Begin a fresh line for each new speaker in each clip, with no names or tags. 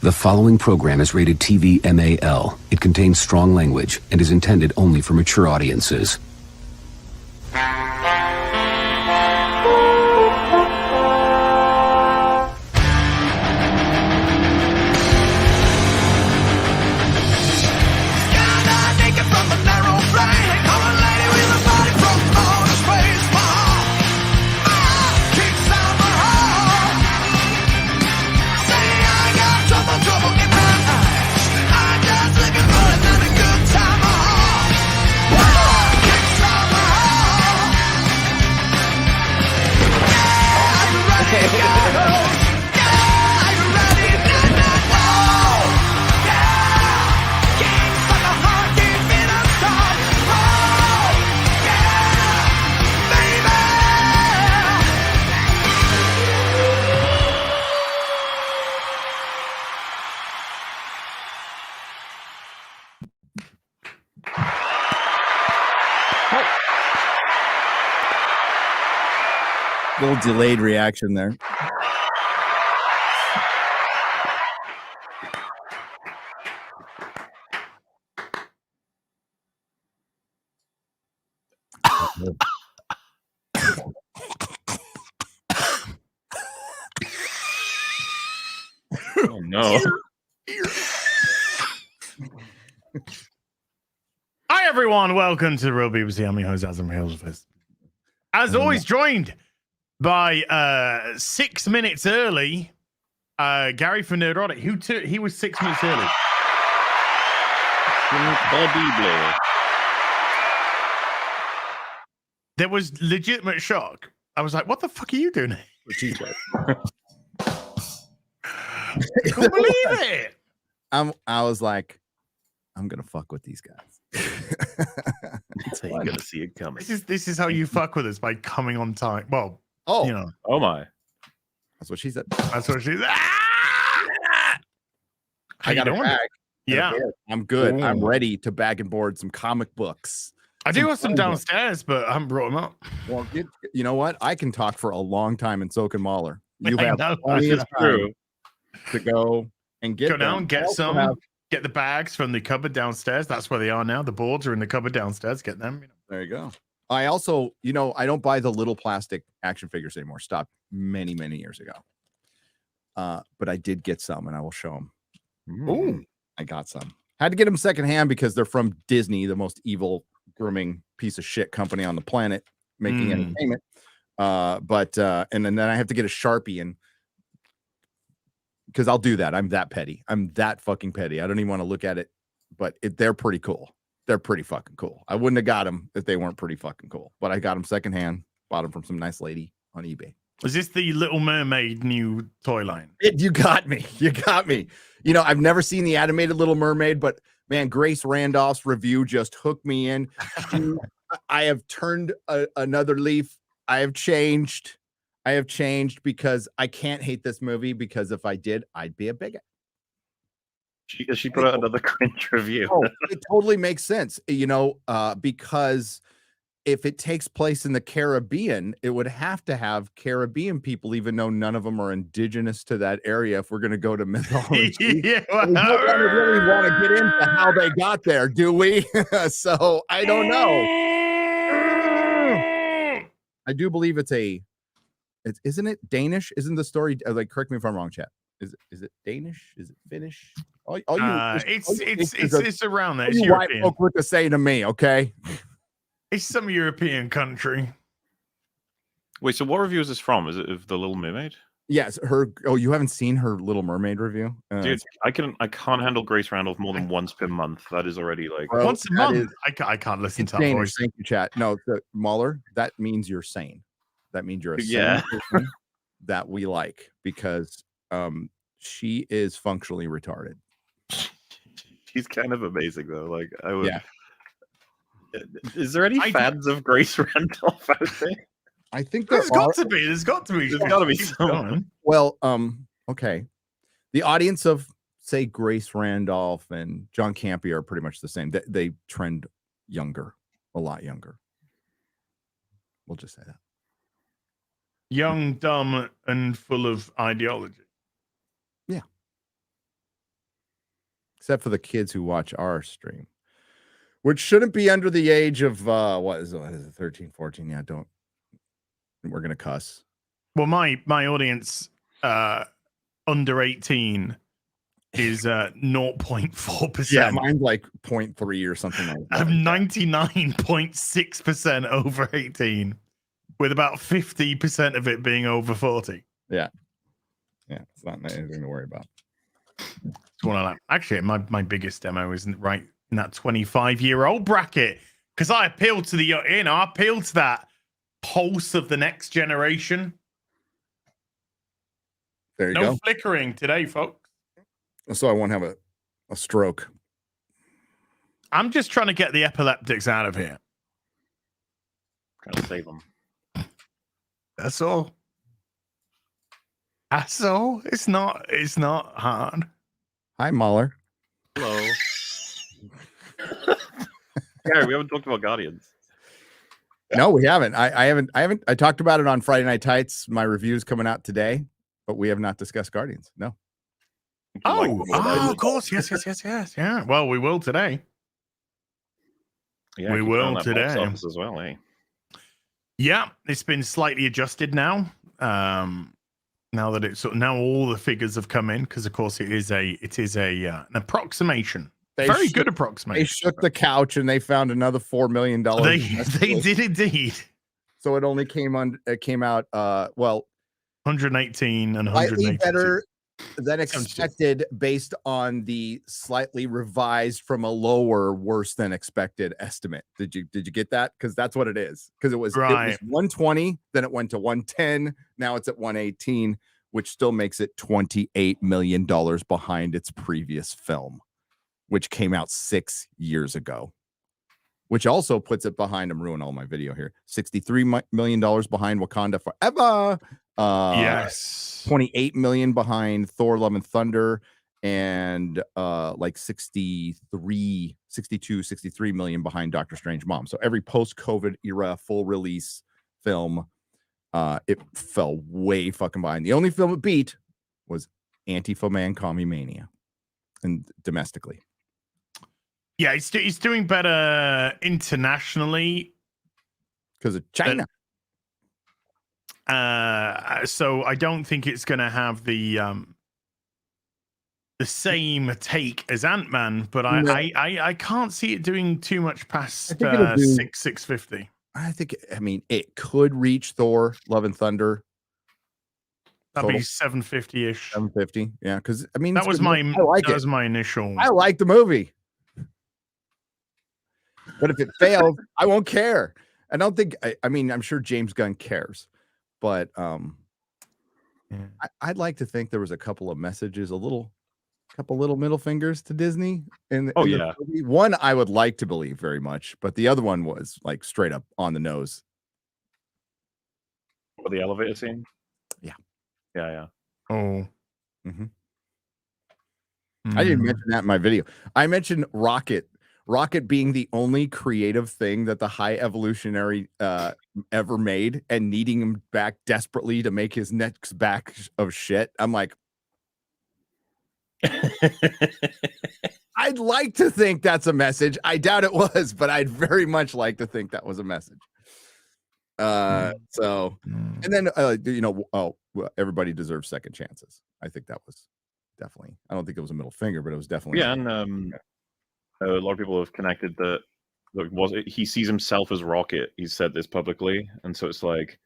The following program is rated TV MAL. It contains strong language and is intended only for mature audiences.
Little delayed reaction there.
Oh no.
Hi everyone, welcome to the Real BBC. I'm your host, RazorFist. As always, joined by 6 minutes early, Gary from Nerdrotic, he was 6 minutes early. There was legitimate shock. I was like, what the fuck are you doing? I couldn't believe it.
I was like, I'm gonna fuck with these guys.
That's how you're gonna see it coming.
This is how you fuck with us, by coming on time. Well, you know.
Oh my.
That's what she said.
That's what she said.
I got a bag.
Yeah.
I'm good. I'm ready to bag and board some comic books.
I do have some downstairs, but I haven't brought them up.
Well, you know what? I can talk for a long time, and so can Mahler. You
I
have
know.
plenty of time to go and get
down, get some, get the bags from the cupboard downstairs. That's where they are now. The boards are in the cupboard downstairs. Get them.
There you go. I also, I don't buy the little plastic action figures anymore. Stopped many, many years ago. But I did get some, and I will show them.
Ooh,
I got some. Had to get them secondhand because they're from Disney, the most evil, grooming piece of shit company on the planet, making entertainment. And then I have to get a Sharpie, and because I'll do that. I'm that petty. I'm that fucking petty. I don't even want to look at it, but they're pretty cool. They're pretty fucking cool. I wouldn't have got them if they weren't pretty fucking cool, but I got them secondhand, bought them from some nice lady on eBay.
Is this the Little Mermaid new toy line?
You got me. You got me. I've never seen the animated Little Mermaid, but man, Grace Randolph's review just hooked me in. I have turned another leaf. I have changed because I can't hate this movie, because if I did, I'd be a bigot.
She put out another cringe review.
It totally makes sense, because if it takes place in the Caribbean, it would have to have Caribbean people, even though none of them are indigenous to that area. If we're going to go to mythology, we don't really want to get into how they got there, do we? So I don't know. I do believe isn't it Danish? Isn't the story, correct me if I'm wrong, chat? Is it Danish? Is it Finnish?
It's around there. It's
you white folk with to say to me, okay?
It's some European country.
Wait, so what review is this from? Is it of The Little Mermaid?
Yes, her. Oh, you haven't seen her Little Mermaid review?
Dude, I can't handle Grace Randolph more than once per month. That is already like
once a month. I can't listen to that voice.
Thank you, chat. No, Mahler, that means you're sane. That means you're a sane person that we like, because she is functionally retarded.
She's kind of amazing though. Like I would. Yeah. Is there any fans of Grace Randolph out there?
I think
there's got to be. There's got to be someone.
Well, okay. The audience of, say, Grace Randolph and John Campea are pretty much the same. They trend younger, a lot younger. We'll just say that.
Young, dumb, and full of ideology.
Yeah. except for the kids who watch our stream, which shouldn't be under the age of what is it, 13, 14? Yeah, don't. We're gonna cuss.
Well, my audience under 18 is 0.4%.
Yeah, mine's like 0.3 or something like that.
I'm 99.6% over 18, with about 50% of it being over 40.
Yeah, it's not anything to worry about.
It's one of that. Actually, my biggest demo isn't right in that 25-year-old bracket, because I appeal to the I appeal to that pulse of the next generation.
There you
no
go.
Flickering today, folks.
So I won't have a stroke.
I'm just trying to get the epileptics out of here.
Trying to save them.
That's all. That's all. It's not hard.
Hi, Mahler.
Hello. Gary, we haven't talked about Guardians.
No, we haven't. I haven't. I talked about it on Friday Night Tights. My review's coming out today, but we have not discussed Guardians. No.
Of course. Yes. Yeah. Well, we will today.
Yeah,
we will today
as well, eh?
Yeah, it's been slightly adjusted now. Now that it's now all the figures have come in, because of course it is an approximation. Very good approximation.
They shook the couch and they found another $4 million.
They did indeed.
So it only came out
118 and
slightly
182.
better than expected, based on the slightly revised from a lower, worse than expected estimate. Did you get that? Because that's what it is. Because it was 120, then it went to 110, now it's at 118, which still makes it $28 million behind its previous film, which came out 6 years ago. Which also puts it behind. I'm ruining all my video here. $63 million behind Wakanda Forever.
Yes.
28 million behind Thor Love and Thunder, and like 63 million behind Doctor Strange Mom. So every post-COVID era full release film, it fell way fucking behind. The only film it beat was Antifa Man Commie Mania, and domestically.
Yeah, he's doing better internationally
because of China.
So I don't think it's going to have the same take as Ant-Man, but I can't see it doing too much past 650.
I think it could reach Thor Love and Thunder.
That'd be 750-ish.
750, yeah. Because
that was my initial.
I like the movie, but if it fails, I won't care. I don't think. I'm sure James Gunn cares. But I'd like to think there was a couple of messages, couple little middle fingers to Disney. The movie. One I would like to believe very much, but the other one was like straight up on the nose.
For the elevator scene?
Yeah.
Oh.
Mm-hmm. I didn't mention that in my video. I mentioned Rocket being the only creative thing that the High Evolutionary ever made, and needing him back desperately to make his next back of shit. I'm like, I'd like to think that's a message. I doubt it was, but I'd very much like to think that was a message. And then everybody deserves second chances. I think that was definitely. I don't think it was a middle finger, but it was definitely.
Yeah, and a lot of people have connected that. He sees himself as Rocket. He said this publicly, and so it's like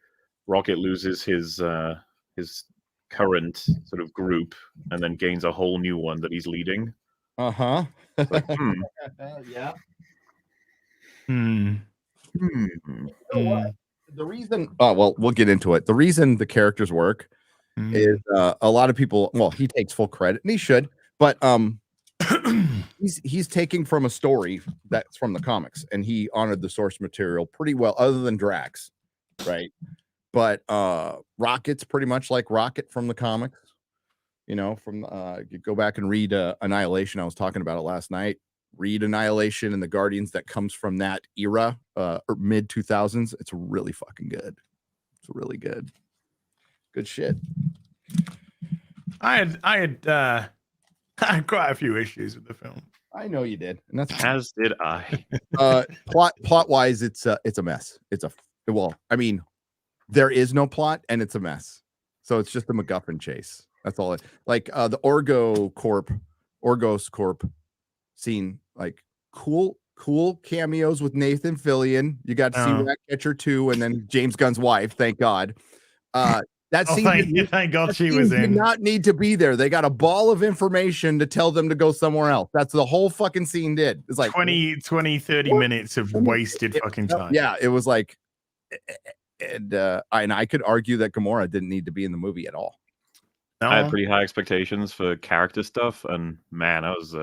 Rocket loses his current sort of group, and then gains a whole new one that he's leading.
Yeah. The reason. Oh well, we'll get into it. The reason the characters work is a lot of people. Well, he takes full credit, and he should, but he's taking from a story that's from the comics, and he honored the source material pretty well, other than Drax, right? But Rocket's pretty much like Rocket from the comics. You go back and read Annihilation. I was talking about it last night. Read Annihilation and the Guardians that comes from that era, or mid 2000s. It's really fucking good. It's really good shit.
I had I had quite a few issues with the film.
I know you did, and that's
As did I.
plot wise, it's a mess. I mean, there is no plot, and it's a mess. So it's just a MacGuffin chase. That's all. The Orgos Corp scene, like cool cameos with Nathan Fillion. You got to see Ratcatcher 2 and then James Gunn's wife. Thank God. That scene,
thank God she
scene
was
did
in.
not need to be there. They got a ball of information to tell them to go somewhere else. That's the whole fucking scene did. It's like
20, 30 minutes of wasted fucking time.
Yeah, it was like, and I could argue that Gamora didn't need to be in the movie at all.
No?
I had pretty high expectations for character stuff, and man, I was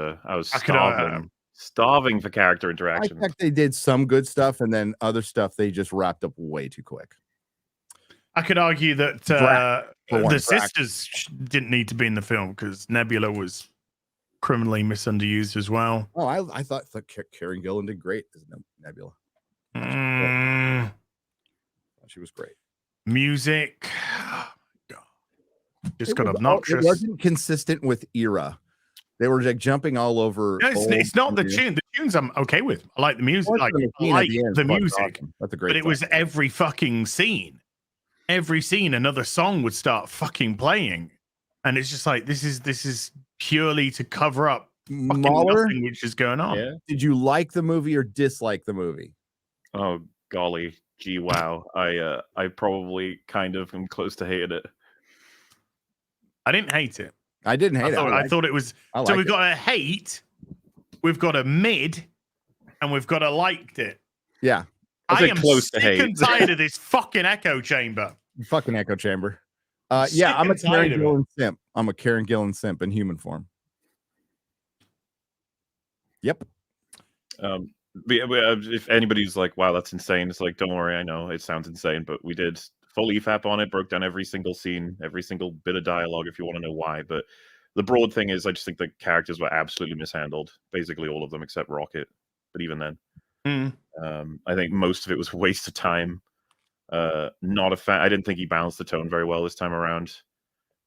starving for character interaction.
I think they did some good stuff, and then other stuff they just wrapped up way too quick.
I could argue that the sisters didn't need to be in the film because Nebula was criminally misunderused as well.
Oh, I thought Karen Gillan did great as Nebula. She was great.
Music just got obnoxious.
It wasn't consistent with era. They were like jumping all over.
No, it's not the tune. The tunes I'm okay with. I like the music. I like the music.
Awesome. That's a great.
But it was every fucking scene. Every scene, another song would start fucking playing, and it's just like this is purely to cover up nothing which is going on.
Yeah.
Did you like the movie or dislike the movie?
Oh golly, gee, wow! I probably kind of am close to hated it.
I didn't hate it.
I didn't hate it.
I thought it was. So we've got a hate, we've got a mid, and we've got a liked it.
Yeah.
I am sick and tired of this fucking echo chamber.
Fucking echo chamber. Yeah, I'm a Karen Gillan simp. I'm a Karen Gillan simp in human form. Yep.
If anybody's like, wow, that's insane, it's like, don't worry, I know it sounds insane, but we did full EFAP on it, broke down every single scene, every single bit of dialogue if you want to know why. But the broad thing is, I just think the characters were absolutely mishandled. Basically all of them except Rocket. But even then. I think most of it was a waste of time. Not a fan. I didn't think he balanced the tone very well this time around.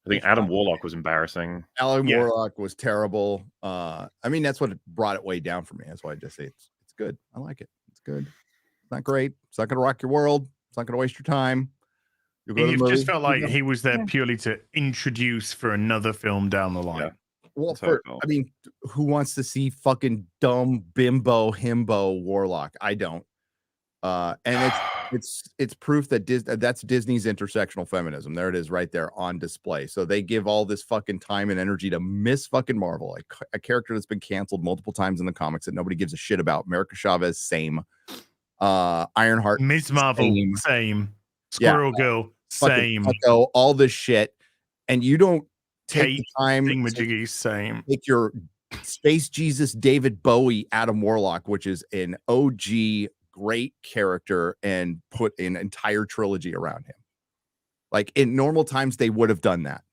I think Adam Warlock was embarrassing.
Warlock was terrible. I mean, that's what brought it way down for me. That's why I just say it's good. I like it. It's good. It's not great. It's not going to rock your world. It's not going to waste your time.
You just felt like he was there purely to introduce for another film down the line.
Yeah. Well, I mean, who wants to see fucking dumb bimbo himbo Warlock? I don't. And it's proof that that's Disney's intersectional feminism. There it is, right there on display. So they give all this fucking time and energy to Miss fucking Marvel, a character that's been canceled multiple times in the comics that nobody gives a shit about. America Chavez, same. Ironheart,
Miss Marvel, same. Squirrel Girl, same.
All this shit, and you don't take the time.
Same.
Take your Space Jesus David Bowie Adam Warlock, which is an OG great character, and put an entire trilogy around him. Like in normal times, they would have done that.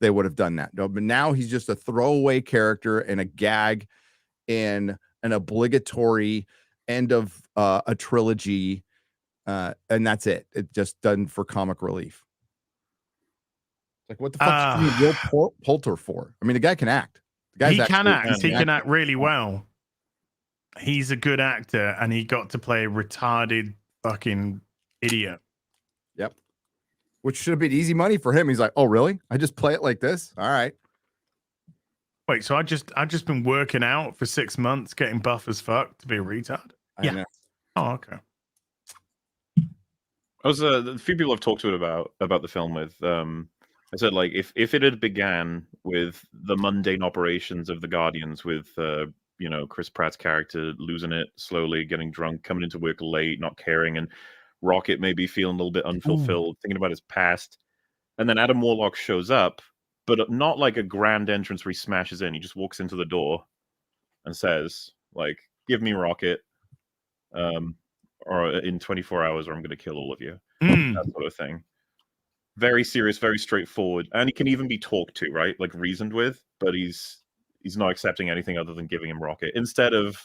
No, but now he's just a throwaway character and a gag and an obligatory end of a trilogy. And that's it. It just done for comic relief. Like, what the fuck is he Will Poulter for? I mean, the guy can act.
He can act. He can act really well. He's a good actor, and he got to play a retarded fucking idiot.
Yep. Which should have been easy money for him. He's like, oh, really? I just play it like this? All right.
Wait, so I've just been working out for 6 months, getting buff as fuck to be a retard?
I know.
Oh, okay.
I was a few people I've talked to it about the film with. I said, like, if it had began with the mundane operations of the Guardians, with Chris Pratt's character losing it slowly, getting drunk, coming into work late, not caring, and Rocket maybe feeling a little bit unfulfilled, thinking about his past, and then Adam Warlock shows up, but not like a grand entrance where he smashes in. He just walks into the door and says, like, give me Rocket, or in 24 hours, or I'm going to kill all of you. That sort of thing. Very serious, very straightforward, and he can even be talked to, right? Like reasoned with, but he's not accepting anything other than giving him Rocket instead of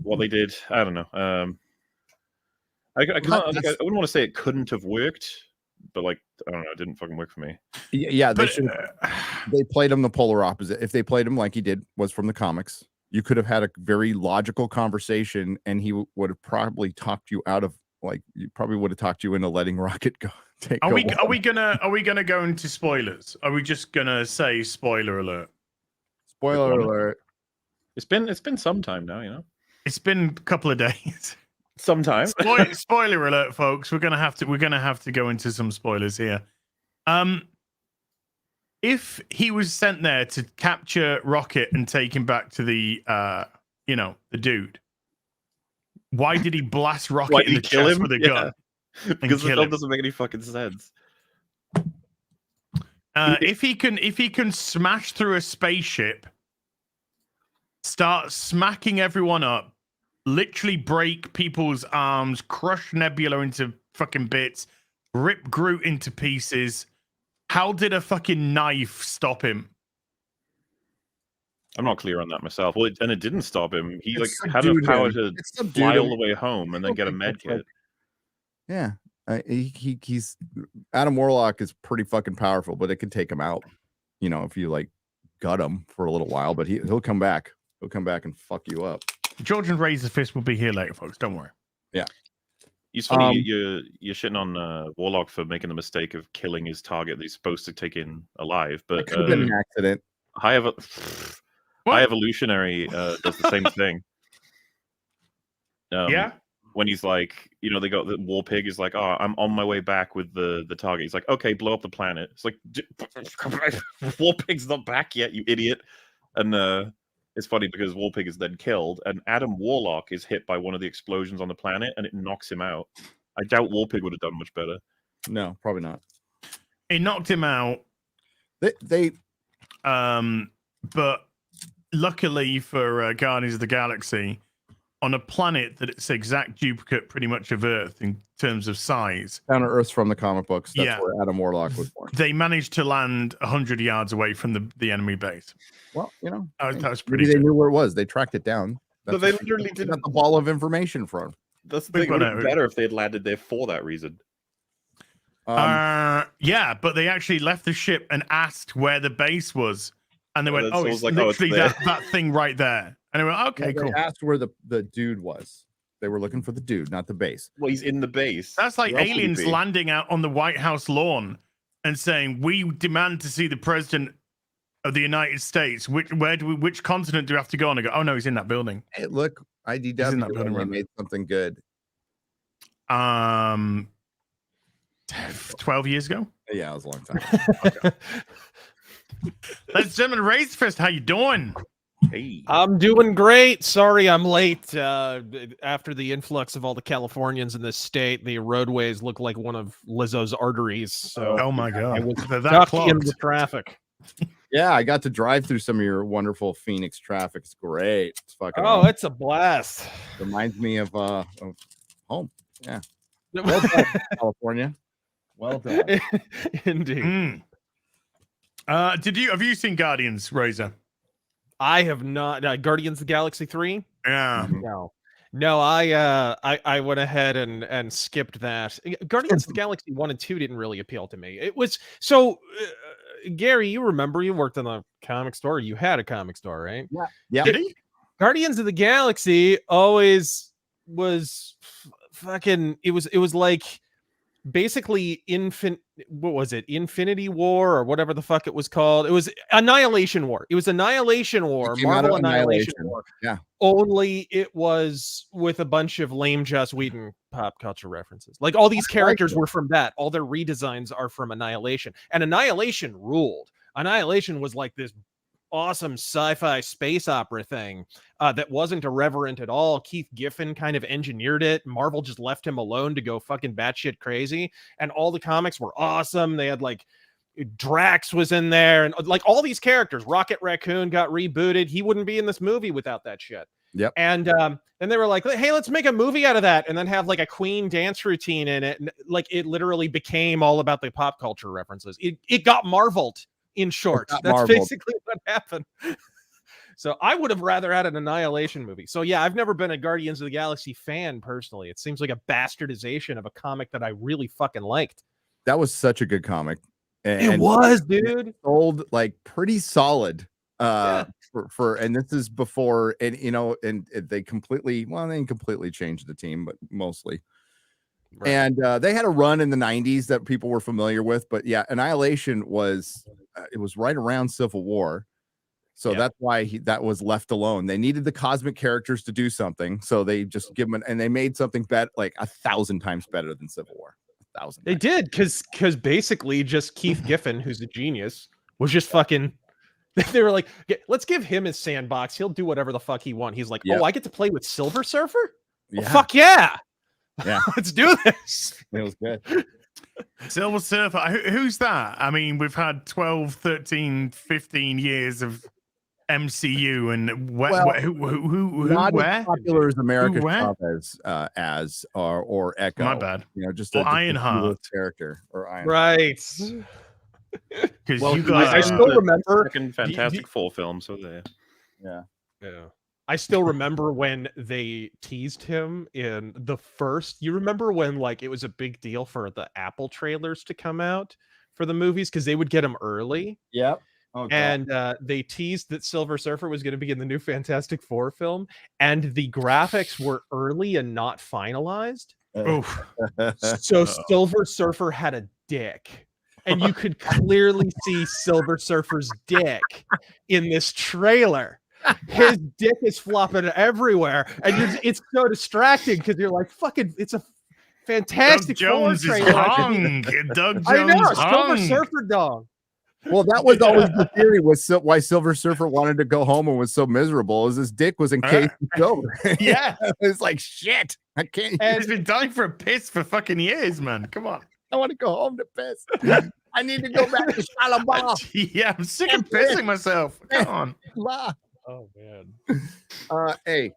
what they did. I don't know. I wouldn't want to say it couldn't have worked, but like I don't know, it didn't fucking work for me.
Yeah,
But
they played him the polar opposite. If they played him like he did was from the comics, you could have had a very logical conversation, and he would have probably talked you out of into letting Rocket go.
are we gonna go into spoilers? Are we just gonna say spoiler alert?
Spoiler alert.
It's been some time now, you know.
It's been a couple of days.
Sometime.
Spoiler alert, folks. We're gonna have to go into some spoilers here. If he was sent there to capture Rocket and take him back to the the dude, why did he blast Rocket in the chest with a gun?
Because the film doesn't make any fucking sense.
If he can smash through a spaceship, start smacking everyone up, literally break people's arms, crush Nebula into fucking bits, rip Groot into pieces, how did a fucking knife stop him?
I'm not clear on that myself. Well, and it didn't stop him. He had
subdued
enough power
him.
to fly all the way home and then get a med kit.
Yeah, he's Adam Warlock is pretty fucking powerful, but it could take him out. If you like gut him for a little while, but he'll come back. He'll come back and fuck you up.
George and RazorFist will be here later, folks. Don't worry.
Yeah.
It's funny you're shitting on Warlock for making the mistake of killing his target that he's supposed to take in alive, but
it could have been an accident.
High Evolutionary does the same thing.
Yeah.
When he's like, they got the War Pig is like, oh, I'm on my way back with the target. He's like, okay, blow up the planet. It's like, War Pig's not back yet, you idiot. And it's funny because War Pig is then killed, and Adam Warlock is hit by one of the explosions on the planet, and it knocks him out. I doubt War Pig would have done much better.
No, probably not.
It knocked him out. But luckily for Guardians of the Galaxy, on a planet that it's exact duplicate pretty much of Earth in terms of size.
Down to Earth from the comic books. That's where Adam Warlock was born.
They managed to land 100 yards away from the enemy base.
Well,
that was pretty
maybe they knew where it was. They tracked it down.
But they literally didn't
got the ball of information from.
That's the thing. It would have been better if they had landed there for that reason.
Yeah, but they actually left the ship and asked where the base was. And they went, it's
like,
literally
it's
that thing right there. And they went, okay, cool.
They asked where the dude was. They were looking for the dude, not the base.
Well, he's in the base.
That's like aliens landing out on the White House lawn and saying, we demand to see the president of the United States. Which continent do we have to go on? And go, oh no, he's in that building.
Hey, look, IDW in that building, they made something good.
12 years ago?
Yeah, it was a long time. Okay.
Let's gentlemen, RazorFist, how you doing?
Hey.
I'm doing great. Sorry I'm late. After the influx of all the Californians in this state, the roadways look like one of Lizzo's arteries. So
oh my god,
I was
stuck
in the traffic.
Yeah, I got to drive through some of your wonderful Phoenix traffic. It's great. It's fucking
awesome. It's a blast.
Reminds me of home. Yeah. Well done, California. Well done.
Indeed.
Have you seen Guardians, Razor?
I have not. Guardians of the Galaxy 3?
Yeah.
No, I went ahead and skipped that. Guardians of the Galaxy 1 and 2 didn't really appeal to me. It was so Gary, you remember you worked in a comic store. You had a comic store, right?
Yeah.
Did he?
Guardians of the Galaxy always was fucking. It was like basically what was it? Infinity War or whatever the fuck it was called. It was Annihilation War. It was Annihilation War. Marvel Annihilation War.
Yeah.
Only it was with a bunch of lame Joss Whedon pop culture references. Like all these characters were from that. All their redesigns are from Annihilation. And Annihilation ruled. Annihilation was like this awesome sci-fi space opera thing that wasn't irreverent at all. Keith Giffen kind of engineered it. Marvel just left him alone to go fucking batshit crazy. And all the comics were awesome. They had like Drax was in there and like all these characters. Rocket Raccoon got rebooted. He wouldn't be in this movie without that shit.
Yep.
And then they were like, hey, let's make a movie out of that and then have like a Queen dance routine in it. And like it literally became all about the pop culture references. It got marveled. In short, that's basically what happened. So I would have rather had an Annihilation movie. So yeah, I've never been a Guardians of the Galaxy fan personally. It seems like a bastardization of a comic that I really fucking liked.
That was such a good comic.
It was, dude.
Sold like pretty solid. For and this is before, and they completely changed the team, but mostly. Right. And they had a run in the 90s that people were familiar with, but yeah, Annihilation was it was right around Civil War. So that's why that was left alone. They needed the cosmic characters to do something, so they just give them, and they made something better, like 1,000 times better than Civil War. 1,000.
They did, because basically just Keith Giffen, who's a genius, was just fucking. They were like, let's give him his sandbox. He'll do whatever the fuck he wants. He's like, oh, I get to play with Silver Surfer? Well, fuck yeah. Yeah. Let's do this.
It was good.
Silver Surfer. Who's that? I mean, we've had 12, 13, 15 years of MCU, and who
not
where?
As popular as America Chavez or Echo.
My bad.
Just
Ironheart
character or Ironheart.
Right.
Because
well,
you guys,
I still remember
second Fantastic Four film. So there.
Yeah. I still remember when they teased him in the first. You remember when like it was a big deal for the Apple trailers to come out for the movies because they would get them early.
Yep.
Oh, and they teased that Silver Surfer was going to be in the new Fantastic Four film, and the graphics were early and not finalized. So Silver Surfer had a dick, and you could clearly see Silver Surfer's dick in this trailer. His dick is flopping everywhere, and it's so distracting because you're like, "Fucking!" It's a Fantastic Four trailer.
Doug Jones,
I know, Silver Surfer dog.
Well, that was always the theory was why Silver Surfer wanted to go home and was so miserable is his dick was encased in silver.
Yeah.
It's like, shit, I can't.
And he's been dying for a piss for fucking years, man. Come on.
I want to go home to piss. I need to go back to Shalabah.
Yeah, I'm sick of pissing myself. Come on.
Oh, man.
Hey,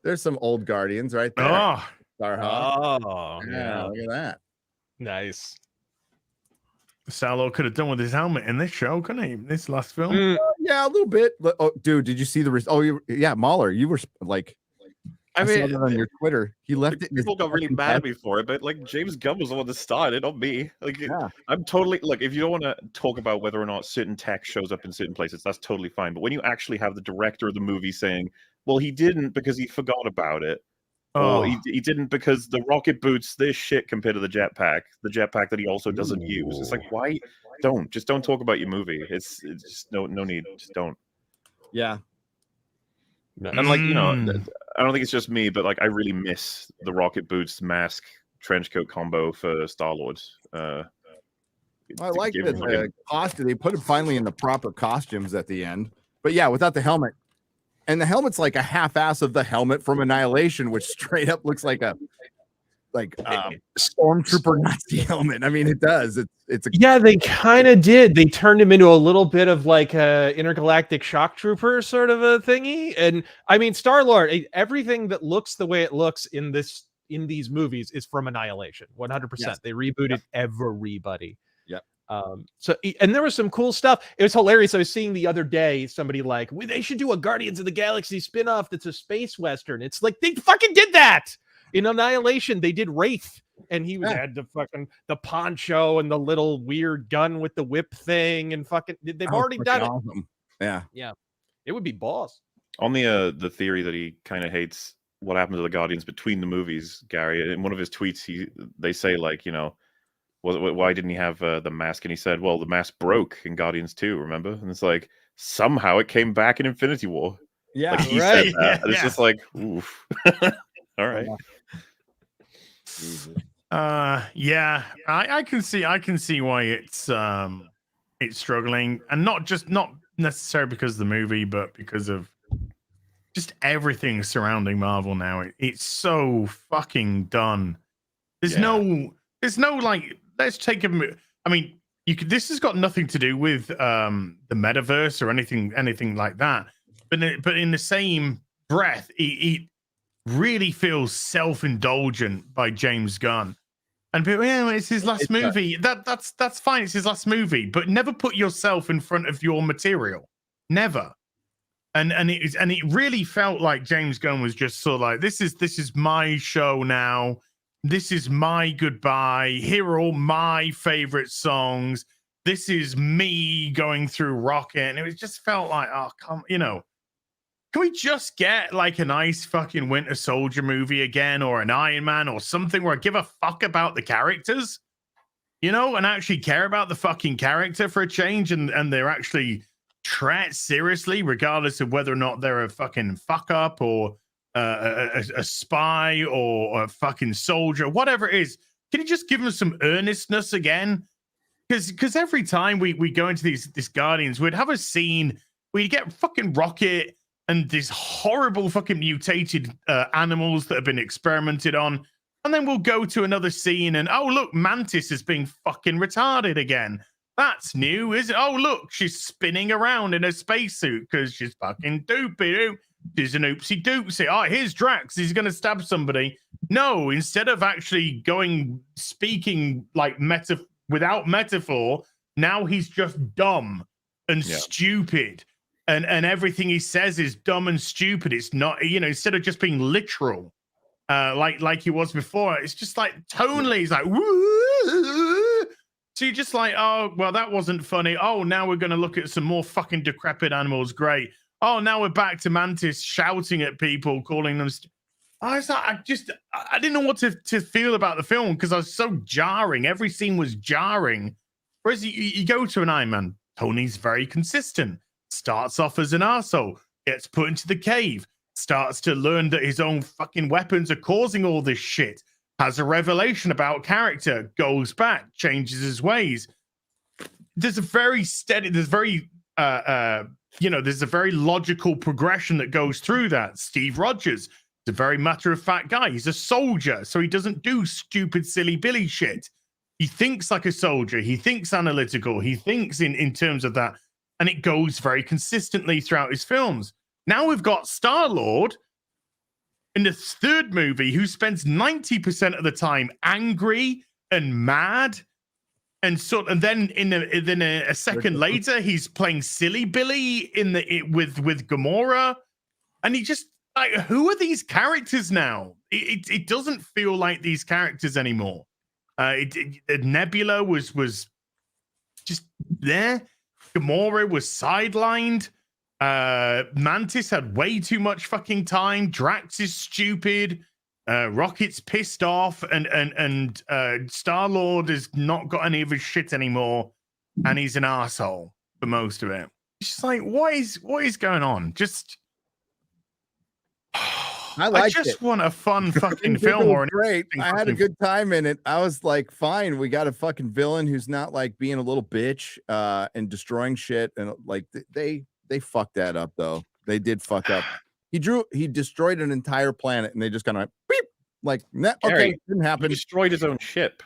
there's some old Guardians right there.
Oh.
Yeah, look at that.
Nice.
Salo could have done with his helmet in this show, couldn't he? This last film.
Yeah, a little bit. Oh, dude, did you see the Mahler? You were like, I mean, saw that on your Twitter. He left it.
People got really mad at me for it, but like James Gunn was the one that started, not me. Like, I'm totally like, if you don't want to talk about whether or not certain tech shows up in certain places, that's totally fine. But when you actually have the director of the movie saying, "Well, he didn't because he forgot about it," or he didn't because the rocket boots this shit compared to the jetpack that he also doesn't use. It's like, why don't talk about your movie? It's just no need. Just don't.
Yeah.
And like, I don't think it's just me, but like I really miss the rocket boots, mask, trench coat combo for Star-Lord.
I like the costume. They put him finally in the proper costumes at the end. But yeah, without the helmet. And the helmet's like a half-ass of the helmet from Annihilation, which straight up looks like a stormtrooper Nazi helmet. I mean, it does.
Yeah, they kind of did. They turned him into a little bit of like a intergalactic shock trooper sort of a thingy. And I mean, Star-Lord, everything that looks the way it looks in these movies is from Annihilation. 100%. Yes. They rebooted everybody. So, and there was some cool stuff. It was hilarious. I was seeing the other day somebody like, they should do a Guardians of the Galaxy spinoff that's a space western. It's like they fucking did that in Annihilation. They did Wraith, and he had the poncho and the little weird gun with the whip thing, and fucking they've already done
awesome.
Yeah, it would be boss.
On the theory that he kind of hates what happened to the Guardians between the movies, Gary, in one of his tweets, they say like, why didn't he have the mask? And he said, well, the mask broke in Guardians 2, remember? And it's like, somehow it came back in Infinity War.
Yeah,
like he said that. And it's just like, oof. All right.
Yeah, I can see why it's struggling, and not necessarily because of the movie, but because of just everything surrounding Marvel now. It's so fucking done. There's no like, let's take a. I mean, this has got nothing to do with the metaverse or anything like that. But in the same breath, it really feels self-indulgent by James Gunn. And people, it's his last movie. That's fine. It's his last movie, but never put yourself in front of your material. Never. And it really felt like James Gunn was just sort of like, this is my show now. this is my goodbye. Here are all my favorite songs. This is me going through Rocket. And it just felt like, oh, can we just get like a nice fucking Winter Soldier movie again, or an Iron Man or something where I give a fuck about the characters, and actually care about the fucking character for a change, and they're actually treated seriously, regardless of whether or not they're a fucking fuck up or a spy or a fucking soldier, whatever it is. Can you just give them some earnestness again? Because every time we go into these Guardians, we'd have a scene where you get fucking Rocket and these horrible fucking mutated animals that have been experimented on. And then we'll go to another scene and, oh, look, Mantis is being fucking retarded again. That's new, is it? Oh, look, she's spinning around in a spacesuit because she's fucking doopy. She's an oopsie doopsie. Oh, here's Drax. He's going to stab somebody. No, instead of actually speaking like without metaphor, now he's just dumb and stupid. And everything he says is dumb and stupid. It's not, instead of just being literal, like he was before, it's just like tonally, he's like, woo. So you're just like, oh, well, that wasn't funny. Oh, now we're going to look at some more fucking decrepit animals. Great. Oh, now we're back to Mantis shouting at people, calling them. I didn't know what to feel about the film because I was so jarring. Every scene was jarring. Whereas you go to an Iron Man, Tony's very consistent. Starts off as an arsehole, gets put into the cave, starts to learn that his own fucking weapons are causing all this shit, has a revelation about character, goes back, changes his ways. There's a very there's a very logical progression that goes through that. Steve Rogers is a very matter-of-fact guy. He's a soldier, so he doesn't do stupid, silly Billy shit. He thinks like a soldier. He thinks analytical. He thinks in terms of that. And it goes very consistently throughout his films. Now we've got Star-Lord in the third movie who spends 90% of the time angry and mad. And then a second later, he's playing silly Billy with Gamora. And he just, like, who are these characters now? It doesn't feel like these characters anymore. Nebula was just there. Gamora was sidelined. Mantis had way too much fucking time. Drax is stupid. Rocket's pissed off, and Star-Lord has not got any of his shit anymore, and he's an asshole for most of it. It's just like, what is going on? Just I just want a fun fucking film or
great. I had a good time in it. I was like, fine, we got a fucking villain who's not like being a little bitch and destroying shit, and like they fucked that up though. They did fuck up. He destroyed an entire planet, and they just kind of beep, like, nah, okay, didn't happen.
He destroyed his own ship.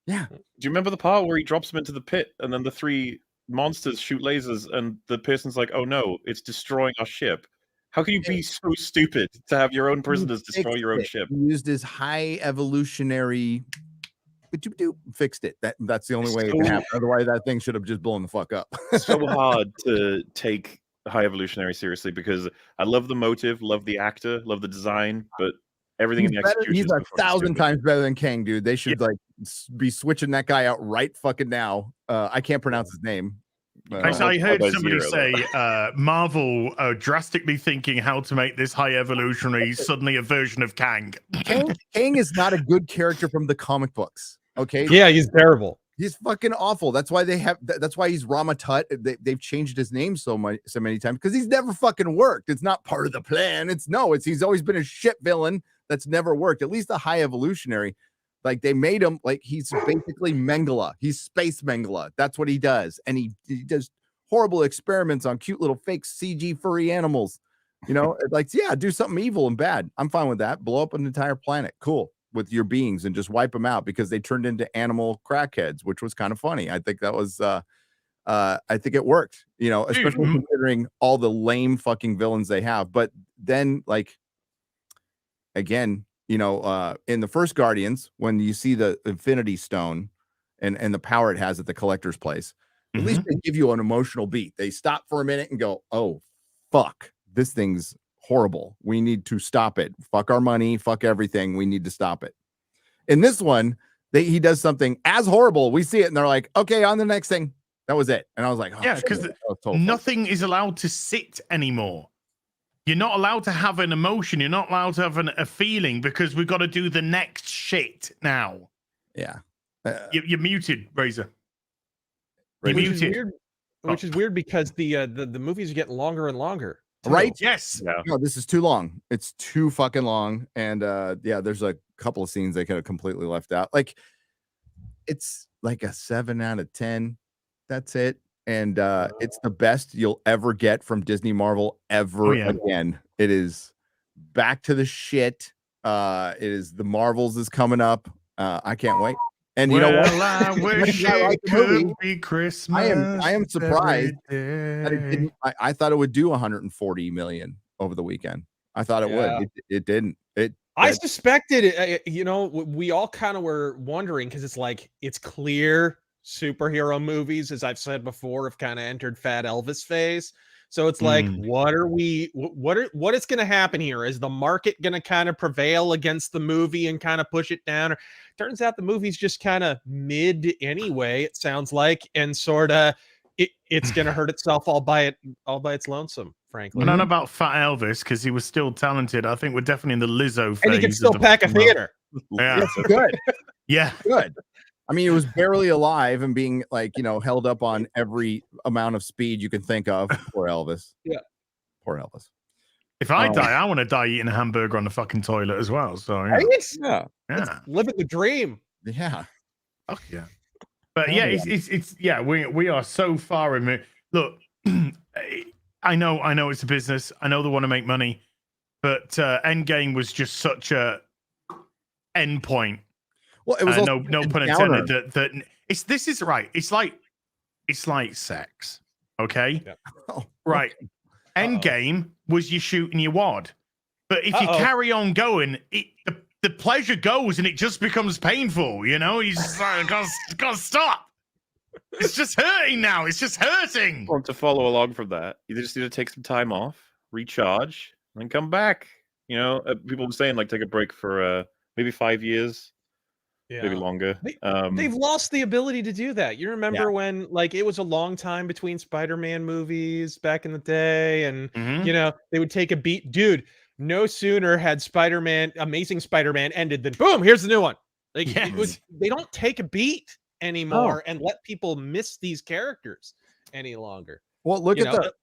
Yeah.
Do you remember the part where he drops him into the pit, and then the three monsters shoot lasers, and the person's like, "Oh no, it's destroying our ship." How can you be so stupid to have your own prisoners destroy your own ship?
He used his high evolutionary, fixed it. That's the only way it can happen. Otherwise, that thing should have just blown the fuck up.
So hard to take high evolutionary seriously because I love the motive, love the actor, love the design, but everything in the execution.
He's 1,000 times better than Kang, dude. They should be switching that guy out right fucking now. I can't pronounce his name.
I heard somebody say Marvel are drastically thinking how to make this high evolutionary suddenly a version of Kang.
Kang is not a good character from the comic books. Okay.
Yeah, he's terrible.
He's fucking awful. That's why that's why he's Rama Tut. They've changed his name so many times because he's never fucking worked. It's not part of the plan. He's always been a shit villain that's never worked. At least a high evolutionary. Like they made him like he's basically Mengele. He's Space Mengele. That's what he does. And he does horrible experiments on cute little fake CG furry animals. Like, yeah, do something evil and bad. I'm fine with that. Blow up an entire planet. Cool. With your beings and just wipe them out because they turned into animal crackheads, which was kind of funny. I think that was I think it worked, especially considering all the lame fucking villains they have. But then, like, again, in the first Guardians, when you see the Infinity Stone and the power it has at the collector's place, at least they give you an emotional beat. They stop for a minute and go, oh, fuck, this thing's horrible. We need to stop it. Fuck our money. Fuck everything. We need to stop it. In this one, he does something as horrible. We see it, and they're like, "Okay, on the next thing." That was it, and I was like, oh,
yeah, because nothing is allowed to sit anymore. You're not allowed to have an emotion. You're not allowed to have a feeling because we've got to do the next shit now.
Yeah,
you're muted, Razor.
Which is weird. Which is weird because the movies are getting longer and longer. Too.
Right?
Yes.
Yeah.
No, this is too long. It's too fucking long. And yeah, there's a couple of scenes they could have completely left out. Like, it's like a 7 out of 10. That's it. And it's the best you'll ever get from Disney Marvel ever again. It is back to the shit. It is the Marvels is coming up. I can't wait. And you know what?
I wish it could be Christmas.
I am surprised that it didn't. I thought it would do 140 million over the weekend. I thought it would. It didn't.
I suspected it. You know, we all kind of were wondering because it's like it's clear superhero movies, as I've said before, have kind of entered Fat Elvis phase. So it's like, what is going to happen here? Is the market going to kind of prevail against the movie and kind of push it down? Or turns out the movie's just kind of mid anyway. It sounds like, and sort of it's going to hurt itself all by its lonesome. Frankly,
not about Fat Elvis because he was still talented. I think we're definitely in the Lizzo phase,
and he can still pack a theater.
Yeah,
good.
Yeah,
good. I mean, he was barely alive and being like, held up on every amount of speed you can think of. Poor Elvis.
Yeah.
Poor Elvis.
If I die, I want to die eating a hamburger on the fucking toilet as well. So
yeah.
It's living the dream.
Yeah.
Oh yeah. But yeah, it's we are so far in. Look, I know it's a business. I know they want to make money, but Endgame was just such a end point.
Well, it was
no pun intended. That this is right. It's like sex. Okay.
Yeah.
Right. Endgame was you shooting your wad, but if you carry on going, the pleasure goes and it just becomes painful. You just like, gotta stop. It's just hurting now. It's just hurting.
Well, to follow along from that, you just need to take some time off, recharge, and then come back. People were saying like take a break for maybe 5 years. Yeah. Maybe longer.
They've lost the ability to do that. You remember when like it was a long time between Spider-Man movies back in the day, and they would take a beat. Dude, no sooner had Amazing Spider-Man ended than boom, here's the new one. Like they don't take a beat anymore and let people miss these characters any longer.
Well, look at the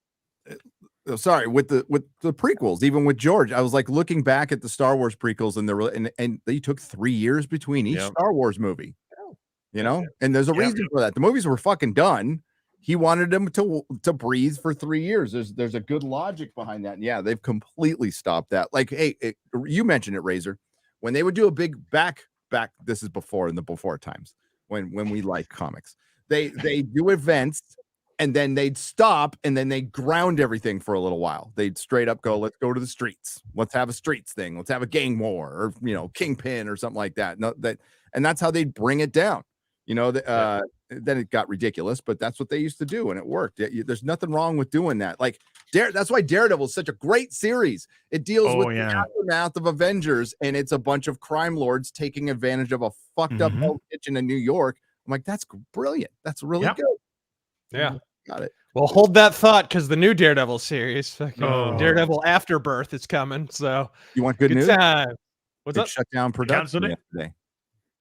with the prequels, even with George, I was like looking back at the Star Wars prequels, and they took 3 years between each Star Wars movie. And there's a reason for that. The movies were fucking done. He wanted them to breathe for 3 years. There's a good logic behind that. And yeah, they've completely stopped that. Like, hey, you mentioned it, Razor, when they would do a big back. This is before times when we liked comics. They do events. And then they'd stop, and then they'd ground everything for a little while. They'd straight up go, let's go to the streets. Let's have a streets thing. Let's have a gang war, or Kingpin or something like that. And that's how they'd bring it down. Then it got ridiculous, but that's what they used to do, and it worked. There's nothing wrong with doing that. Like that's why Daredevil is such a great series. It deals with the aftermath of Avengers, and it's a bunch of crime lords taking advantage of a fucked up hell kitchen in New York. I'm like, that's brilliant. That's really good.
Yeah,
got it.
Well, hold that thought because the new Daredevil series, Daredevil Afterbirth, is coming. So
you want good news?
What's up?
Shut down production yesterday.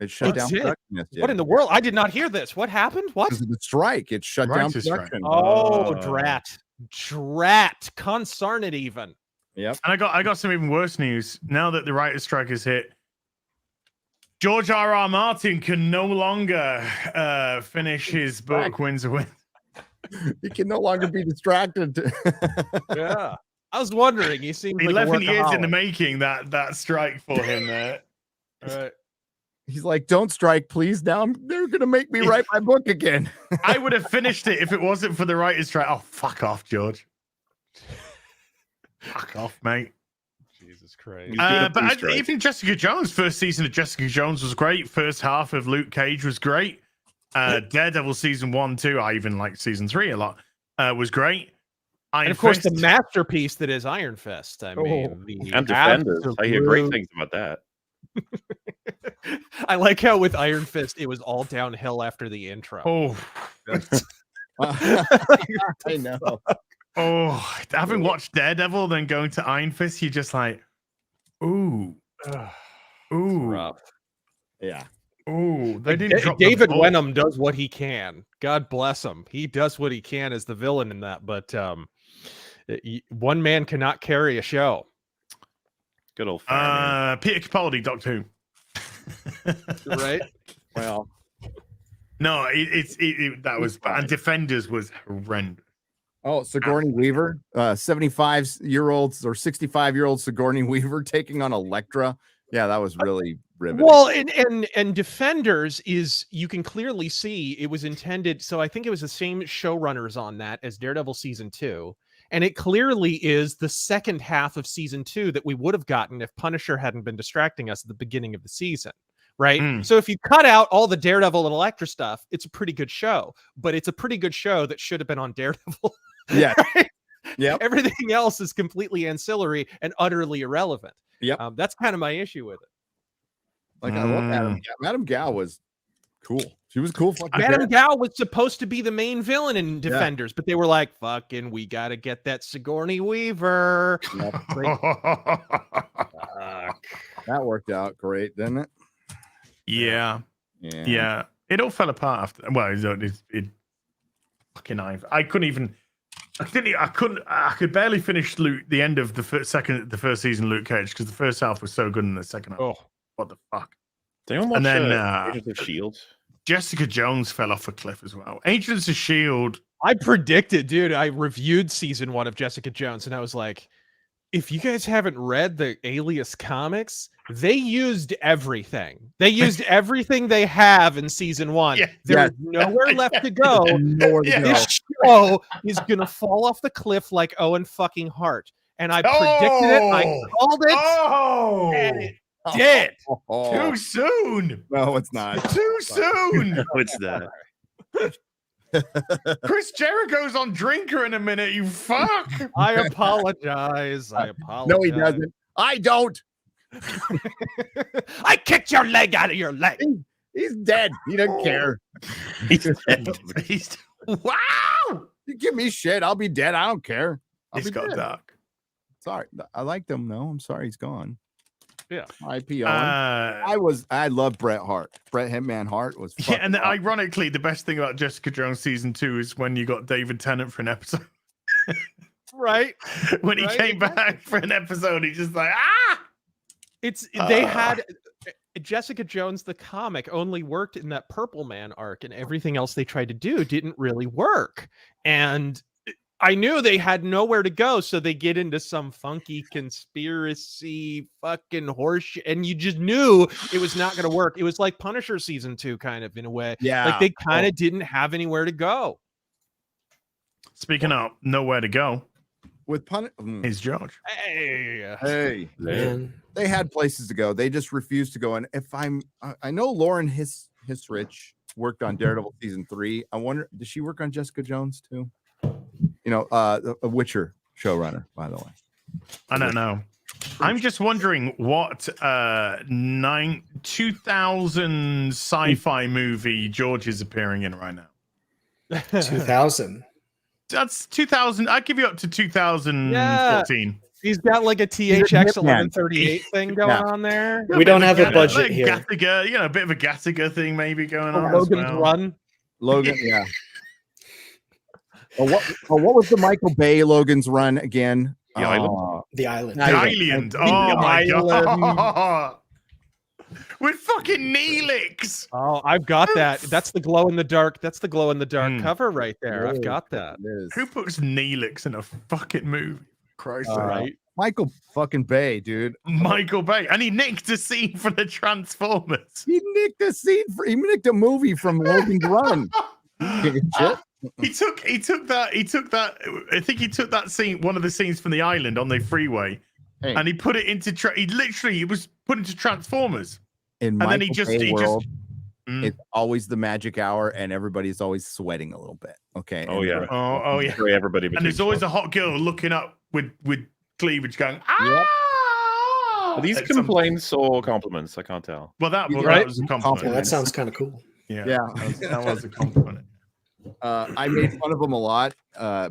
It shut down production yesterday.
What in the world? I did not hear this. What happened? What?
Because of the strike. It shut down production.
Oh, drat, consarnate even.
Yep.
And I got some even worse news. Now that the writer's strike has hit, George R.R. Martin can no longer finish his book, Winds of Wind.
He can no longer be distracted.
Yeah. I was wondering. He seemed
11 years in the making, that strike for him there.
Right.
He's like, don't strike, please. Now they're going to make me write my book again.
I would have finished it if it wasn't for the writer's strike. Oh, fuck off, George. Fuck off, mate.
Jesus Christ.
But even Jessica Jones, first season of Jessica Jones was great. First half of Luke Cage was great. Daredevil season 1, 2, I even like season 3 a lot, was great.
And of course, the masterpiece that is Iron Fist. I mean,
and Defenders. I hear great things about that.
I like how with Iron Fist it was all downhill after the intro.
I know.
Oh, having watched Daredevil, then going to Iron Fist, you're just like, ooh, ooh,
Rough.
Yeah.
ooh. They didn't drop the
David
ball.
Wenham does what he can. God bless him. He does what he can as the villain in that, but one man cannot carry a show.
Good old Fireman.
Peter Capaldi, Doctor Who.
Right?
Well,
No, that was bad. And Defenders was horrendous.
oh, Sigourney Weaver, 75-year-old or 65-year-old Sigourney Weaver taking on Elektra. Yeah, that was really riveting.
Well, and Defenders is, you can clearly see it was intended. So I think it was the same showrunners on that as Daredevil season 2. And it clearly is the second half of season 2 that we would have gotten if Punisher hadn't been distracting us at the beginning of the season. Right. So if you cut out all the Daredevil and Elektra stuff, it's a pretty good show, but it's a pretty good show that should have been on Daredevil.
Yeah.
Right?
Yep.
Everything else is completely ancillary and utterly irrelevant.
Yep.
That's kind of my issue with it.
Like, I love Madame Gal. Madame Gal was cool. She was cool.
Madame Gal was supposed to be the main villain in Defenders, but they were like, fucking, we got to get that Sigourney Weaver.
That worked out great, didn't it?
Yeah. It all fell apart after. Well, it fucking I could barely finish the end of the first season Luke Cage because the first half was so good in the second half. Oh, what the fuck?
Did anyone watch
And then
Agents of S.H.I.E.L.D.?
Jessica Jones fell off a cliff as well. Agents of S.H.I.E.L.D.
I predicted, dude. I reviewed season 1 of Jessica Jones, and I was like, if you guys haven't read the Alias comics, they used everything. They used everything they have in season 1.
Yeah.
There's nowhere left to go.
Yeah.
This show is gonna fall off the cliff like Owen fucking Hart. And I predicted it. I called it.
Oh,
And it did.
too soon.
No, it's not.
Too soon.
No, it's that.
Chris Jericho's on Drinker in a minute. You fuck.
I apologize. I apologize.
No, he doesn't. I don't.
I kicked your leg out of your leg.
He's dead. He doesn't care.
He's dead.
Wow.
You give me shit. I'll be dead. I don't care.
It's got
dead.
dark.
Sorry. I liked him. No, I'm sorry. He's gone.
Yeah.
IP on. I love Bret Hart. Bret Hitman Hart was.
Yeah, and ironically, the best thing about Jessica Jones season 2 is when you got David Tennant for an episode.
Right.
When he came back for an episode, he's just like,
They had Jessica Jones, the comic, only worked in that Purple Man arc, and everything else they tried to do didn't really work. And I knew they had nowhere to go, so they get into some funky conspiracy fucking horseshit, and you just knew it was not going to work. It was like Punisher season 2, kind of, in a way.
Yeah.
Like they kind of didn't have anywhere to go.
Speaking of nowhere to go,
with
is George.
Hey,
Man.
they had places to go. They just refused to go. And I know Lauren Hisrich worked on Daredevil season 3. I wonder, did she work on Jessica Jones too? You know, a Witcher showrunner, by the way.
I don't know. I'm just wondering what 2000 sci-fi movie George is appearing in right now.
2000.
That's 2000. I'd give you up to 2014.
He's got like a THX 1138 thing going on there.
We don't have a budget here.
Gattaca, a bit of a Gattaca thing maybe going on.
Logan's
as well.
Run.
Logan, yeah. What was the Michael Bay Logan's Run again?
The Island.
The Island.
The Island. Oh my god. With fucking Neelix.
Oh, I've got that. That's the glow in the dark. That's the glow in the dark cover right there. I've got that.
Who puts Neelix in a fucking movie? Christ,
Right.
Michael fucking Bay, dude.
Michael Bay, and he nicked a scene for the Transformers.
He nicked a movie from Logan's Run. Shit.
He took that. I think he took that scene, one of the scenes from The Island on the freeway, and he put it into. It was put into Transformers.
In
and then
it's always the magic hour, and everybody's always sweating a little bit. Okay.
Oh yeah.
Oh yeah.
Everybody.
And there's always a hot girl looking up with cleavage, going ah.
Are these
It's
complaints or compliments? I can't tell.
Well, that
Right.
was a
Yeah,
compliment.
that sounds kind of cool.
Yeah,
Yeah.
that was a compliment.
I made fun of him a lot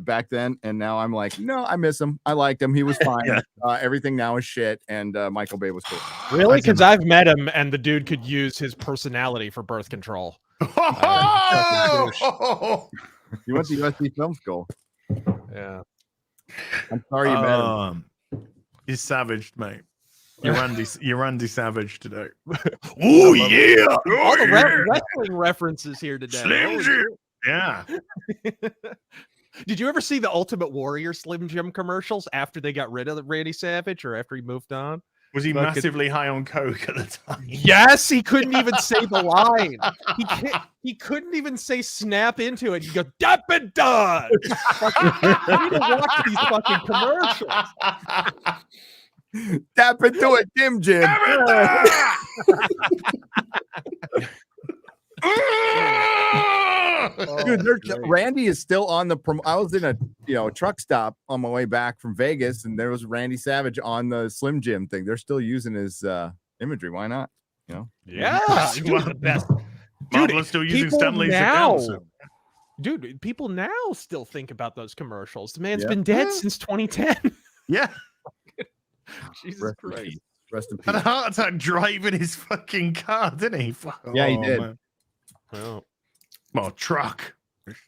back then, and now I'm like, no, I miss him. I liked him. He was fine.
Yeah.
Everything now is shit, and Michael Bay was cool.
Really? Because I've met him, and the dude could use his personality for birth control.
You went to USC Film School.
Yeah.
I'm sorry you met him.
He's savaged, mate. You're Randy Savage today.
Oh yeah!
All the wrestling references here today.
Slim Jim. Yeah.
Did you ever see the Ultimate Warrior Slim Jim commercials after they got rid of Randy Savage or after he moved on?
Was he
Fucking-
massively high on coke at the time?
Yes, he couldn't even say the line. He couldn't even say snap into it. You go, "Dap and done." I need to watch these fucking commercials.
Tap into it, Jim. Dude, Randy is still on the I was in a truck stop on my way back from Vegas, and there was Randy Savage on the Slim Jim thing. They're still using his imagery. Why not?
Yeah,
Well,
the best.
Marvel's still using
people
Stanley's
now-
account. So.
Dude, people now still think about those commercials. The man's
Yeah.
been dead since 2010.
Yeah.
Jesus
Rest in
Christ.
peace. Rest in
Had a
peace.
heart attack driving his fucking car, didn't he?
Yeah, he did.
Man.
Well,
Well, truck.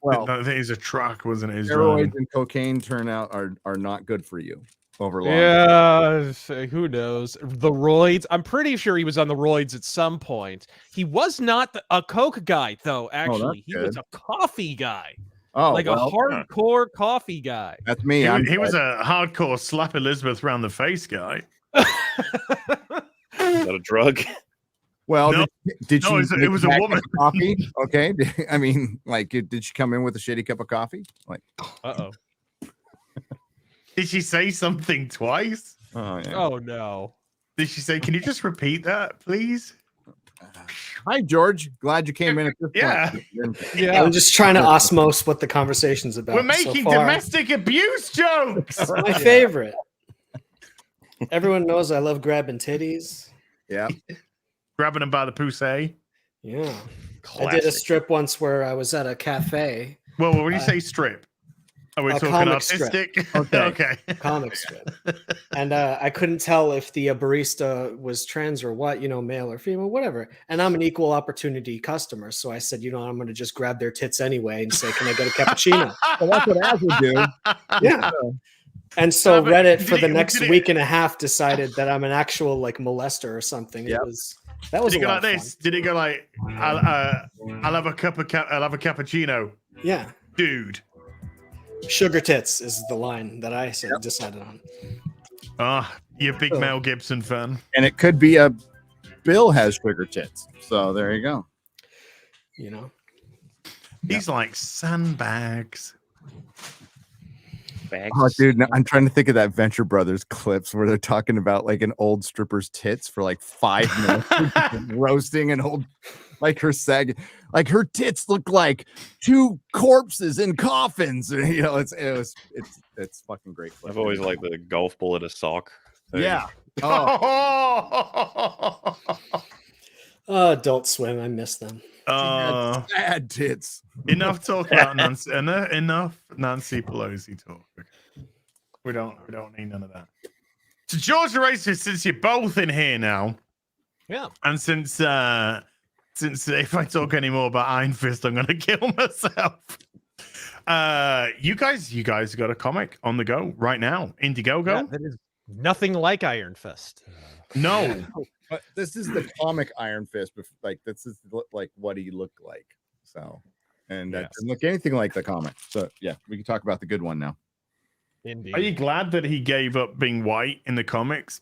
Well,
I think it was a truck, wasn't it? He's
steroids
driving.
and cocaine turnout are not good for you over long.
yeah, who knows? The roids. I'm pretty sure he was on the roids at some point. He was not a Coke guy, though, actually. He was a coffee guy.
Oh,
Like
well,
a hardcore coffee guy.
that's me.
He was a hardcore slap Elizabeth round the face guy.
Is that a drug?
Well,
No.
did
No,
she?
it was a
make
woman.
cup of Coffee. Okay. I mean, like, did she come in with a shitty cup of coffee? Like,
Uh-oh.
Did she say something twice?
oh yeah.
Oh, no.
Did she say, "Can you just repeat that, please"?
Hi, George. Glad you came in at this
Yeah.
point.
Yeah.
I'm just trying to osmose what the conversation's about.
We're making
so far.
domestic abuse jokes.
It's my favorite. Everyone knows I love grabbing titties.
Yeah.
Grabbing him by the pussy.
Yeah.
Classic.
I did a strip once where I was at a cafe,
Well, when you say strip, are we
a
talking
comic strip.
artistic?
Okay.
Okay.
comic strip. And I couldn't tell if the barista was trans or what, male or female, whatever. And I'm an equal opportunity customer. So I said, I'm going to just grab their tits anyway and say, "Can I get a cappuccino?"
Well, that's what Az would do.
Yeah. And so
but
Reddit
did
for the
he-
next
did he-
week and a half decided that I'm an actual molester or something.
Yep.
That was
Did
a
he go
lot
like
of fun.
this? Did he go like, I'll have a cappuccino,
Yeah.
dude"?
Sugar tits is the line that I decided on.
Ah, you big
Oh.
Mel Gibson fan.
And it could be a Bill has sugar tits. So there you go.
He's like sandbags.
Bags.
Oh, dude, no, I'm trying to think of that Venture Brothers clips where they're talking about like an old stripper's tits for like 5 minutes, roasting an old, like her like her tits look like 2 corpses in coffins. It's fucking great. Clip.
I've always liked the golf ball at a sock. thing.
Yeah. Oh,
Adult Swim, I miss them.
sad tits.
Enough talk about Nancy. Enough Nancy Pelosi talk. We don't need none of that. So George the Racist, since you're both in here now,
Yeah.
and since if I talk any more about Iron Fist, I'm gonna kill myself. You guys got a comic on the go right now. Indiegogo?
Yeah, that is nothing like Iron Fist.
No.
But this is the comic Iron Fist. Like this is like what he looked like. So, and that didn't look anything like the comic. So yeah, we can talk about the good one now.
Indeed.
Are you glad that he gave up being white in the comics?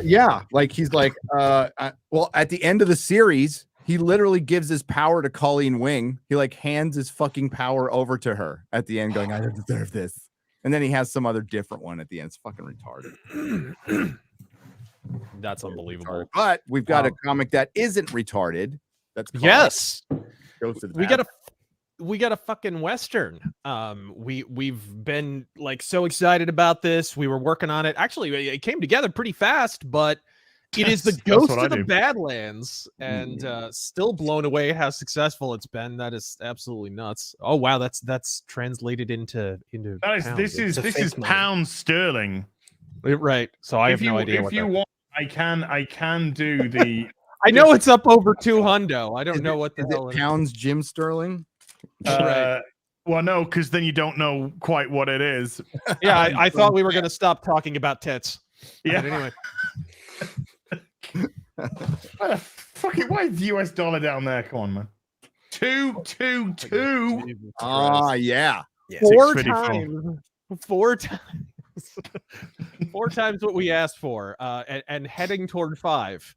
Yeah, like he's like, well, at the end of the series, he literally gives his power to Colleen Wing. He like hands his fucking power over to her at the end, going, "I don't deserve this," and then he has some other different one at the end. It's fucking retarded.
That's unbelievable.
But we've got a comic that isn't retarded. That's called
Yes.
Goes to the
We got a we got a fucking Western. We've been like so excited about this. We were working on it. Actually, it came together pretty fast, but it is the
That's
Ghost
what I
of the
do.
Badlands, and still blown away how successful it's been. That is absolutely nuts. Oh wow, that's translated into
That is,
pounds.
this is
It's a
this is
fake money.
pounds sterling.
Right. So I have no idea
If
what
you
that.
want, I can do the.
I know it's up over 200. I don't know what the
Is
hell
it pounds Jim Sterling?
Right.
Well, no, because then you don't know quite what it is.
Yeah, I thought we were going to stop talking about tits.
Yeah.
But anyway.
Why is the US dollar down there? Come on, man. 222.
Yeah.
Four
654.
times. 4 times. 4 times what we asked for, and heading toward 5.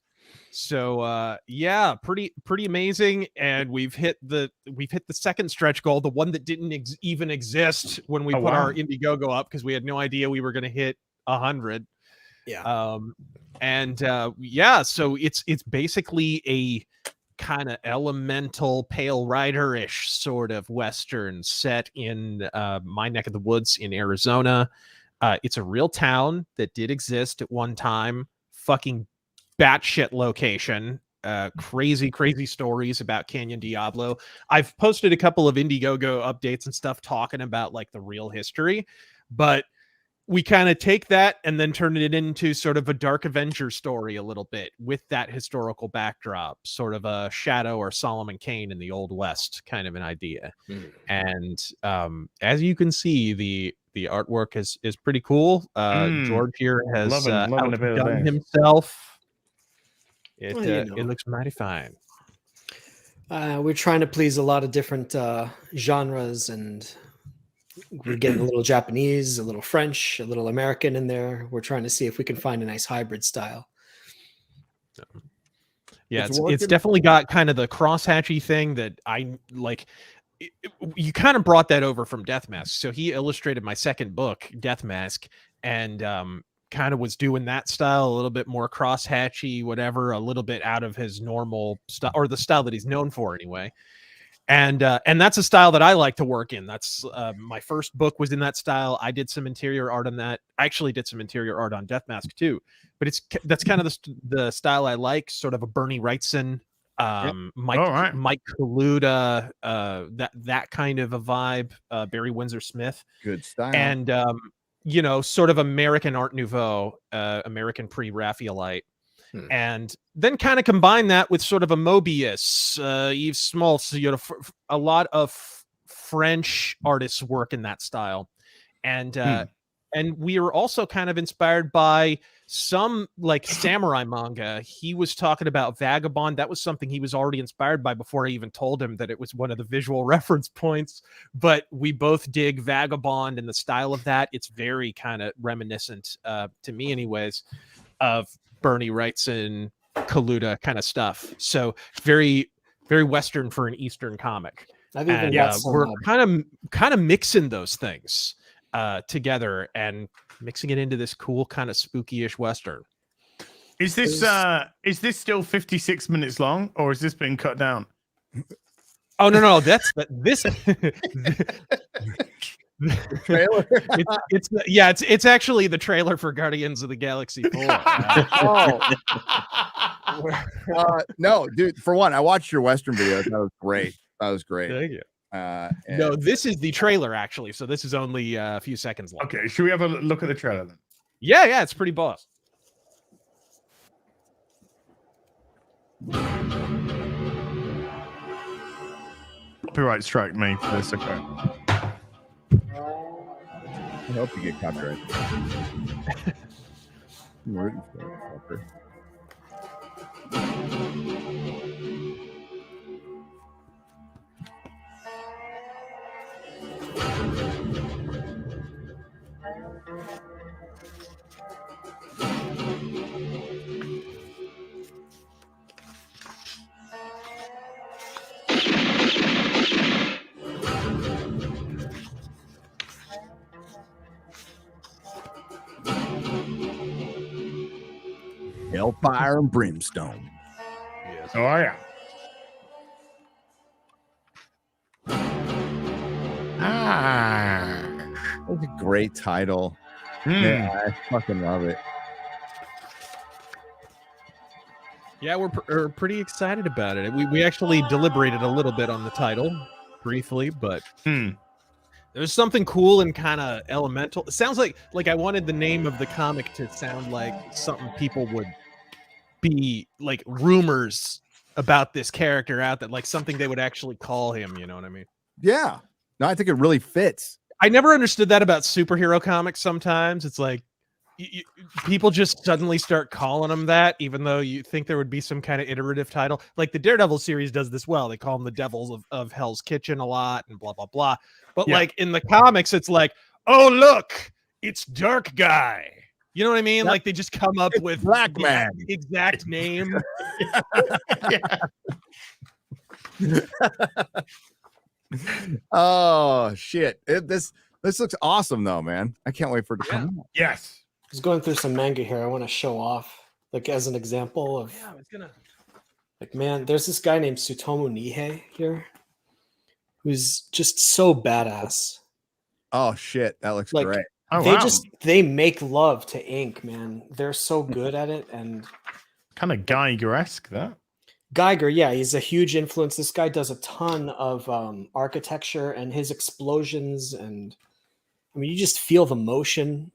So yeah, pretty amazing. And we've hit the second stretch goal, the one that didn't even exist when we put our Indiegogo up, because we had no idea we were going to hit 100.
Yeah.
Yeah, so it's basically a kind of elemental Pale Rider-ish sort of Western set in my neck of the woods in Arizona. It's a real town that did exist at one time. Fucking batshit location. Crazy stories about Canyon Diablo. I've posted a couple of Indiegogo updates and stuff talking about like the real history, but we kind of take that and then turn it into sort of a Dark Avenger story a little bit with that historical backdrop, sort of a Shadow or Solomon Kane in the Old West kind of an idea. And as you can see, the artwork is pretty cool. George here has
loving a bit of
outdone
this.
himself. It
Well, you know.
it looks mighty fine.
We're trying to please a lot of different genres, and we're getting a little Japanese, a little French, a little American in there. We're trying to see if we can find a nice hybrid style.
Yeah,
It's
it's
working.
definitely got kind of the crosshatchy thing that I like. You kind of brought that over from Death Mask. So he illustrated my second book, Death Mask, and kind of was doing that style, a little bit more crosshatchy, whatever, a little bit out of his normal style, or the style that he's known for anyway. And that's a style that I like to work in. That's my first book was in that style. I did some interior art on that. I actually did some interior art on Death Mask too. But that's kind of the style I like, sort of a Bernie Wrightson, Mike Kaluta, that kind of a vibe. Barry Windsor Smith,
Good style.
and sort of American Art Nouveau, American pre-Raphaelite. And then kind of combine that with sort of a Mobius, Yves Small, so a lot of French artists work in that style, and we are also kind of inspired by some like samurai manga. He was talking about Vagabond. That was something he was already inspired by before I even told him that it was one of the visual reference points. But we both dig Vagabond and the style of that. It's very kind of reminiscent, to me, anyways, of Bernie Wrightson, Kaluta kind of stuff. So very, very Western for an Eastern comic.
I've even
And
got some,
we're kind of mixing those things together and mixing it into this cool kind of spooky-ish Western.
Is this still 56 minutes long, or has this been cut down?
Oh no, this
trailer.
it's actually the trailer for Guardians of the Galaxy 4.
No, dude. For one, I watched your Western videos. That was great.
Thank you.
And
No, this is the trailer actually, so this is only a few seconds long.
Okay, should we have a look at the trailer then?
Yeah, it's pretty boss.
Copyright strike me for this. Okay.
I hope you get copyright. I'm rooting for it, fucker. Hellfire and brimstone.
Oh yeah. Flash.
That's a great title.
Mm.
Yeah, I fucking love it.
Yeah, we're pretty excited about it. We actually deliberated a little bit on the title briefly, but there's something cool and kind of elemental. It sounds like I wanted the name of the comic to sound like something people would be like rumors about this character out that like something they would actually call him. You know what I mean?
Yeah. No, I think it really fits.
I never understood that about superhero comics. Sometimes it's like people just suddenly start calling them that, even though you think there would be some kind of iterative title. Like the Daredevil series does this well. They call them the Devils of Hell's Kitchen a lot and blah, blah, blah. But like in the comics, it's like, oh, look, it's Dark Guy. You know what I mean? Like they just come up with
Black Man.
The exact name.
Oh, shit. This looks awesome, though, man. I can't wait for it to come out.
Yes.
I was going through some manga here. I want to show off, like, as an example of, like, man, there's this guy named Tsutomu Nihei here who's just so badass.
Oh, shit. That looks
Like,
great.
Oh,
they make love to ink, man. They're so good at it. And
kind of Geiger-esque, that.
Geiger, yeah, he's a huge influence. This guy does a ton of architecture, and his explosions, and I mean, you just feel the motion.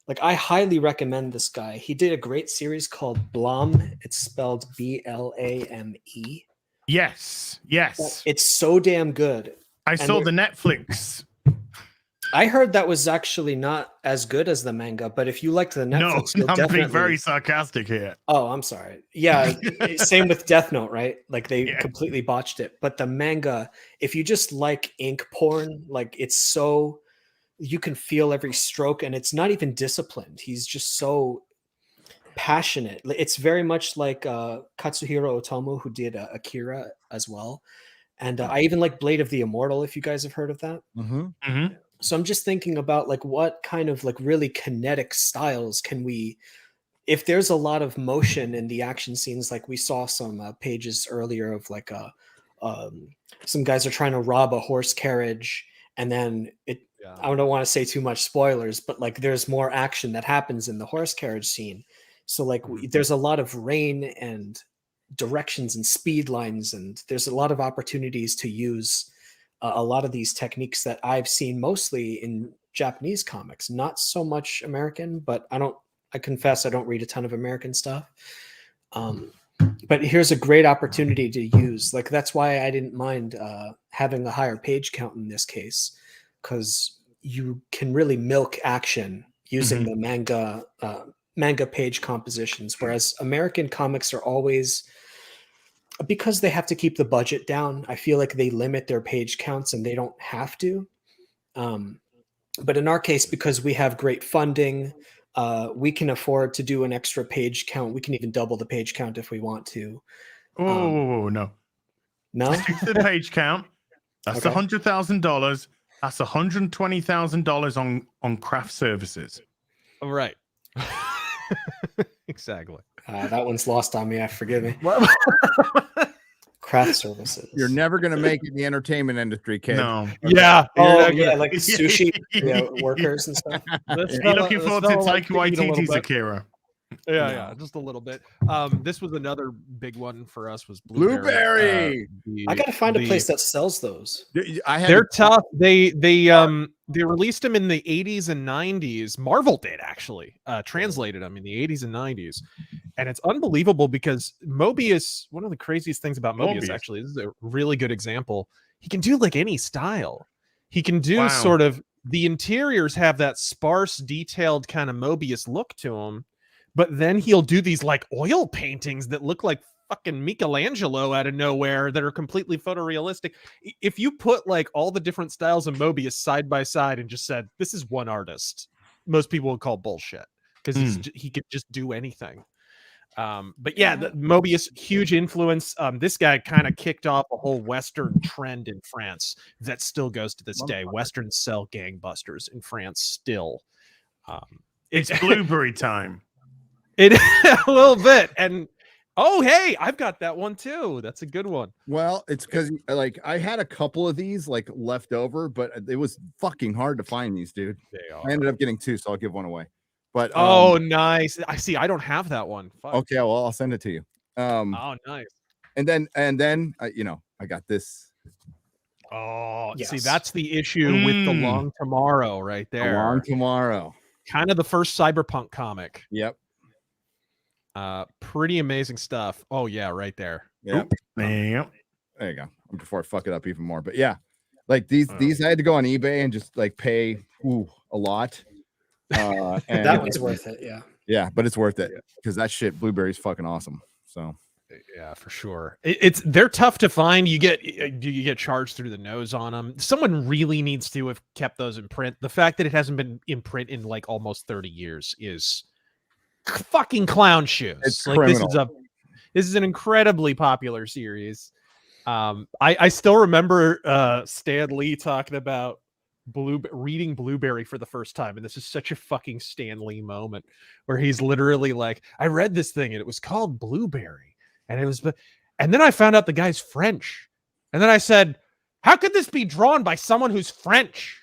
Like, I highly recommend this guy. He did a great series called Blame. It's spelled Blame.
Yes.
It's so damn good.
I saw the Netflix.
I heard that was actually not as good as the manga, but if you liked the Netflix,
No,
you'll
I'm
definitely...
being very sarcastic here.
Oh, I'm sorry. Yeah, same with Death Note, right? Like they completely botched it. But the manga, if you just like ink porn, like it's so, you can feel every stroke, and it's not even disciplined. He's just so passionate. It's very much like Katsuhiro Otomo, who did Akira as well. And I even like Blade of the Immortal, if you guys have heard of that. So I'm just thinking about like what kind of like really kinetic styles can we, if there's a lot of motion in the action scenes, like we saw some pages earlier of like some guys are trying to rob a horse carriage, and then I don't want to say too much spoilers, but like there's more action that happens in the horse carriage scene. So like there's a lot of rain and directions and speed lines, and there's a lot of opportunities to use a lot of these techniques that I've seen mostly in Japanese comics, not so much American, but I confess I don't read a ton of American stuff. But here's a great opportunity to use. Like, that's why I didn't mind having a higher page count in this case, because you can really milk action using the manga page compositions, whereas American comics are always, because they have to keep the budget down, I feel like they limit their page counts, and they don't have to. But in our case, because we have great funding, we can afford to do an extra page count. We can even double the page count if we want to.
No. Stick to the page count. That's $100,000. That's $120,000 on craft services.
Right. Exactly.
That one's lost on me. Forgive me. Craft services.
You're never going to make it in the entertainment industry, kid.
No.
Yeah.
Like sushi workers and stuff.
You're looking forward to Taika Waititi's Akira.
Yeah, just a little bit. This was another big one for us, was
Blueberry.
I gotta find a place that sells those.
They're tough. They released them in the 80s and 90s. Marvel did, actually, translated them in the 80s and 90s, and it's unbelievable because Mobius. One of the craziest things about Mobius, actually, this is a really good example. He can do like any style. He can do sort of, the interiors have that sparse, detailed kind of Mobius look to them. But then he'll do these like oil paintings that look like fucking Michelangelo out of nowhere, that are completely photorealistic. If you put like all the different styles of Mobius side by side and just said, this is one artist, most people would call bullshit, because he could just do anything. But yeah, Mobius, huge influence. This guy kind of kicked off a whole Western trend in France that still goes to this day. Westerns sell gangbusters in France still.
It's blueberry time.
It a little bit, and Oh, hey, I've got that one too. That's a good one.
Well, it's because like I had a couple of these like left over, but it was fucking hard to find these, dude.
They
I ended up getting 2, so I'll give one away. But
Oh, nice. I see. I don't have that one. Fuck.
okay, well I'll send it to you.
Oh, nice.
And then you know, I got this.
Oh, see,
Yes.
that's the issue with the Long Tomorrow right there.
Long Tomorrow.
Kind of the first cyberpunk comic.
Yep.
Pretty amazing stuff. Oh yeah, right there.
Yep.
Yep.
There you go. Before I fuck it up even more. But yeah, like these I had to go on eBay and just like pay a lot. And
That one's worth it. Yeah.
Yeah, but it's worth it because that shit Blueberry's fucking awesome. So
Yeah, for sure. They're tough to find. You get charged through the nose on them. Someone really needs to have kept those in print. The fact that it hasn't been in print in like almost 30 years is fucking clown shoes.
It's
like
criminal.
this is an incredibly popular series. I still remember Stan Lee talking about reading Blueberry for the first time, and this is such a fucking Stan Lee moment where he's literally like, I read this thing and it was called Blueberry, and then I found out the guy's French, and then I said, how could this be drawn by someone who's French?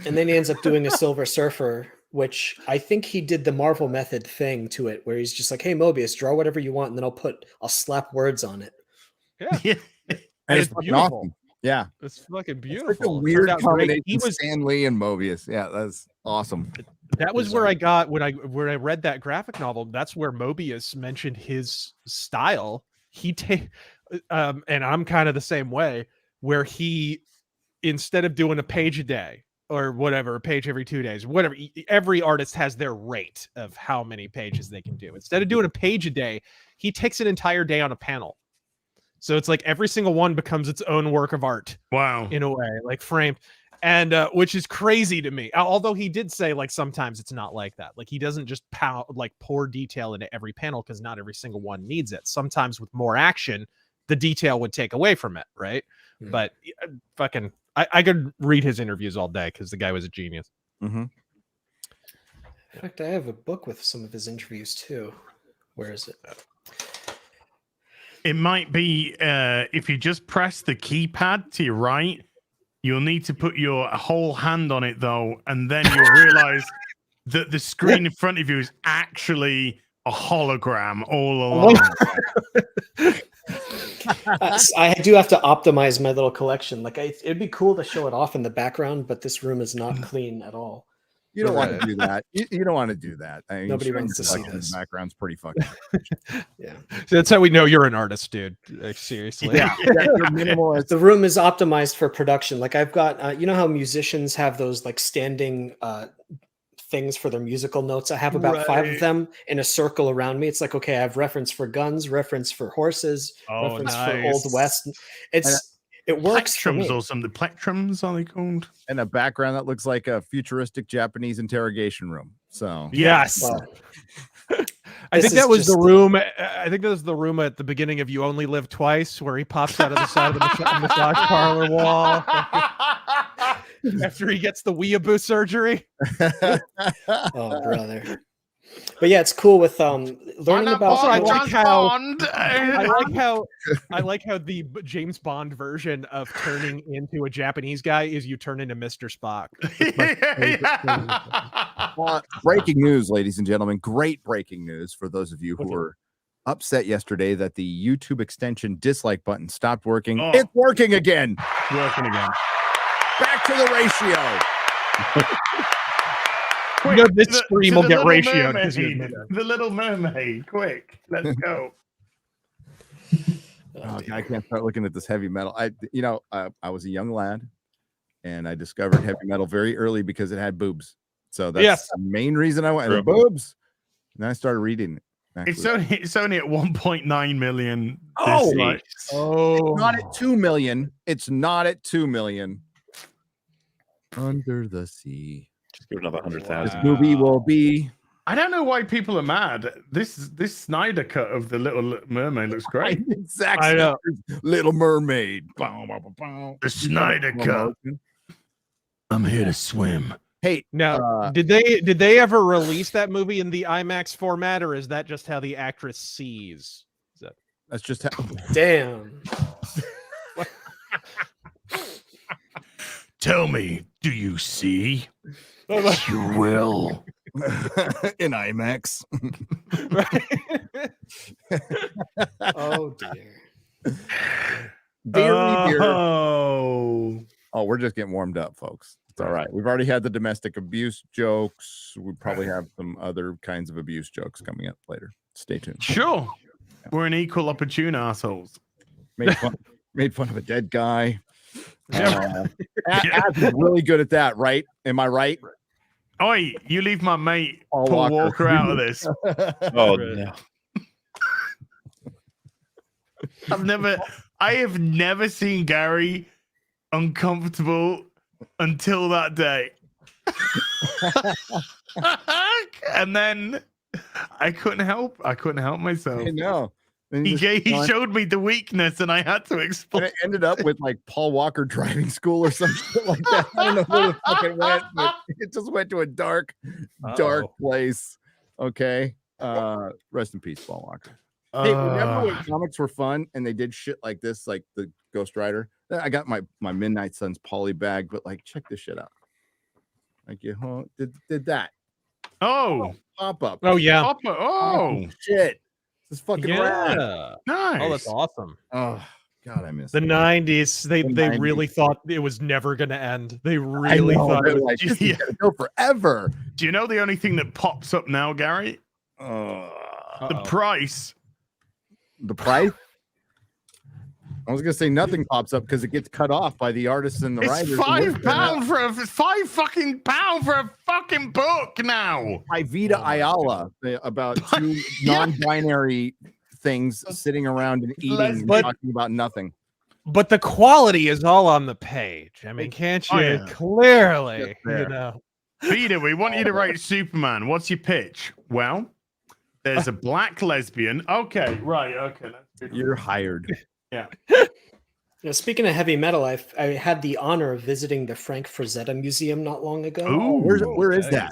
And then he ends up doing a Silver Surfer, which I think he did the Marvel method thing to it, where he's just like, hey, Mobius, draw whatever you want, and then I'll slap words on it.
Yeah.
and
it's
fucking
beautiful.
awesome. Yeah.
It's fucking
It's
beautiful.
like a
It turned
weird
out great.
combination
He
of
was
Stan Lee and Mobius. Yeah, that's awesome.
That was where I got when I read that graphic novel. That's where Mobius mentioned his style. And I'm kind of the same way, where he, instead of doing a page a day or whatever, a page every 2 days, whatever, every artist has their rate of how many pages they can do. Instead of doing a page a day, he takes an entire day on a panel. So it's like every single one becomes its own work of art.
Wow.
In a way, like framed. And which is crazy to me. Although he did say like sometimes it's not like that. Like he doesn't just pour detail into every panel because not every single one needs it. Sometimes with more action, the detail would take away from it, right?
Yeah.
But fucking, I could read his interviews all day because the guy was a genius.
Mm-hmm.
In fact, I have a book with some of his interviews too. Where is it?
It might be if you just press the keypad to your right. You'll need to put your whole hand on it, though, and then you'll realize that the screen in front of you is actually a hologram all along.
I do have to optimize my little collection. Like, it'd be cool to show it off in the background, but this room is not clean at all.
You don't want to do that. You don't want to do that. I mean,
Nobody wants to see
in the
this.
background's pretty fucking.
Yeah.
So that's how we know you're an artist, dude. Like, seriously.
Yeah, you're minimalist.
The room is optimized for production. Like I've got, you know how musicians have those like standing things for their musical notes? I have about 5 of them in a circle around me. It's like, okay, I have reference for guns, reference for horses, reference for Old West. It works for me.
Plectrums or something. Plectrums are they called?
And a background that looks like a futuristic Japanese interrogation room. So
Yes.
Well,
I
this
think that
is
was the
just-
room. I think that was the room at the beginning of You Only Live Twice, where he pops out of the side of the massage parlor wall after he gets the weeaboo surgery.
oh, brother. But yeah, it's cool with learning about.
Also, I like how
Bond.
I like how the James Bond version of turning into a Japanese guy is you turn into Mr. Spock.
breaking news, ladies and gentlemen. Great breaking news for those of you who were upset yesterday that the YouTube extension dislike button stopped working.
Oh.
It's working again.
Working again.
Back to the ratio.
You know, this
To
stream
the
will get
Little
ratioed
Mermaid.
because you admit it.
The Little Mermaid. Quick, let's go.
Oh, God, I can't start looking at this heavy metal. I was a young lad, and I discovered heavy metal very early because it had boobs. So that's the main reason I went. The boobs. And then I started reading it.
It's only at 1.9 million.
Oh,
dislikes.
It's not at 2 million. It's not at 2 million. Under the Sea.
Just give it another 100,000.
This movie will be.
I don't know why people are mad. This Snyder cut of the Little Mermaid looks great.
Exactly.
I know.
Little Mermaid.
The Snyder cut. I'm here to swim.
Hey,
Now, did they ever release that movie in the IMAX format, or is that just how the actress sees?
that's just how.
Damn.
Tell me, do you see?
You will.
In IMAX.
Oh dear.
Oh,
Oh, we're just getting warmed up, folks. It's all right. We've already had the domestic abuse jokes. We probably have some other kinds of abuse jokes coming up later. Stay tuned.
sure. We're an equal opportune assholes.
Made fun of a dead guy.
Yeah.
Ad's really good at that, right? Am I right?
Oi, you leave my mate
Paul
Paul
Walker.
Walker out of this.
Oh no.
I have never seen Gary uncomfortable until that day. And then I couldn't help myself.
I know. And
He
just
he
gone-
showed me the weakness and I had to
and
explain.
it ended up with like Paul Walker driving school or some shit like that. I don't know where the fuck it went, but it just went to a dark place. Okay. Rest in peace, Paul Walker. Hey, remember when comics were fun and they did shit like this, like the Ghost Rider? I got my Midnight Suns poly bag, but like, check this shit out. Like, you did that
Oh,
pop up?
Oh yeah.
Papa, oh,
Shit, this is fucking rad.
Yeah.
nice.
Oh, that's awesome.
Oh God, I miss
The
it.
90s, they
The
really
90s.
thought it was never going to end. They
I
really
know,
thought
they're
it was
like, this
Yeah.
is gonna go forever.
Do you know the only thing that pops up now, Gary? The
Uh-oh.
price.
The price. I was gonna say nothing pops up because it gets cut off by the artists and the
It's
writers.
£5 for a £5 for a fucking book now.
By Vita Ayala about two
Yeah.
non-binary things sitting around and eating and
But-
talking about nothing.
But the quality is all on the page. I mean, can't you
Oh, yeah.
clearly,
Just there.
you know?
Peter, we want you to write Superman. What's your pitch? Well, there's a black lesbian. Okay, right. Okay, that's good.
You're hired.
You know, speaking of heavy metal, I had the honor of visiting the Frank Frazetta Museum not long ago.
Ooh,
Where is that?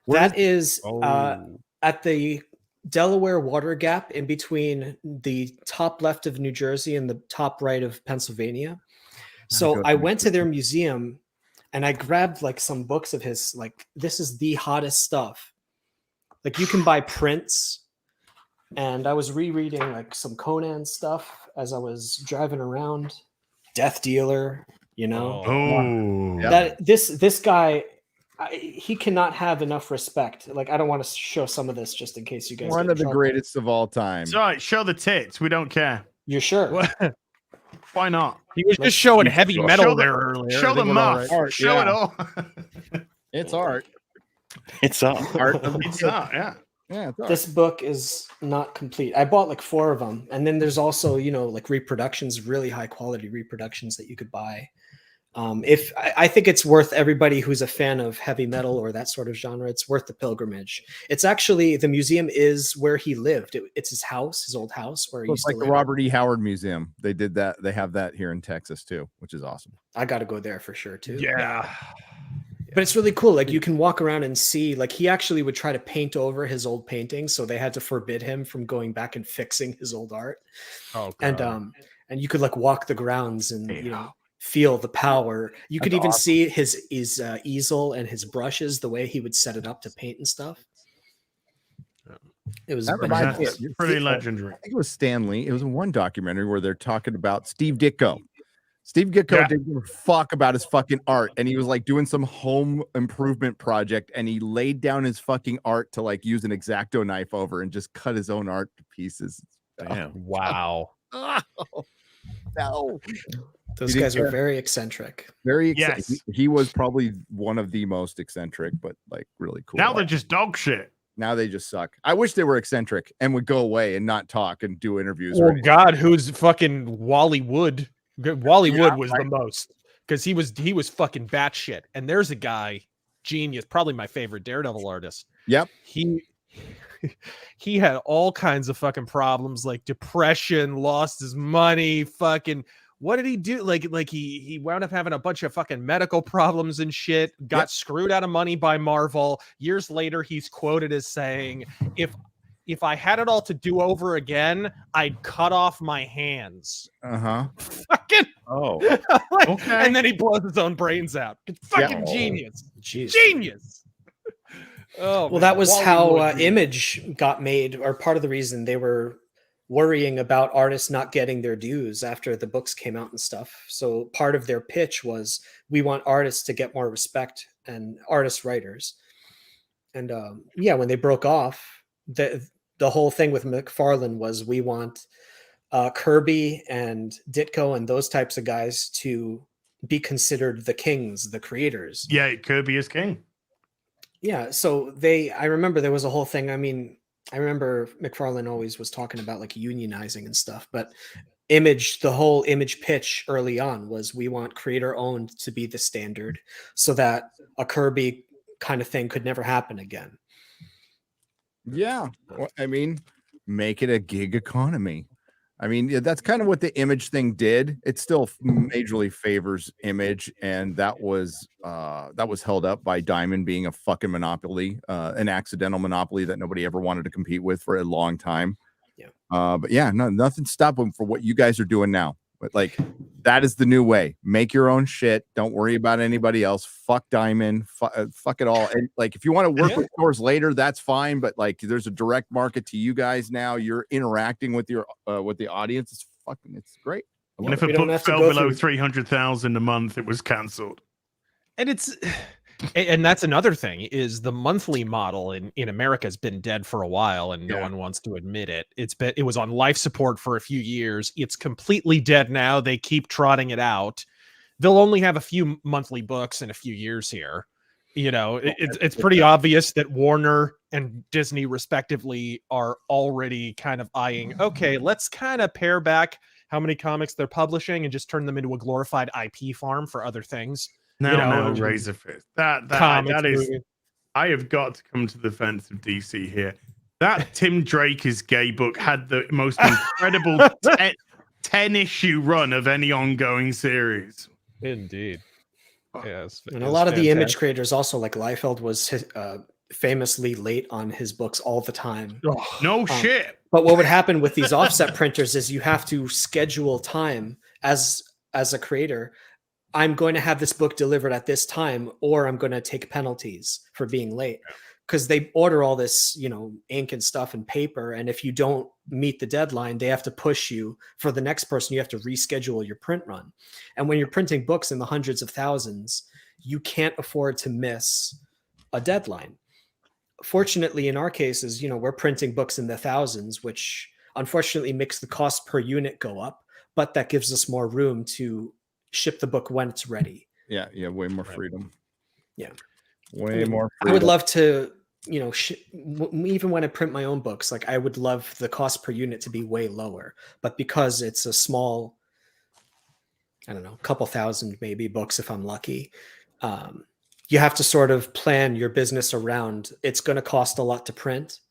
That is
Oh.
at the Delaware Water Gap in between the top left of New Jersey and the top right of Pennsylvania. So I went to their museum and I grabbed like some books of his, like, this is the hottest stuff. Like, you can buy prints. And I was rereading like some Conan stuff as I was driving around. Death Dealer, you know.
Oh,
Yeah.
That this guy, he cannot have enough respect. Like, I don't want to show some of this just in case you guys.
One
get in
of the
trouble.
greatest of all time.
it's all right. Show the tits. We don't care.
You're sure?
Why not?
He was just showing heavy
Show
metal
the-
there earlier.
Show
They
the
were all
muff.
right.
Art,
Show
yeah.
it all.
It's art.
It's up.
It's not. Yeah.
Yeah, it's art.
This book is not complete. I bought like 4 of them, and then there's also, you know, like reproductions, really high quality reproductions that you could buy. If I think it's worth everybody who's a fan of heavy metal or that sort of genre, it's worth the pilgrimage. It's actually, the museum is where he lived. It's his house, his old house where he
It's
used to
like the
live.
Robert E. Howard Museum. They did that. They have that here in Texas too, which is awesome.
I got to go there for sure too.
Yeah.
But it's really cool. Like, you can walk around and see, like, he actually would try to paint over his old paintings, so they had to forbid him from going back and fixing his old art.
Oh,
And you could like walk the grounds and you know, feel the power. You could
That's
even
awesome.
see his easel and his brushes, the way he would set it up to paint and stuff. It was
That reminds me
That's
of-
pretty
I
legendary.
think it was Stanley. It was in one documentary where they're talking about Steve Ditko. Steve Ditko
Yeah.
didn't give a fuck about his fucking art, and he was like doing some home improvement project, and he laid down his fucking art to like use an X-Acto knife over and just cut his own art to pieces.
Damn.
wow.
Oh, no.
those
He
guys
didn't
were
care.
very eccentric.
Very
Yes.
he was probably one of the most eccentric, but like really cool.
Now they're just dog shit.
Now they just suck. I wish they were eccentric and would go away and not talk and do interviews.
Oh God, who's fucking Wally Wood? Wally
Yeah,
Wood was the most, because he was fucking batshit. And there's a guy, genius, probably my favorite Daredevil artist.
Yep.
He had all kinds of fucking problems, like depression, lost his money, fucking what did he do? Like he wound up having a bunch of fucking medical problems and shit, got screwed out of money by Marvel. Years later, he's quoted as saying, if I had it all to do over again, I'd cut off my hands. Fucking
okay.
And then he blows his own brains out. It's fucking genius.
Jeez.
Genius. Oh,
well, that was how Image got made, or part of the reason they were worrying about artists not getting their dues after the books came out and stuff. So part of their pitch was, we want artists to get more respect, and artist writers. And when they broke off, the whole thing with McFarlane was, we want Kirby and Ditko and those types of guys to be considered the kings, the creators.
Yeah, Kirby is king.
Yeah, so I remember there was a whole thing. I mean, I remember McFarlane always was talking about like unionizing and stuff, but the whole Image pitch early on was, we want creator owned to be the standard, so that a Kirby kind of thing could never happen again.
Yeah. Well, I mean, make it a gig economy. I mean, that's kind of what the Image thing did. It still majorly favors Image, and that was held up by Diamond being a fucking monopoly, an accidental monopoly that nobody ever wanted to compete with for a long time.
Yeah.
But yeah, nothing stopped them for what you guys are doing now. But like, that is the new way. Make your own shit. Don't worry about anybody else. Fuck Diamond. Fuck it all. And like, if you want to work with stores later, that's fine. But like, there's a direct market to you guys now. You're interacting with your with the audience. It's great.
And if a book fell below 300,000 a month, it was cancelled.
And that's another thing, is the monthly model in America has been dead for a while, and no one wants to admit it. It was on life support for a few years. It's completely dead now. They keep trotting it out. They'll only have a few monthly books in a few years here. You know, it's pretty obvious that Warner and Disney respectively are already kind of eyeing, okay, let's kind of pare back how many comics they're publishing and just turn them into a glorified IP farm for other things.
No, RazorFist. That is. I have got to come to the defense of DC here. That Tim Drake's gay book had the most incredible 10-issue run of any ongoing series.
Indeed. Yes.
And a lot of the Image creators also, like Liefeld, was famously late on his books all the time.
No shit.
But what would happen with these offset printers is, you have to schedule time as a creator. I'm going to have this book delivered at this time, or I'm going to take penalties for being late, because they order all this, ink and stuff and paper. And if you don't meet the deadline, they have to push you for the next person. You have to reschedule your print run. And when you're printing books in the hundreds of thousands, you can't afford to miss a deadline. Fortunately, in our cases, we're printing books in the thousands, which unfortunately makes the cost per unit go up, but that gives us more room to ship the book when it's ready.
Yeah, way more freedom.
Yeah,
way more freedom.
I would love to, even when I print my own books, like, I would love the cost per unit to be way lower, but because it's a small, I don't know, a couple thousand maybe books if I'm lucky, you have to sort of plan your business around, it's going to cost a lot to print.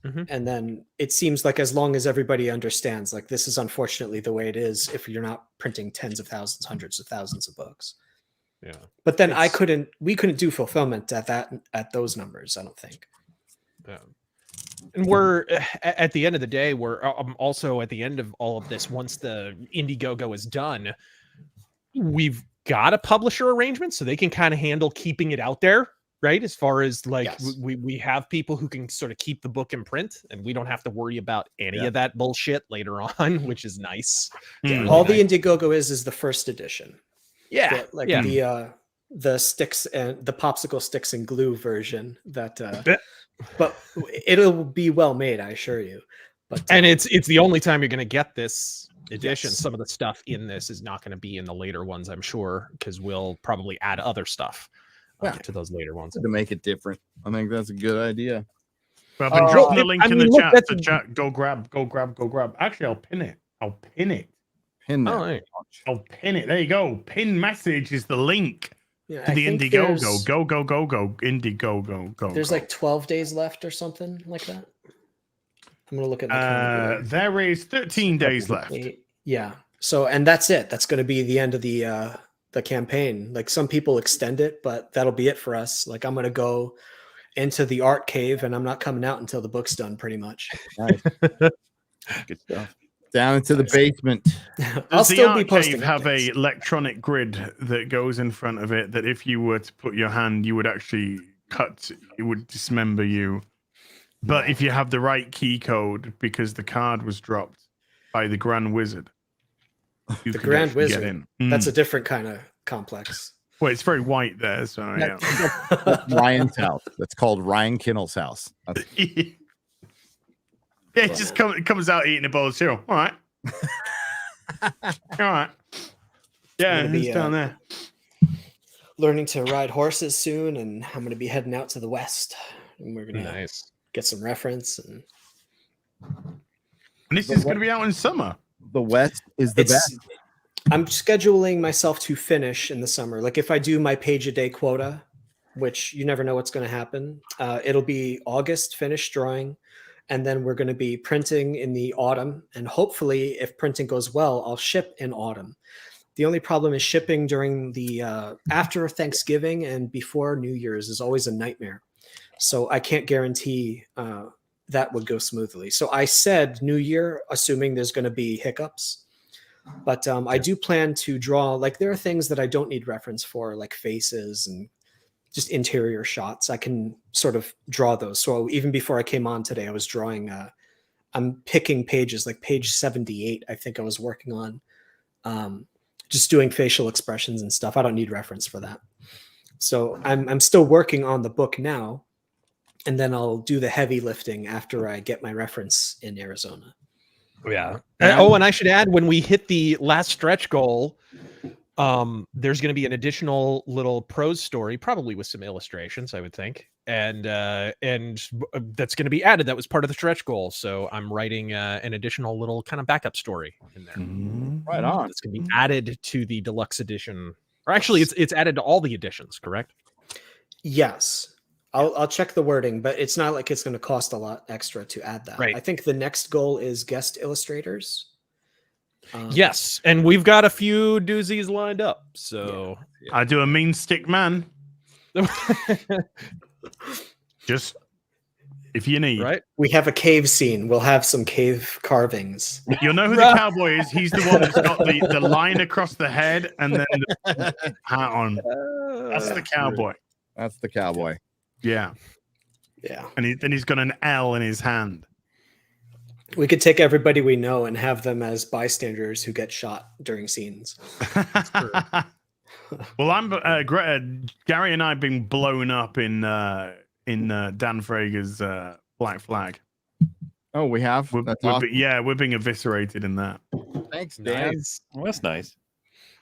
Mm-hmm. And then it seems like, as long as everybody understands, like, this is unfortunately the way it is if you're not printing tens of thousands, hundreds of thousands of books.
Yeah.
But then we couldn't do fulfillment at those numbers, I don't think.
Yeah. And we're at the end of the day, we're also at the end of all of this. Once the Indiegogo is done, we've got a publisher arrangement, so they can kind of handle keeping it out there. Right, as far as like, yes, we have people who can sort of keep the book in print, and we don't have to worry about any of that bullshit later on, which is nice.
Yeah, all the Indiegogo is the first edition.
Yeah,
the sticks and the popsicle sticks and glue version. But it'll be well made, I assure you. But
and it's the only time you're going to get this edition. Yes. Some of the stuff in this is not going to be in the later ones, I'm sure, because we'll probably add other stuff. To those later ones
to make it different. I think that's a good idea.
Well, I've been dropping the link in the chat. Go grab. Actually, I'll pin it. Pin that. I'll pin it. There you go. Pin message is the link to the Indiegogo. Go. Indiegogo. Go.
There's like 12 days left or something like that. I'm gonna look at the
there is 13 days left.
Yeah. So, and that's it. That's going to be the end of the campaign. Like some people extend it, but that'll be it for us. Like I'm going to go into the art cave, and I'm not coming out until the book's done, pretty much.
Nice.
Good stuff.
Down into the basement.
I'll
Does the
still be
art
posting
cave have
updates.
a electronic grid that goes in front of it that if you were to put your hand, you would actually cut, it would dismember you. But if you have the right key code, because the card was dropped by the Grand Wizard, you
The
could
Grand
actually get
Wizard.
in.
That's a different kind of complex.
Well, it's very white there, so yeah.
That's Ryan's house. That's called Ryan Kinnell's house. That's,
Yeah, it just comes out eating a bowl of cereal. All right. All right. Yeah,
gonna be,
it's down there.
Learning to ride horses soon, and I'm going to be heading out to the west, and we're going to
Nice.
get some reference. And
And this is going to be out in summer.
the West is the best.
I'm scheduling myself to finish in the summer. Like if I do my page a day quota, which you never know what's going to happen, it'll be August finished drawing, and then we're going to be printing in the autumn. And hopefully, if printing goes well, I'll ship in autumn. The only problem is shipping during the after Thanksgiving and before New Year's is always a nightmare. So I can't guarantee that would go smoothly. So I said New Year, assuming there's going to be hiccups. But I do plan to draw, like there are things that I don't need reference for, like faces and just interior shots. I can sort of draw those. So even before I came on today, I was drawing, I'm picking pages, like page 78, I think I was working on, just doing facial expressions and stuff. I don't need reference for that. So I'm still working on the book now, and then I'll do the heavy lifting after I get my reference in Arizona.
Yeah. And I should add, when we hit the last stretch goal, there's going to be an additional little prose story, probably with some illustrations, I would think, and that's going to be added. That was part of the stretch goal, so I'm writing an additional little kind of backup story in there.
Right on.
It's going to be added to the deluxe edition, or actually, it's added to all the editions, correct?
Yes. I'll check the wording, but it's not like it's going to cost a lot extra to add that.
Right.
I think the next goal is guest illustrators.
Yes, and we've got a few doozies lined up. So
I do a mean stick man. Just if you need.
right.
We have a cave scene. We'll have some cave carvings.
You'll know who the cowboy is. He's the one that's got the line across the head and then the hat on. That's the cowboy.
That's the cowboy.
Yeah.
Yeah.
And then he's got an L in his hand.
We could take everybody we know and have them as bystanders who get shot during scenes.
Well, I'm Gary and I have been blown up in Dan Frager's Black Flag.
Oh, we have? That's awesome.
We're being eviscerated in that.
Thanks, Dan.
Nice.
Well, that's nice.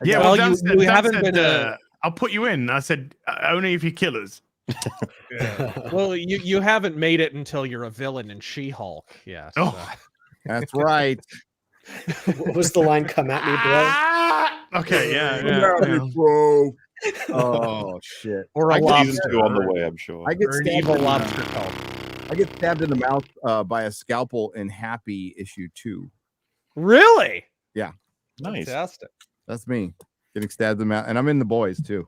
Yeah,
Well,
Dan
you
said,
haven't
Dan said,
been
I'll put you in. I said, only if you kill us.
Well, you haven't made it until you're a villain in She-Hulk. Yeah. So.
Oh.
That's right.
What was the line? Come at me, bro.
Okay, yeah.
Bro. Oh, shit.
Or a
I get-
lobster.
Season 2 on the way, I'm sure.
I get
Or an
stabbed
evil
in the-
lobster cult.
I get stabbed in the mouth by a scalpel in Happy issue 2.
Really?
Nice.
Fantastic.
That's me getting stabbed in the mouth, and I'm in the boys too.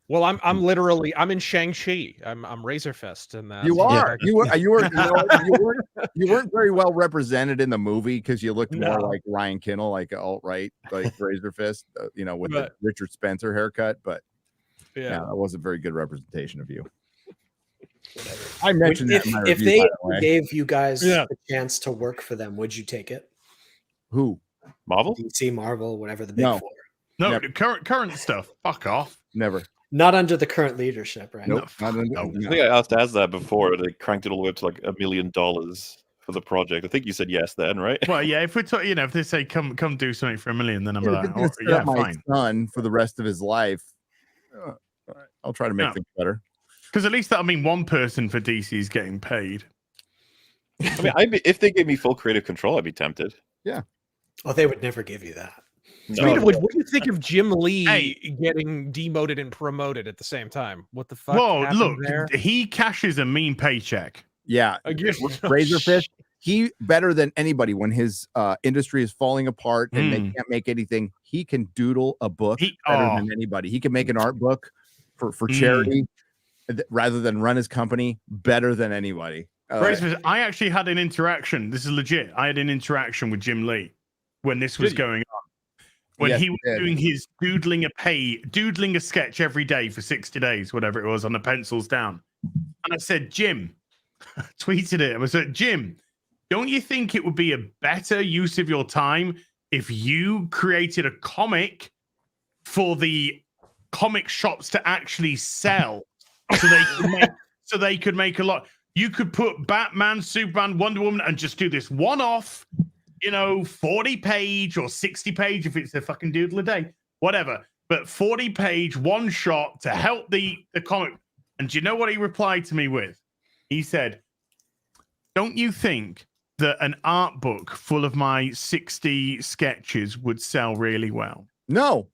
Well, I'm literally I'm in Shang-Chi. I'm RazorFist, and
You are. You weren't very well represented in the movie because you looked more
No.
like Ryan Kinnell, like alt-right, like RazorFist, with the
But-
Richard Spencer haircut. But
Yeah.
that wasn't very good representation of you. I mentioned that in my
If
review,
they
by the way.
gave you guys
Yeah.
the chance to work for them, would you take it?
Who?
Marvel?
DC, Marvel, whatever the big
No.
four.
No,
Yep.
the current stuff. Fuck off.
Never.
Not under the current leadership, right?
Nope.
No,
Not in-
no.
I think I asked Az that before. They cranked it all the way up to like $1 million for the project. I think you said yes then, right?
Well, yeah. If we're talking, if they say come do something for $1 million, then I'm
Yeah,
like,
if it's gonna
yeah,
set up my
fine.
son for the rest of his life. All right, I'll try to make
Yeah.
things better.
Because at least that'll mean one person for DC is getting paid.
I mean, if they gave me full creative control, I'd be tempted.
Oh, they would never give you that.
Speaking of
No.
which, what do you think of Jim Lee
Hey.
getting demoted and promoted at the same time? What the fuck?
Whoa,
happened
look,
there?
he cashes a mean paycheck.
Yeah.
I guess-
RazorFist. he better than anybody when his industry is falling apart and they can't make anything. He can doodle a book better than anybody. He can make an art book for charity rather than run his company better than anybody.
I actually had an interaction. This is legit. I had an interaction with Jim Lee when this was going on. When he was doing his doodling a sketch every day for 60 days, whatever it was, on the pencils down. And I said, Jim, tweeted it. I said, Jim, don't you think it would be a better use of your time if you created a comic for the comic shops to actually sell so they could make a lot? You could put Batman, Superman, Wonder Woman and just do this one-off, 40-page or 60-page if it's a fucking doodle a day, whatever. But 40-page one shot to help the comic. And do you know what he replied to me with? He said, don't you think that an art book full of my 60 sketches would sell really well?
No.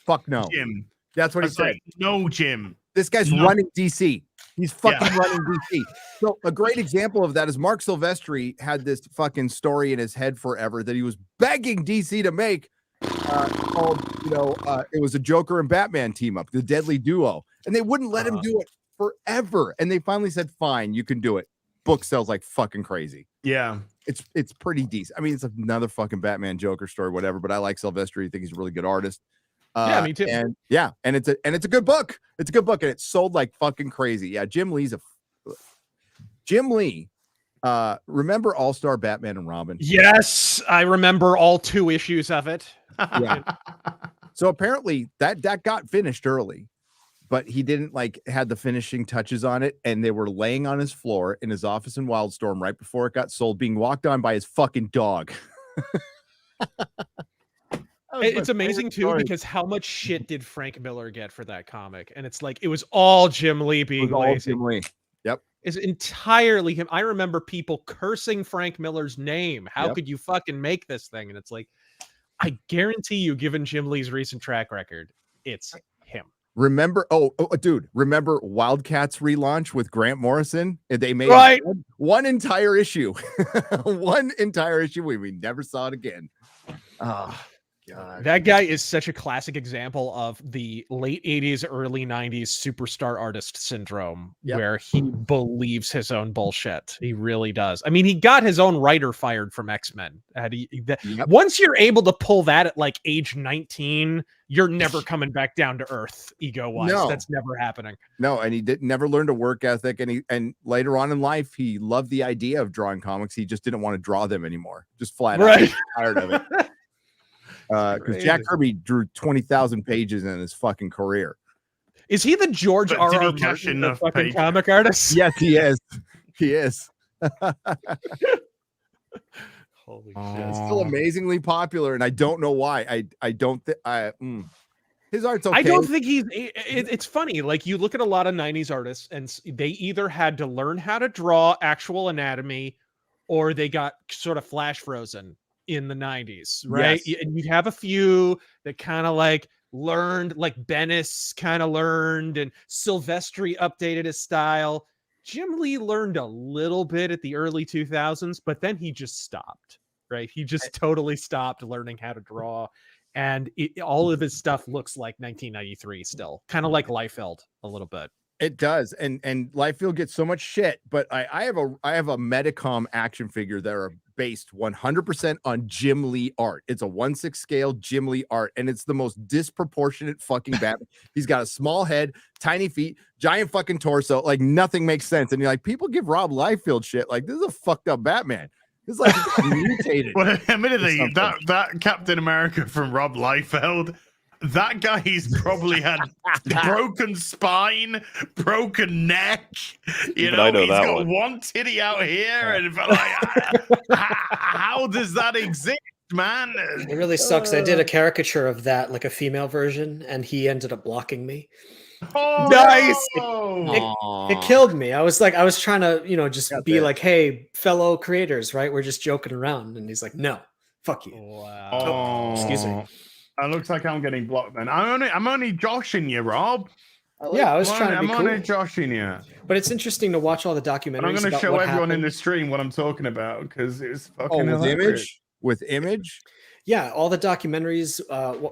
Fuck no.
Jim.
That's what he said.
Like, no, Jim.
This guy's running DC. He's fucking running DC. So a great example of that is Mark Silvestri had this fucking story in his head forever that he was begging DC to make called, it was a Joker and Batman team up, the Deadly Duo. And they wouldn't let him do it forever. And they finally said, fine, you can do it. Book sells like fucking crazy.
Yeah.
It's pretty decent. I mean, it's another fucking Batman Joker story, whatever, but I like Silvestri. I think he's a really good artist.
Yeah, me too.
And it's a good book. It's a good book, and it sold like fucking crazy. Yeah, Jim Lee. Remember All-Star Batman and Robin?
Yes, I remember all 2 issues of it.
Yeah. So apparently that got finished early, but he didn't had the finishing touches on it, and they were laying on his floor in his office in Wildstorm right before it got sold, being walked on by his fucking dog.
It's amazing too, because how much shit did Frank Miller get for that comic? And it's like it was all Jim Lee being lazy.
Jim Lee. Yep.
It's entirely him. I remember people cursing Frank Miller's name. How could you fucking make this thing? And it's like, I guarantee you, given Jim Lee's recent track record, it's him.
Remember, dude, remember Wildcats relaunch with Grant Morrison? They made one entire issue. One entire issue. We never saw it again. Oh, God.
That guy is such a classic example of the late 80s, early 90s superstar artist syndrome, where he believes his own bullshit. He really does. I mean, he got his own writer fired from X-Men. Once you're able to pull that at like age 19, you're never coming back down to earth ego-wise. No. That's never happening.
No, and he never learned a work ethic. And later on in life, he loved the idea of drawing comics. He just didn't want to draw them anymore. Just flat out. He was tired of it. Because Jack Kirby drew 20,000 pages in his fucking career.
Is he the George R.R. Martin of fucking comic artists?
Yes, he is. He is.
Holy shit!
It's still amazingly popular, and I don't know why. I don't think his art's okay.
I don't think he's. It's funny. Like you look at a lot of '90s artists, and they either had to learn how to draw actual anatomy, or they got sort of flash frozen in the 90s, right? Yes. And you'd have a few that kind of like learned, like Bennis kind of learned, and Silvestri updated his style. Jim Lee learned a little bit at the early 2000s, but then he just stopped, right? He just totally stopped learning how to draw. And all of his stuff looks like 1993 still, kind of like Liefeld a little bit.
It does, and Liefeld gets so much shit. But I have a Medicom action figure that are based 100% on Jim Lee art. It's a 1/6 scale Jim Lee art, and it's the most disproportionate fucking Batman. He's got a small head, tiny feet, giant fucking torso. Like nothing makes sense. And you're like, people give Rob Liefeld shit. Like this is a fucked up Batman. It's like mutated.
Well, admittedly, that Captain America from Rob Liefeld. That guy's probably had broken spine, broken neck. You know, he's got one titty out here, and like, how does that exist, man?
It really sucks. I did a caricature of that, like a female version, and he ended up blocking me.
Oh,
nice! It killed me. I was trying to, just be like, hey, fellow creators, right? We're just joking around, and he's like, no, fuck you.
Wow.
Oh, excuse me.
It looks like I'm getting blocked then. I'm only joshing you, Rob.
Yeah, I was
I'm
trying to be
on
cool.
it, Josh, in here.
But it's interesting to watch all the documentaries.
And I'm going to
about
show
what
everyone in
happened.
the stream what I'm talking about because it's
Oh,
fucking
with
hilarious.
image.
Yeah, all the documentaries,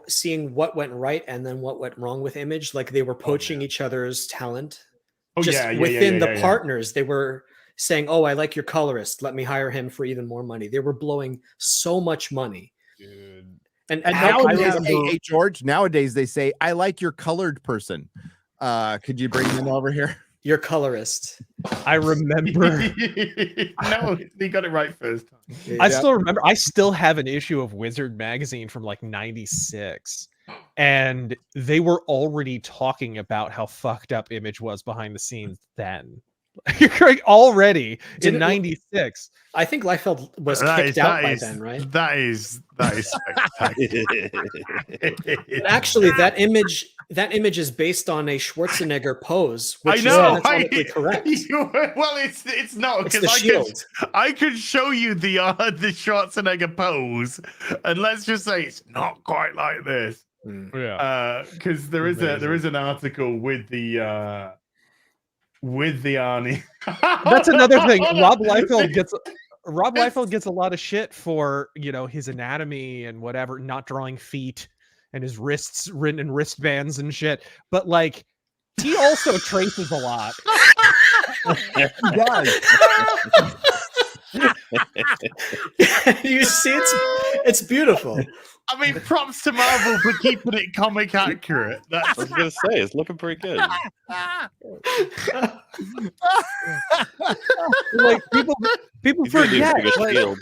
seeing what went right and then what went wrong with Image. Like they were poaching each other's talent.
Oh,
Just
yeah,
within the
yeah.
partners, they were saying, "Oh, I like your colorist. Let me hire him for even more money." They were blowing so much money.
Dude.
And
And
I
nowadays,
remember-
hey, George. Nowadays, they say, "I like your colored person." Could you bring them over here?
your colorist. I remember.
No, he got it right first time.
I still remember. I still have an issue of Wizard magazine from like '96, and they were already talking about how fucked up Image was behind the scenes then. Already in '96.
I think Liefeld was
That
kicked
is-
out
that
by
is-
then, right?
That is spectacular.
But actually, that image is based on a Schwarzenegger pose,
I
which is
know.
anatomically correct.
Well, it's not
It's
because
the shield.
I could show you the Schwarzenegger pose, and let's just say it's not quite like this.
Yeah.
Because there is an article with the Arnie.
That's another thing. Rob Liefeld gets a lot of shit for, you know, his anatomy and whatever, not drawing feet and his wrists written in wristbands and shit. But like, he also traces a lot.
He does.
You see, it's beautiful.
I mean, props to Marvel for keeping it comic accurate.
I
That's
was gonna say it's looking pretty good.
Like people
He's gonna do a
forget.
bigger
Like,
shield.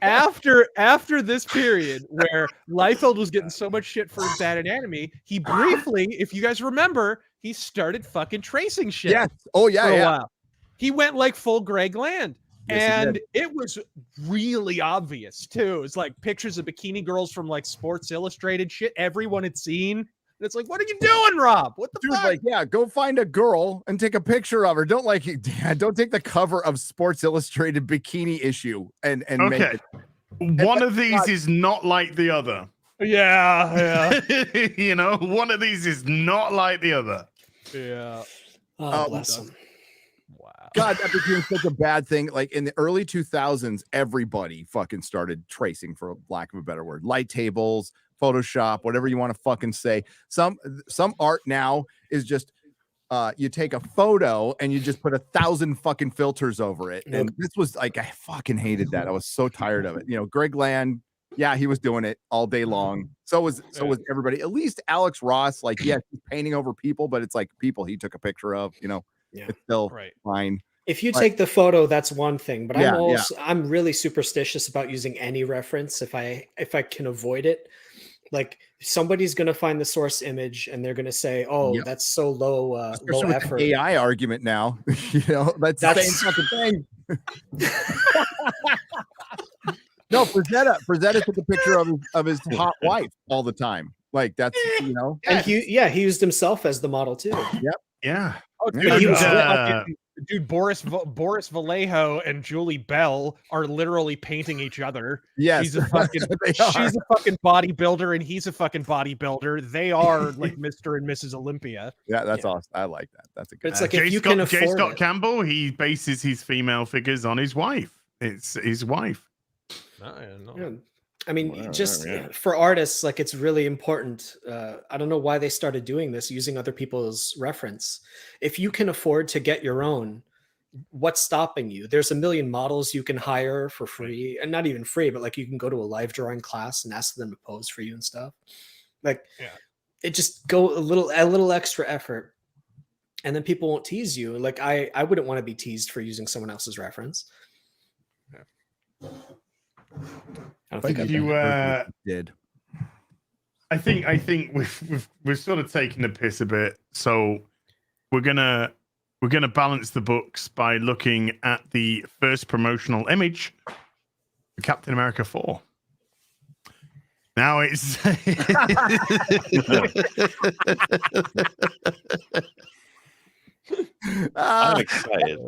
after this period where Liefeld was getting so much shit for his bad anatomy, he briefly, if you guys remember, he started fucking tracing shit.
Yes. Oh yeah.
for a
Yeah.
while. He went like full Greg Land.
Yes, he
And
did.
it was really obvious too. It's like pictures of bikini girls from like Sports Illustrated shit everyone had seen. And it's like, what are you doing, Rob? What the
Dude,
fuck?
like, yeah, go find a girl and take a picture of her. Don't don't take the cover of Sports Illustrated bikini issue and make
okay.
it.
One of these is not like the other.
Yeah,
You know, one of these is not like the other.
yeah.
Oh, bless him.
Wow.
God, that became such a bad thing. Like in the early 2000s, everybody fucking started tracing, for lack of a better word. Light tables, Photoshop, whatever you want to fucking say. Some art now is just you take a photo and you just put 1,000 fucking filters over it. And this was like, I fucking hated that. I was so tired of it. You know, Greg Land, yeah, he was doing it all day long. So was everybody. At least Alex Ross, like, yeah, he's painting over people, but it's like people he took a picture of, you know.
Yeah.
It's still
Right.
fine.
If you take the photo, that's one thing. But
Yeah,
I'm really superstitious about using any reference if I can avoid it. Like somebody's gonna find the source image and they're gonna say, "Oh,
Yep.
that's so low
Especially with
effort."
the AI argument now. You know, that's the same fucking thing. No, Frazetta took a picture of his hot wife all the time. Like that's, you know.
And he used himself as the model too.
Yeah.
Oh,
Yeah,
he was
dude, Boris Vallejo and Julie Bell are literally painting each other.
Yes,
She's a fucking
they are.
she's a fucking bodybuilder and he's a fucking bodybuilder. They are like Mr. and Mrs. Olympia.
Yeah, that's awesome. I like that. That's a good.
It's like
J.
if you
Scott,
can
J.
afford
Scott
it.
Campbell, he bases his female figures on his wife. It's his wife.
Yeah. I mean,
Wow,
just
yeah.
for artists, like it's really important. I don't know why they started doing this, using other people's reference. If you can afford to get your own, what's stopping you? There's a million models you can hire for free, and not even free, but like you can go to a live drawing class and ask them to pose for you and stuff. Like, it just go a little extra effort, and then people won't tease you. Like I wouldn't want to be teased for using someone else's reference. I don't think I've
You
did.
I think we've sort of taken the piss a bit, so we're gonna balance the books by looking at the first promotional image for Captain America 4. Now it's
I'm excited.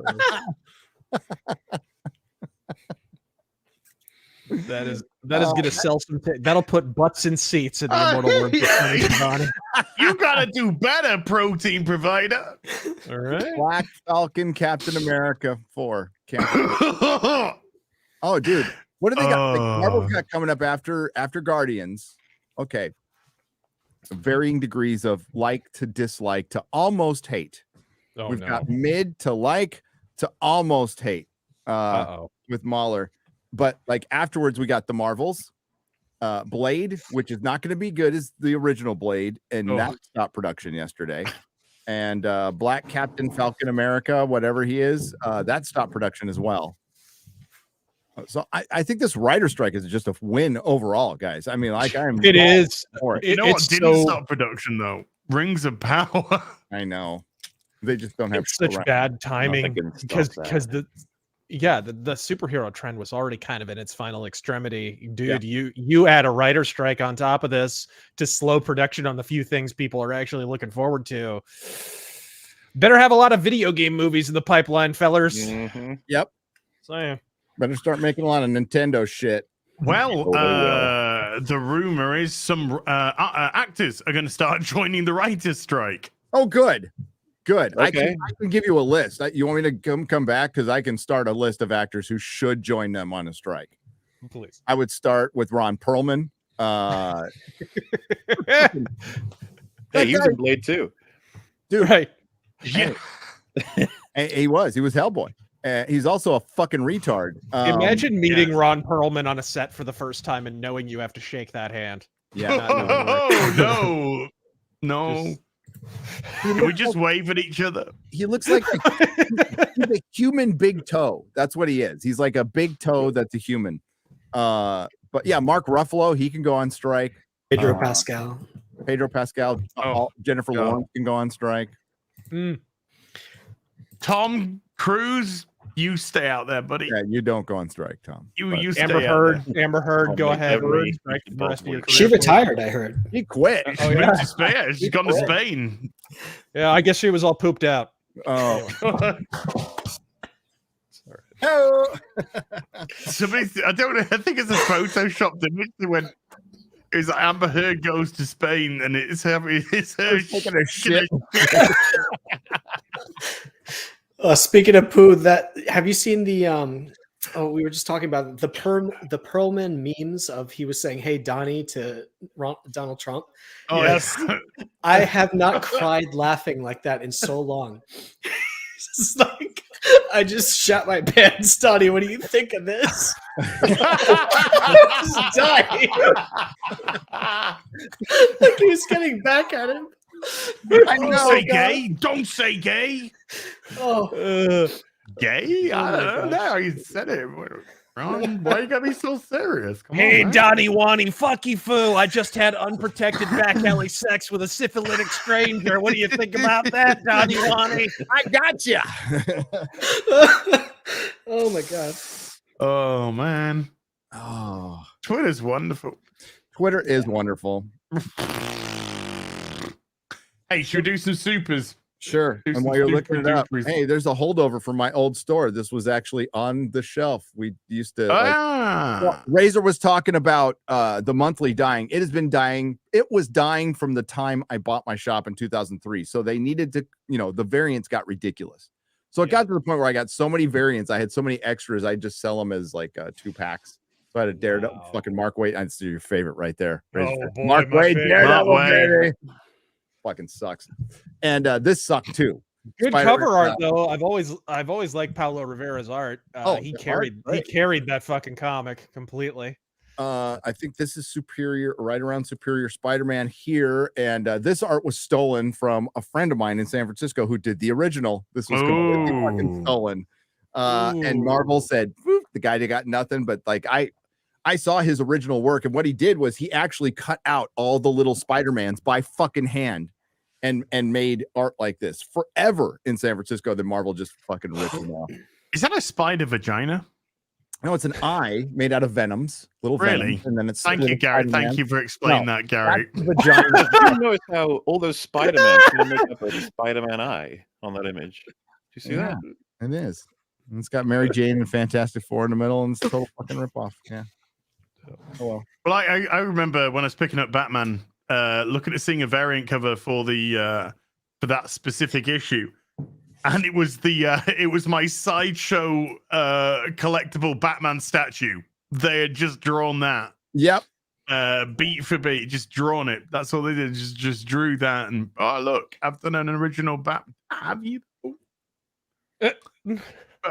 That is gonna sell some. That'll put butts in seats in the Immortal World.
You gotta do better, protein provider.
All right.
Black Falcon, Captain America 4. Oh, dude, what do they got? Like, Marvel's got coming up after Guardians. Okay, varying degrees of like to dislike to almost hate.
Oh,
We've
no.
got mid to like to almost hate
Uh-oh.
with Mahler, but like afterwards we got the Marvels, Blade, which is not going to be good as the original Blade, and that stopped production yesterday. And Black Captain Falcon America, whatever he is, that stopped production as well. So I think this writer strike is just a win overall, guys. I mean, like I'm.
It is.
For it.
You know what
It's
didn't
so-
stop production though? Rings of Power.
I know. They just don't have
It's such bad timing
Nothing can
because
stop that.
the superhero trend was already kind of in its final extremity. Dude, you add a writer strike on top of this to slow production on the few things people are actually looking forward to. Better have a lot of video game movies in the pipeline, fellers.
Mhm.
Yep.
So,
Better start making a lot of Nintendo shit.
Well,
Oh, they will.
the rumor is some actors are going to start joining the writers' strike.
Oh, good. Good.
Okay.
I can give you a list. You want me to come back? Because I can start a list of actors who should join them on a strike.
please.
I would start with Ron Perlman.
Hey, he was in Blade too.
Dude,
Right.
Yeah.
he was Hellboy. He's also a fucking retard.
Imagine meeting Ron Perlman on a set for the first time and knowing you have to shake that hand.
Yeah.
Oh, no. Can we just wave at each other?
He looks like he's a human big toe. That's what he is. He's like a big toe that's a human. But yeah, Mark Ruffalo, he can go on strike.
Pedro Pascal.
Pedro Pascal, Jennifer Lawrence can go on strike.
Tom Cruise, you stay out there, buddy.
Yeah, you don't go on strike, Tom.
You stay
Amber
out
Heard,
there.
Amber Heard, go ahead.
every-
Strike for the rest of your
She
career.
retired, I heard.
He quit.
Oh,
She's
yeah.
been to Spain. She's gone to Spain.
Yeah, I guess she was all pooped out.
Oh.
Somebody, I don't know. I think it's a photoshopped image. They went, it was like Amber Heard goes to Spain, and it's her
Taking a shit.
Speaking of poo, have you seen the we were just talking about the Perlman memes of he was saying, "Hey Donnie" to Donald Trump.
Oh,
Yes.
I have not cried laughing like that in so long. It's like I just shot my pants, Donnie. What do you think of this? Just dying. Like he was getting back at him.
I
Don't
know.
say gay. Don't say gay.
Oh,
Gay?
Oh
I
my
don't know. You said it. Ron, why you gotta be so serious? Come on, man.
Donnie Wanny, fuck you, fool. I just had unprotected back alley sex with a syphilitic stranger. What do you think about that, Donnie Wanny?
I got you.
oh my god.
Oh man,
Oh,
Twitter's wonderful.
Twitter is wonderful.
Hey, should we do some supers?
Sure.
Do
And
some
while you're looking
super
it up,
dupers.
hey, there's a holdover from my old store. This was actually on the shelf. We used to. Well, Razor was talking about the monthly dying. It has been dying. It was dying from the time I bought my shop in 2003. So they needed to, the variants got ridiculous. So it got to the point where I got so many variants. I had so many extras. I just sell them as like 2 packs. So I had a Daredevil, fucking Mark Waid. That's your favorite right there.
Oh, boy,
Mark
my
Waid,
favorite.
Daredevil,
Mark Waid.
baby. Fucking sucks. And this sucked too.
Good
Spider-
cover art though. I've always liked Paulo Rivera's art. He
the
carried
art's great.
he carried that fucking comic completely.
I think this is Superior, right around Superior Spider-Man here. And this art was stolen from a friend of mine in San Francisco who did the original. This was completely fucking
Ooh.
stolen. And Marvel said, "Whoop, the guy that got nothing." But like I saw his original work, and what he did was he actually cut out all the little Spider-Mans by fucking hand and made art like this forever in San Francisco. Then Marvel just fucking ripped him off.
Is that a spider vagina?
No, it's an eye made out of venoms, little
Really?
venoms, and then it's
Thank you, Gary. Thank you for explaining that, Gary.
Vagina.
You notice how all those Spider-Man make up a Spider-Man eye on that image. Do you see that?
It is. And it's got Mary Jane and Fantastic Four in the middle, and it's a total fucking ripoff. Yeah. Oh well.
Well, I remember when I was picking up Batman looking at seeing a variant cover for the for that specific issue, and it was my sideshow collectible Batman statue. They had just drawn that.
Yep.
Beat for beat, just drawn it. That's all they did. Just drew that, and oh look, I've done an original Batman. Have you? But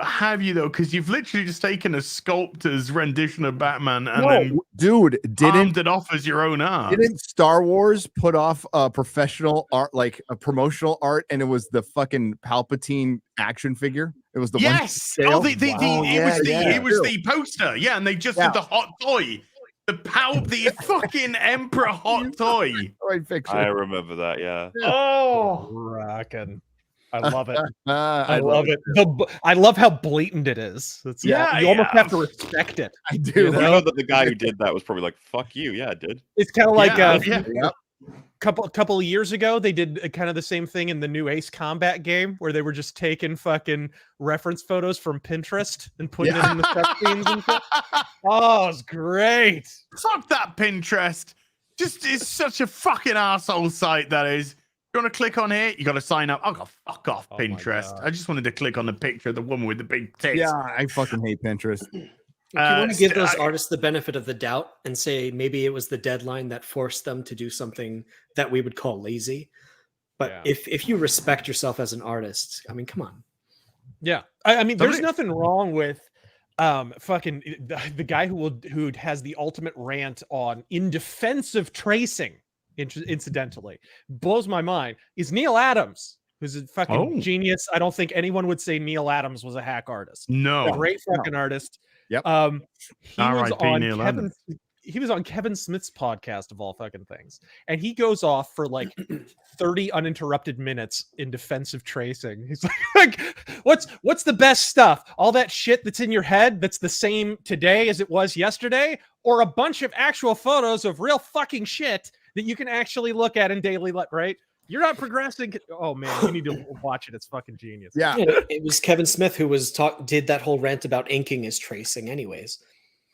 have you though? Because you've literally just taken a sculptor's rendition of Batman and then
dude,
armed it off as your own art.
Didn't Star Wars put off professional art, like a promotional art, and it was the fucking Palpatine action figure? It was the
yes.
one.
Oh, it was the poster. Yeah, and they just did the hot toy. The fucking Emperor hot toy.
Right, fiction.
I remember that. Yeah.
Oh, rockin'. I love it.
I love it. I love how blatant it is. You almost have to respect it.
I do.
You know that the guy who did that was probably like, "Fuck you." Yeah, I did.
It's kind of like a couple of years ago, they did kind of the same thing in the new Ace Combat game, where they were just taking fucking reference photos from Pinterest and putting it in the stuff scenes and stuff. Oh, it's great.
Fuck that Pinterest. Just it's such a fucking arsehole site that is. You want to click on here? You got to sign up. Oh, fuck off, Pinterest. I just wanted to click on the picture of the woman with the big tits.
Yeah, I fucking hate Pinterest.
If you want to give those artists the benefit of the doubt and say maybe it was the deadline that forced them to do something that we would call lazy. But if you respect yourself as an artist, I mean, come on.
Yeah. I mean, there's nothing wrong with fucking the guy who has the ultimate rant on in defense of tracing. Incidentally, blows my mind is Neil Adams, who's a fucking genius. I don't think anyone would say Neil Adams was a hack artist.
No,
great fucking artist.
Yep.
He was on Kevin Smith's podcast of all fucking things, and he goes off for like 30 uninterrupted minutes in defense of tracing. He's like, what's the best stuff? All that shit that's in your head that's the same today as it was yesterday, or a bunch of actual photos of real fucking shit that you can actually look at in daily life, right? You're not progressing. Oh man, you need to watch it. It's fucking genius.
Yeah.
It was Kevin Smith who did that whole rant about inking is tracing anyways.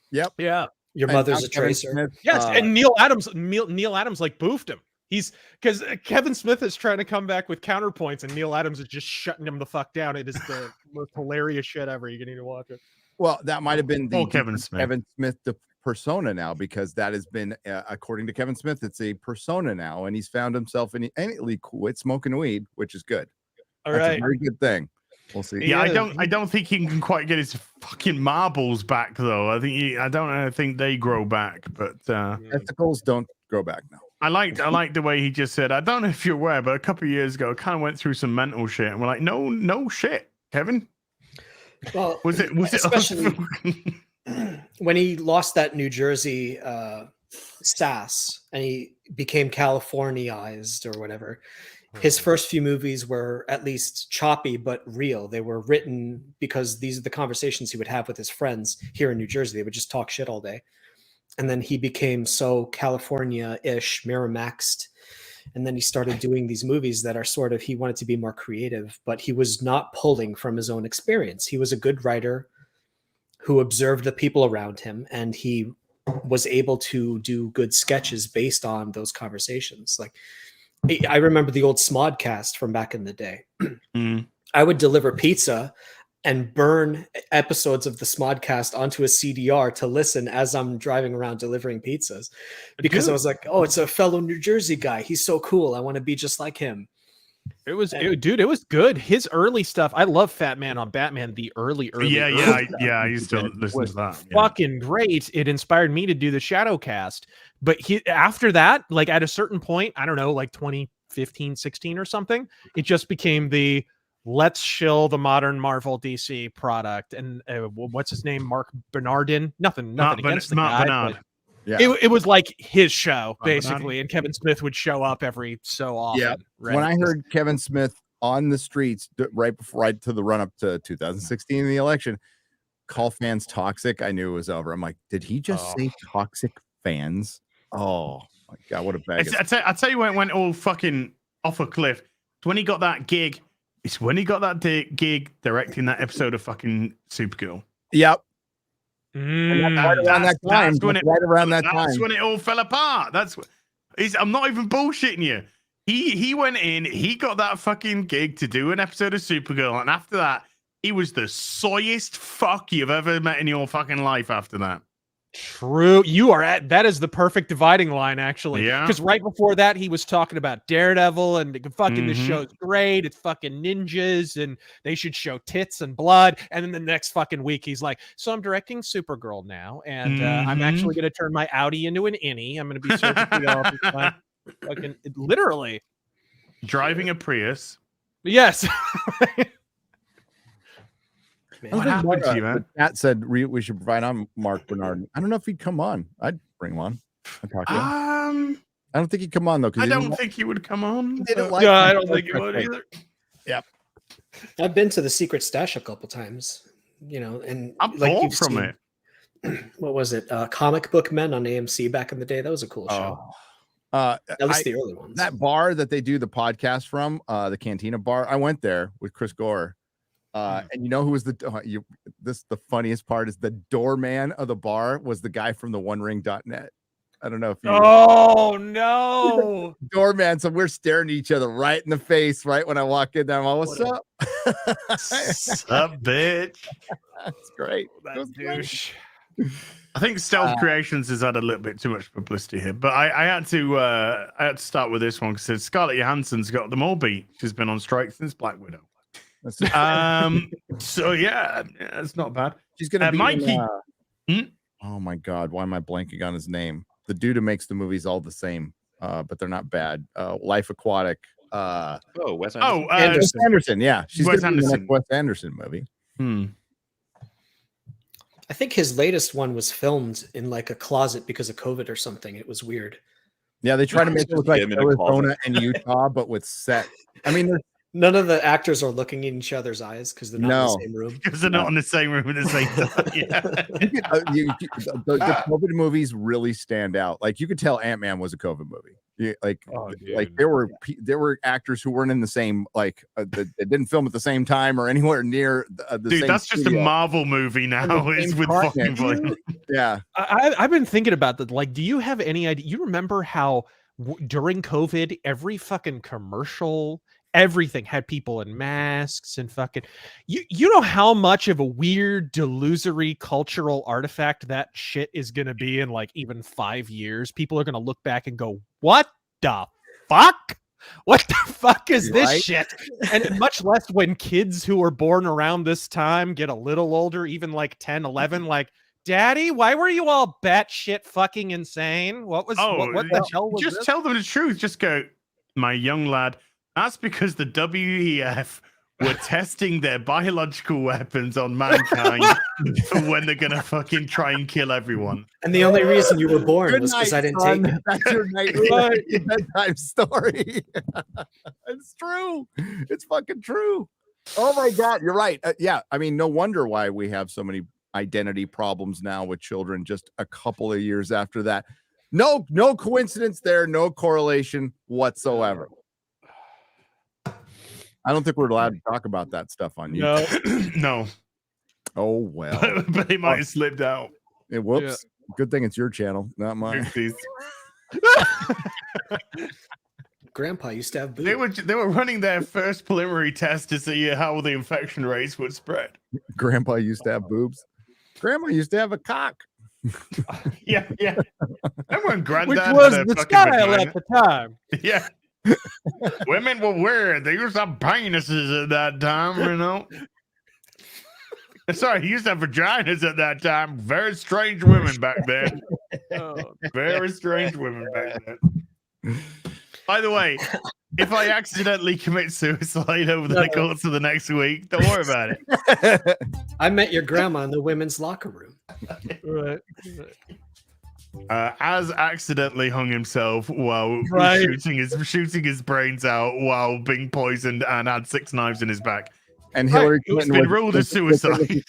Yep.
Yeah.
Your mother's a tracer.
Smith,
yes. And Neil Adams like boofed him. He's because Kevin Smith is trying to come back with counterpoints and Neil Adams is just shutting him the fuck down. It is the most hilarious shit ever. You need to watch it.
Well, that might have been the
Kevin
Smith the persona now, because that has been according to Kevin Smith, it's a persona now, and he's found himself in any quit smoking weed, which is good.
All
That's
right,
a very good thing. We'll see.
Yeah, I don't think he can quite get his fucking marbles back though. I think they grow back, but
testicles don't grow back now.
I like the way he just said, I don't know if you're aware, but a couple of years ago I kind of went through some mental shit, and we're like, no shit, Kevin.
Well,
was it
especially when he lost that New Jersey sass and he became Californiized or whatever. His first few movies were at least choppy but real. They were written because these are the conversations he would have with his friends here in New Jersey. They would just talk shit all day. And then he became so California-ish, Miramaxed. And then he started doing these movies that are sort of, he wanted to be more creative, but he was not pulling from his own experience. He was a good writer who observed the people around him, and he was able to do good sketches based on those conversations. Like, I remember the old Smodcast from back in the day. I would deliver pizza and burn episodes of the Smodcast onto a CDR to listen as I'm driving around delivering pizzas, because I was like, oh, it's a fellow New Jersey guy. He's so cool. I want to be just like him.
It was good. His early stuff. I love Fat Man on Batman. The early.
I used to listen to that.
Fucking great. It inspired me to do the Shadowcast. But after that, like at a certain point, I don't know, like 2015, 16 or something, it just became the let's shill the modern Marvel DC product. And what's his name? Mark Bernardin. Nothing against the guy.
Bernard.
Yeah.
It was like his show, basically, and Kevin Smith would show up every so often.
Yeah. Right? When I heard Kevin Smith on the streets right to the run up to 2016 in the election, call fans toxic, I knew it was over. I'm like, did he just say toxic fans? Oh my god, what a bag!
I tell you when it went all fucking off a cliff. It's when he got that gig. It's when he got that gig directing that episode of fucking Supergirl.
Yep.
Right around that time. That's when it all fell apart. I'm not even bullshitting you. He went in, he got that fucking gig to do an episode of Supergirl, and after that, he was the soyest fuck you've ever met in your fucking life after that.
True. You are that is the perfect dividing line, actually.
Yeah.
Because right before that, he was talking about Daredevil and fucking this show's great. It's fucking ninjas and they should show tits and blood. And then the next fucking week, he's like, so I'm directing Supergirl now. And I'm actually going to turn my Audi into an innie. I'm going to be surgically off. Fucking literally.
Driving a Prius.
Yes.
What happened to you, man?
Matt said we should provide on Mark Bernard. I don't know if he'd come on. I'd bring him on. I'd talk to him. I don't think he'd come on though.
I don't think he would come on.
Yeah, I don't think he would either.
Yep.
I've been to the Secret Stash a couple times, and
I'm bored from it.
What was it? Comic Book Men on AMC back in the day. That was a cool show. At least the early ones.
That bar that they do the podcast from, the Cantina bar. I went there with Chris Gore. And you know who was the funniest part is the doorman of the bar was the guy from the OneRing.net. I don't know if you
Oh no
doorman. So we're staring at each other right in the face right when I walk in there. I'm all, what's up?
Sup, bitch.
That's great.
that douche.
I think Stealth Creations has had a little bit too much publicity here, but I had to start with this one because Scarlett Johansson's got them all beat. She's been on strike since Black Widow. So yeah, it's not bad.
She's gonna be
Mikey.
Oh my god, why am I blanking on his name? The dude who makes the movies all the same, but they're not bad. Life Aquatic.
Wes Anderson.
Wes Anderson. Yeah, she's
Wes
gonna be in the
Anderson.
next Wes Anderson movie.
I think his latest one was filmed in like a closet because of COVID or something. It was weird.
Yeah, they try to make it look like
him in a
Arizona
closet.
and Utah, but with set. I mean,
None of the actors are looking in each other's eyes because they're not in the same room.
Because they're not in the same room at the same time. Yeah.
the COVID movies really stand out. Like you could tell Ant-Man was a COVID movie. There were actors who weren't in the same they didn't film at the same time or anywhere near the
Dude,
same
that's just
studio.
a Marvel movie now. It's with fucking Blade.
Yeah.
I've been thinking about that. Like, do you have any idea? You remember how during COVID, every fucking commercial, everything had people in masks and fucking you know how much of a weird delusory cultural artifact that shit is gonna be in like even 5 years. People are gonna look back and go, what the fuck is this shit? And much less when kids who were born around this time get a little older, even like 10 11, like, Daddy, why were you all batshit fucking insane? What the hell was
just
this?
tell them the truth. Just go, my young lad. That's because the WEF were testing their biological weapons on mankind for when they're gonna fucking try and kill everyone.
And the only reason you were born was because I didn't take it.
That's your bedtime story. It's true. It's fucking true. Oh my god, you're right. Yeah, I mean, no wonder why we have so many identity problems now with children. Just a couple of years after that, no coincidence there. No correlation whatsoever. I don't think we're allowed to talk about that stuff on YouTube.
No.
Oh well.
But it might have slipped out.
Whoops. Yeah. Good thing it's your channel, not mine.
Grandpa used to have boobs.
They were running their first preliminary test to see how the infection rates would spread.
Grandpa used to have boobs. Grandma used to have a cock.
Yeah. Remember when Granddad
Which was
had a
the
fucking
style
vagina?
at the time.
Yeah. Women were weird. They used to have penises at that time, you know. Sorry, he used to have vaginas at that time. Very strange women back then. Very strange women back then. By the way, if I accidentally commit suicide over the course of the next week, don't worry about it.
I met your grandma in the women's locker room.
Right.
Az accidentally hung himself while shooting his brains out while being poisoned and had 6 knives in his back.
And Hillary
It's
Clinton
been ruled a suicide.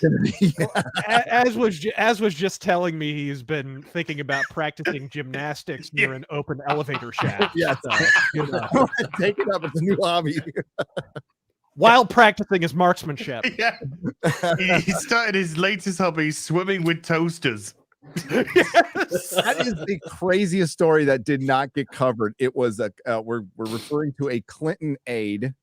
As was just telling me, he's been thinking about practicing gymnastics near an open elevator shaft.
Yes. Take it up. It's a new hobby.
While practicing his marksmanship.
Yeah. He started his latest hobby, swimming with toasters.
That is the craziest story that did not get covered. It was we're referring to a Clinton aide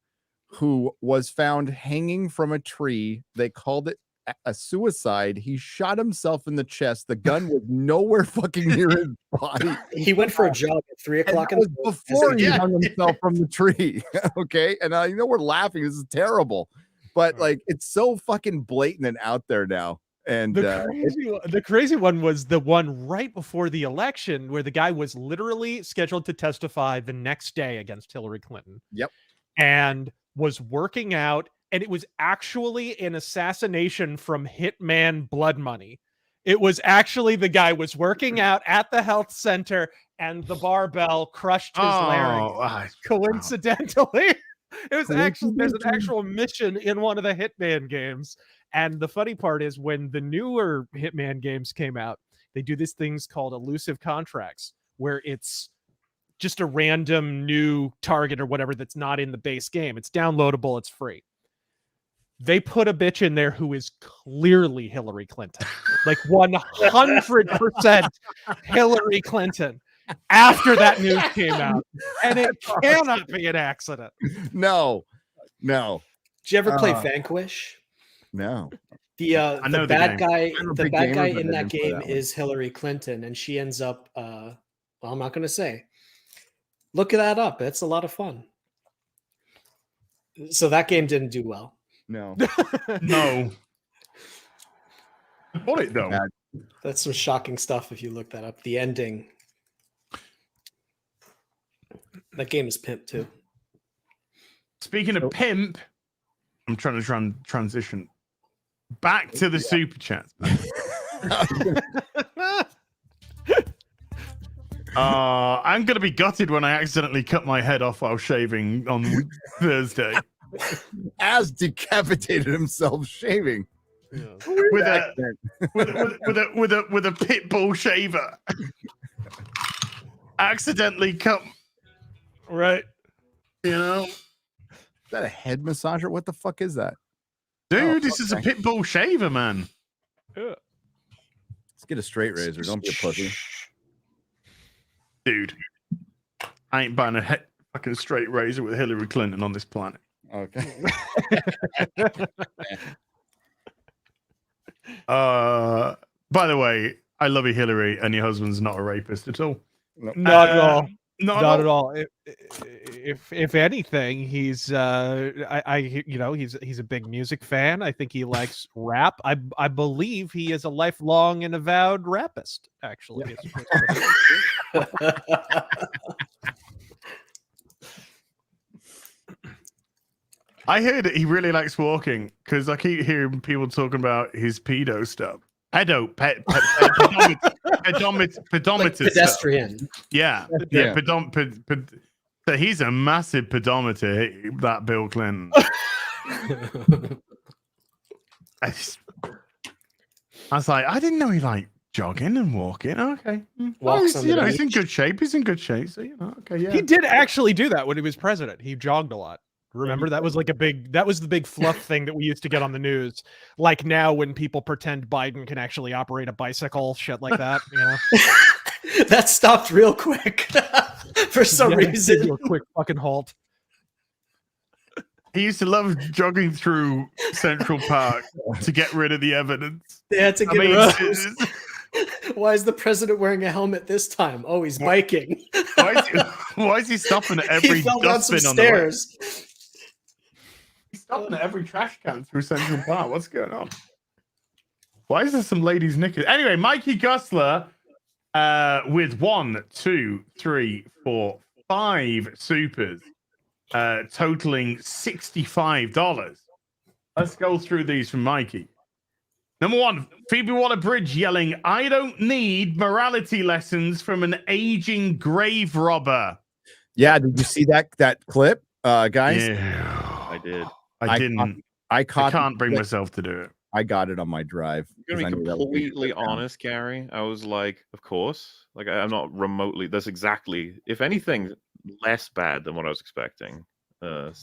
who was found hanging from a tree. They called it a suicide. He shot himself in the chest. The gun was nowhere fucking near his body.
He went for a jog at 3 o'clock in the morning.
Before he hung himself from the tree. Okay. And I know we're laughing. This is terrible. But like it's so fucking blatant and out there now. And
the crazy one was the one right before the election where the guy was literally scheduled to testify the next day against Hillary Clinton.
Yep.
And was working out, and it was actually an assassination from hitman blood money. It was actually the guy was working out at the health center and the barbell crushed his larynx. Coincidentally. It was actually, there's an actual mission in one of the Hitman games. And the funny part is when the newer Hitman games came out, they do these things called elusive contracts, where it's just a random new target or whatever that's not in the base game. It's downloadable, it's free. They put a bitch in there who is clearly Hillary Clinton. Like 100% Hillary Clinton. After that news came out, and it cannot be an accident.
No.
Did you ever play Vanquish?
No.
The bad guy in that
didn't play
game
that one.
is Hillary Clinton, and she ends up. Well, I'm not going to say. Look that up. It's a lot of fun. So that game didn't do well.
No.
No. What it though?
That's some shocking stuff if you look that up. The ending. That game is pimp too.
Speaking of pimp, I'm trying to transition back to the super chats. I'm gonna be gutted when I accidentally cut my head off while shaving on Thursday.
As decapitated himself shaving.
With a pit bull shaver. Accidentally cut. Right. You know?
Is that a head massager? What the fuck is that?
Dude, this is a pit bull shaver, man.
Let's get a straight razor. Don't be a pussy.
Dude, I ain't buying a fucking straight razor with Hillary Clinton on this planet.
Okay.
By the way, I love you, Hillary, and your husband's not a rapist at all.
No.
Not at all.
Not
at all. If anything, he's he's a big music fan. I think he likes rap. I believe he is a lifelong and avowed rapist. Actually,
I heard that he really likes walking because I keep hearing people talking about his pedo stuff. Pedometer.
Like pedestrian.
Stuff. Yeah. So he's a massive pedometer, that Bill Clinton. I was like, I didn't know he liked jogging and walking. Okay.
Walks
he's in good shape. He's in good shape. So, okay, yeah.
He did actually do that when he was president. He jogged a lot. Remember, that was like that was the big fluff thing that we used to get on the news. Like now when people pretend Biden can actually operate a bicycle, shit like that, you know.
That stopped real quick for some reason.
A quick fucking halt.
He used to love jogging through Central Park to get rid of the evidence.
They had to get Why is the president wearing a helmet this time? Oh, he's biking.
Why is he stopping at every
he fell down some
dustbin on the
stairs.
way? He's stopping at every trash can through Central Park. What's going on? Why is there some ladies' knickers? Anyway, Mikey Gusler with 1, 2, 3, 4, 5 supers, totaling $65. Let's go through these from Mikey. Number 1, Phoebe Waller-Bridge yelling, "I don't need morality lessons from an aging grave robber."
Yeah, did you see that clip, guys?
Yeah.
I did.
I didn't. I can't bring myself to do it.
I got it on my drive.
I'm gonna be completely honest, Gary. I was like, of course. Like I'm not remotely. That's exactly, if anything, less bad than what I was expecting. But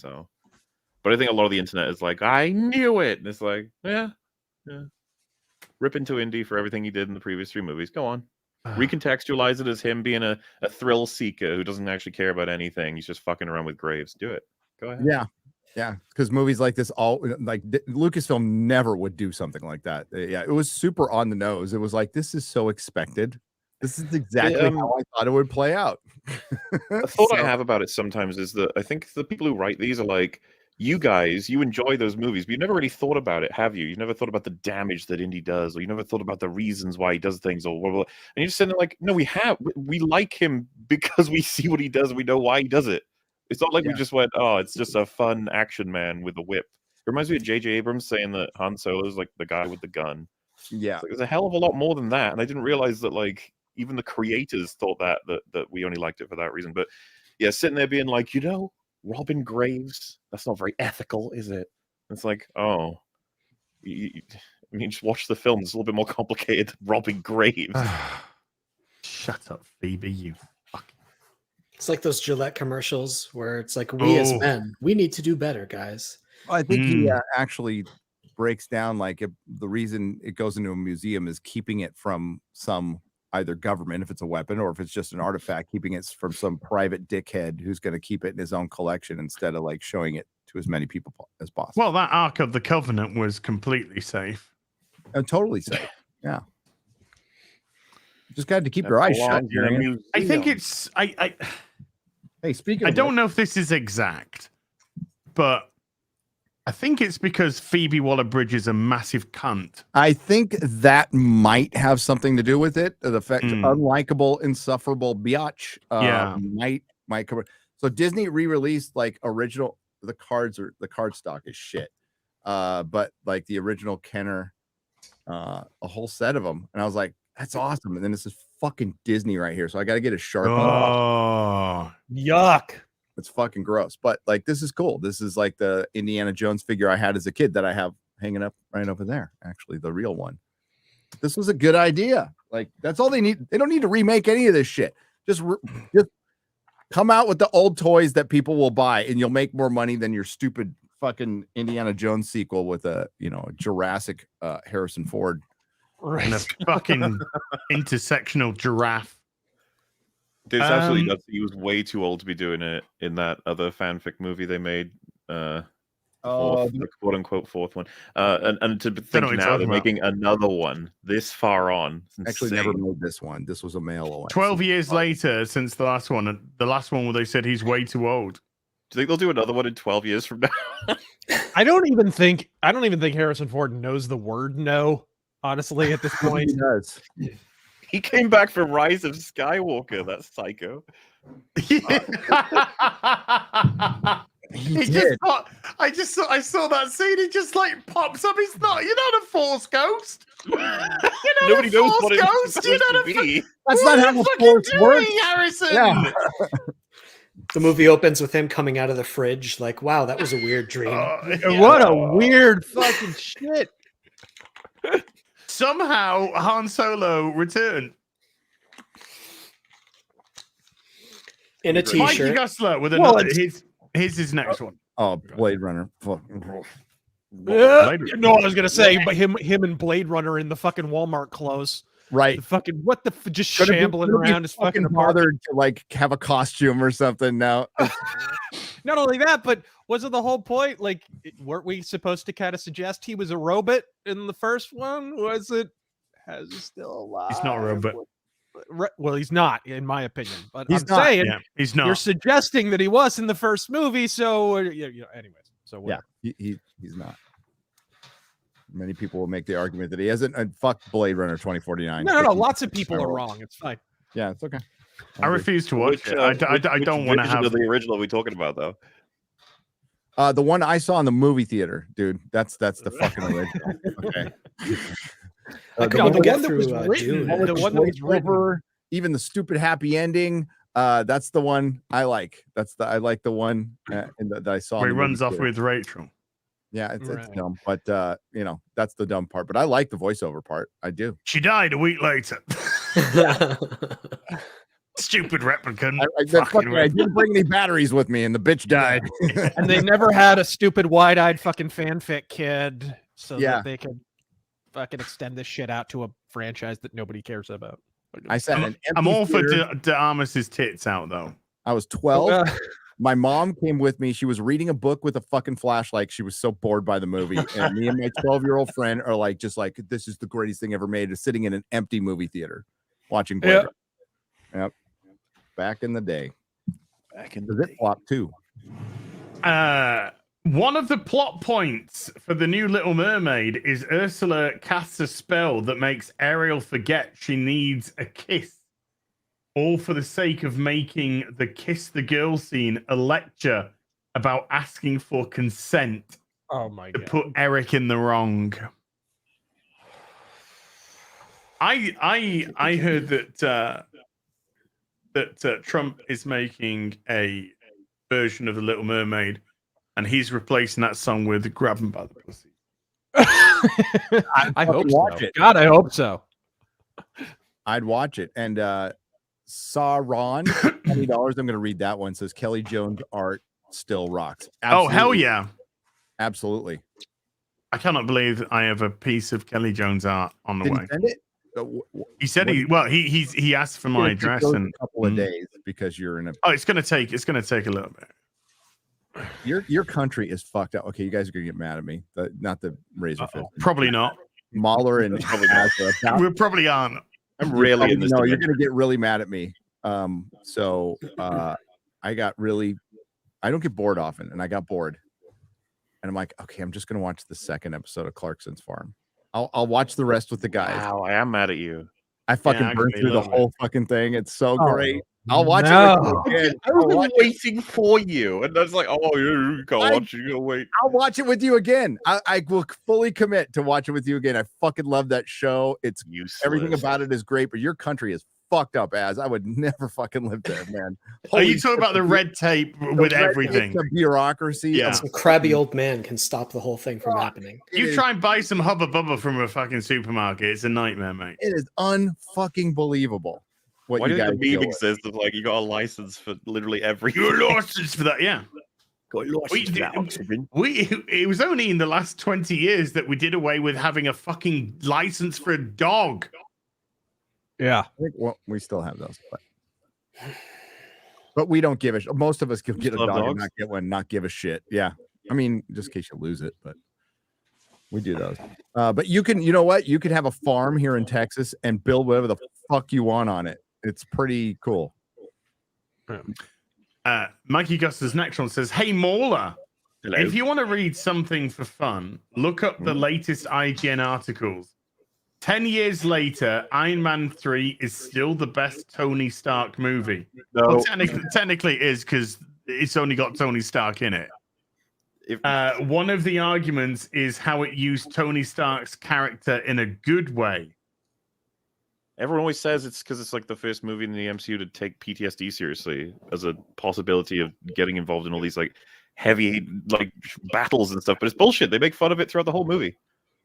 I think a lot of the internet is like, I knew it. And it's like, yeah.
rip into Indy for everything he did in the previous 3 movies. Go on. Recontextualize it as him being a thrill seeker who doesn't actually care about anything. He's just fucking around with graves. Do it. Go ahead.
Yeah, because movies like this, Lucasfilm never would do something like that. Yeah, it was super on the nose. It was like, this is so expected. This is exactly how I thought it would play out.
A thought I have about it sometimes is that I think the people who write these are like, you guys, you enjoy those movies, but you never really thought about it, have you? You never thought about the damage that Indy does, or you never thought about the reasons why he does things, or blah, blah, blah. And you're just sitting there like, no, we have. We like him because we see what he does, and we know why he does it. It's not like we just went, oh, it's just a fun action man with a whip. It reminds me of J.J. Abrams saying that Han Solo is like the guy with the gun.
Yeah.
Like, there's a hell of a lot more than that, and I didn't realize that, like, even the creators thought that we only liked it for that reason. But yeah, sitting there being like, Robin Graves, that's not very ethical, is it? It's like, oh, just watch the film. It's a little bit more complicated than Robin Graves.
Shut up, Phoebe, you fucking...
It's like those Gillette commercials where it's like, we as men, we need to do better, guys.
I think he actually breaks down, like, the reason it goes into a museum is keeping it from some either government, if it's a weapon, or if it's just an artifact, keeping it from some private dickhead who's going to keep it in his own collection instead of like showing it to as many people as possible.
Well, that Ark of the Covenant was completely safe.
Totally safe. Yeah. Just got to keep your eyes shut.
I think it's
Hey, speaking
I don't know if this is exact, but I think it's because Phoebe Waller-Bridge is a massive cunt.
I think that might have something to do with it. The fact unlikable, insufferable biatch might cover. So Disney re-released like original. The card stock is shit, but like the original Kenner, a whole set of them, and I was like, that's awesome. And then this is fucking Disney right here, so I got to get a Sharpie.
Oh, yuck.
It's fucking gross, but like, this is cool. This is like the Indiana Jones figure I had as a kid that I have hanging up right over there. Actually, the real one. This was a good idea. Like, that's all they need. They don't need to remake any of this shit. Just come out with the old toys that people will buy, and you'll make more money than your stupid fucking Indiana Jones sequel with a Jurassic Harrison Ford.
Right. And a fucking intersectional giraffe.
Dude, it's absolutely nuts. He was way too old to be doing it in that other fanfic movie they made. The quote unquote fourth one. And to think now they're making another one this far on.
Actually, never made this one. This was a male one.
12 years later since the last one. And the last one where they said he's way too old.
Do you think they'll do another one in 12 years from now?
I don't even think Harrison Ford knows the word no, honestly, at this point.
He does.
He came back for Rise of Skywalker. That's psycho.
I saw that scene. He just like pops up. You're not a Force ghost.
Nobody knows what it's supposed to be.
That's not how the Force works,
Harrison.
Yeah.
The movie opens with him coming out of the fridge. Like, wow, that was a weird dream.
What a weird fucking shit.
Somehow Han Solo returned
in a t-shirt.
Mikey Gusler with another. Here's his next one.
Oh, Blade Runner.
No, I was gonna say, but him and Blade Runner in the fucking Walmart clothes.
Right.
The fucking just shambling around his fucking
bothered to like have a costume or something now.
Not only that, but wasn't the whole point, like, weren't we supposed to kind of suggest he was a robot in the first one? Was it? Has he still alive?
He's not a robot.
Well, he's not, in my opinion. But
he's
I'm
not.
saying
he's not.
You're suggesting that he was in the first movie, so anyways. So whatever.
Yeah, he's not. Many people will make the argument that he hasn't. Fuck Blade Runner 2049.
No. Lots of people are wrong. It's fine.
Yeah, it's okay.
I refuse to watch it. I don't want to have
the original we're talking about though.
The one I saw in the movie theater, dude. That's the fucking original. Okay.
The one that was written.
Even the stupid happy ending. That's the one I like. I like the one that I saw.
Where he runs off with Rachel.
Yeah, it's dumb, but that's the dumb part. But I like the voiceover part. I do.
She died a week later. Stupid replicant.
I didn't bring any batteries with me, and the bitch died.
And they never had a stupid wide-eyed fucking fanfic kid, so that they could fucking extend this shit out to a franchise that nobody cares about.
I said an
I'm
empty
all for
theater.
De Armas's tits out though.
I was 12. My mom came with me. She was reading a book with a fucking flashlight. She was so bored by the movie. And me and my 12-year-old friend are like, just like, this is the greatest thing ever made, is sitting in an empty movie theater watching Blade Runner. Yep. Back in the day.
Back in
Does it flop too?
One of the plot points for the new Little Mermaid is Ursula casts a spell that makes Ariel forget she needs a kiss. All for the sake of making the kiss the girl scene a lecture about asking for consent.
Oh my
to
god!
put Eric in the wrong. I heard that Trump is making a version of the Little Mermaid, and he's replacing that song with "Grab 'Em by the Pussy."
I hope so.
watch it.
God, I hope so.
I'd watch it. And saw Ron $20. I'm going to read that one. It says Kelly Jones art still rocks.
Oh hell yeah!
Absolutely.
I cannot believe I have a piece of Kelly Jones art on the
Did
way.
he send it?
He said he asked for my address and
a couple of days because you're in a.
Oh, it's gonna take a little bit.
Your country is fucked up. Okay, you guys are gonna get mad at me. Not the RazorFist.
Probably not.
Mahler and
We probably aren't.
I'm really in this.
No, you're gonna get really mad at me. So I got really. I don't get bored often, and I got bored, and I'm like, okay, I'm just gonna watch the second episode of Clarkson's Farm. I'll watch the rest with the guys.
Wow, I am mad at you.
I fucking
Yeah,
burned
actually,
through the
love it.
whole fucking thing. It's so
Oh,
great. I'll watch
no.
it with you again.
I was waiting for you, and I was like, "Oh, you can't
I-
watch it. You gotta wait."
I'll watch it with you again. I will fully commit to watch it with you again. I fucking love that show. It's
Useless.
everything about it is great, but your country is fucked up as I would never fucking live there, man.
Are you
Holy
talking about the
shit,
red tape
the
with
red tape,
everything?
the bureaucracy.
Yeah.
Some crabby old man can stop the whole thing from happening.
You try and buy some Hubba Bubba from a fucking supermarket. It's a nightmare, mate.
It is unfucking believable. What
Why
you
do
guys
the
deal
meme
with.
exist of like you got a license for literally every?
You're licensed for that, yeah.
Got a
We
license for that,
did-
Oxygen.
It was only in the last 20 years that we did away with having a fucking license for a dog.
Yeah.
I think, well, we still have those, but we don't give a shit. Most of us can get a
love
dog and
dogs.
not get one, not give a shit. Yeah, I mean, just in case you lose it, but we do those. But you can, you know what? You can have a farm here in Texas and build whatever the fuck you want on it. It's pretty cool.
Mikey Guster's next one says, "Hey Mauler,
Hello.
if you want to read something for fun, look up the latest IGN articles. 10 years later, Iron Man 3 is still the best Tony Stark movie.
No,
Well, technically it is because it's only got Tony Stark in it.
if,
One of the arguments is how it used Tony Stark's character in a good way.
everyone always says it's because it's like the first movie in the MCU to take PTSD seriously as a possibility of getting involved in all these like heavy like battles and stuff. But it's bullshit. They make fun of it throughout the whole movie.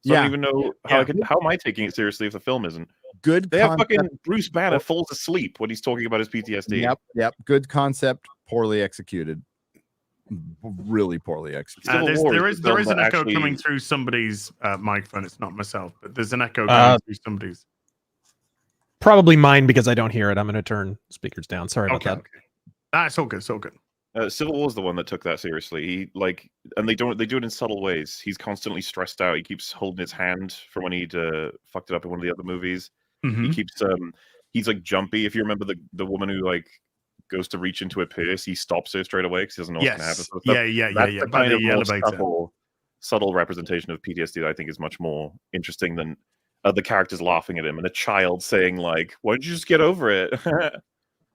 So I
Yeah.
don't even know how am I taking it seriously if the film isn't?
Good.
They have
concept.
fucking Bruce Banner falls asleep when he's talking about his PTSD.
Yep. Good concept, poorly executed. Really poorly executed.
Civil War
There
is
is
the film
an
that
echo
actually-
coming through somebody's microphone. It's not myself, but there's an echo coming through somebody's.
Probably mine because I don't hear it. I'm going to turn speakers down. Sorry about
Okay.
that.
That's all good. It's all good.
Civil War is the one that took that seriously. He like, and they do it in subtle ways. He's constantly stressed out. He keeps holding his hand from when he'd fucked it up in one of the other movies.
Mhm.
He keeps he's like jumpy. If you remember the woman who like goes to reach into a purse, he stops her straight away because he doesn't know what's gonna happen.
Yes.
So stuff.
Yeah.
That's the
By
kind of
the
more
elevator.
subtle representation of PTSD that I think is much more interesting than the characters laughing at him and a child saying like, "Why don't you just get over it?"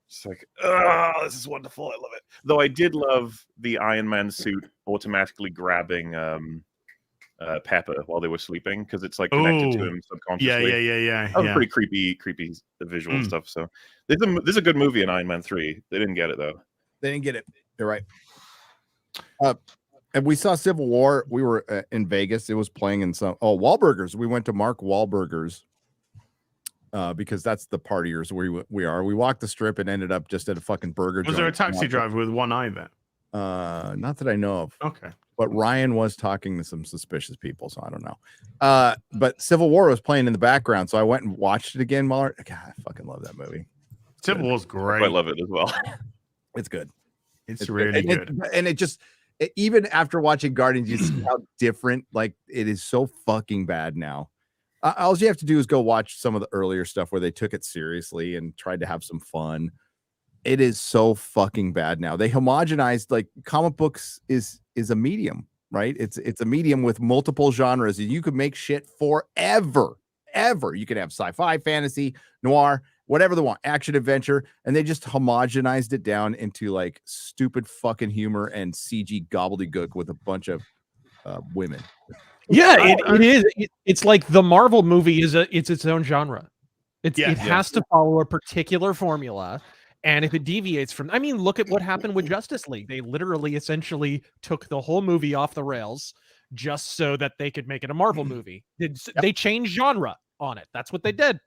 It's like, oh, this is wonderful. I love it. Though I did love the Iron Man suit automatically grabbing Pepper while they were sleeping because it's like connected to
Ooh.
him subconsciously.
Yeah.
That was pretty creepy visual stuff. So this is a good movie in Iron Man 3. They didn't get it though.
They didn't get it. You're right. And we saw Civil War. We were in Vegas. It was playing in some Wahlburgers. We went to Mark Wahlburgers because that's the partiers we are. We walked the strip and ended up just at a fucking burger.
Was there a
joint.
taxi driver with one eye there?
Not that I know of.
Okay.
but Ryan was talking to some suspicious people, so I don't know. But Civil War was playing in the background, so I went and watched it again. God, I fucking love that movie.
Civil War's
I
great.
quite love it as well.
It's good.
It's really good.
And it just even after watching Guardians, you see how different. Like it is so fucking bad now. All you have to do is go watch some of the earlier stuff where they took it seriously and tried to have some fun. It is so fucking bad now. They homogenized, like comic books is a medium, right? It's a medium with multiple genres, and you could make shit forever. You could have sci-fi, fantasy, noir, whatever they want, action, adventure, and they just homogenized it down into like stupid fucking humor and CG gobbledygook with a bunch of women.
Yeah, it is. It's like the Marvel movie it's its own genre. It has to follow a particular formula. And if it deviates from, I mean, look at what happened with Justice League. They literally essentially took the whole movie off the rails just so that they could make it a Marvel movie. They changed genre on it. That's what they did.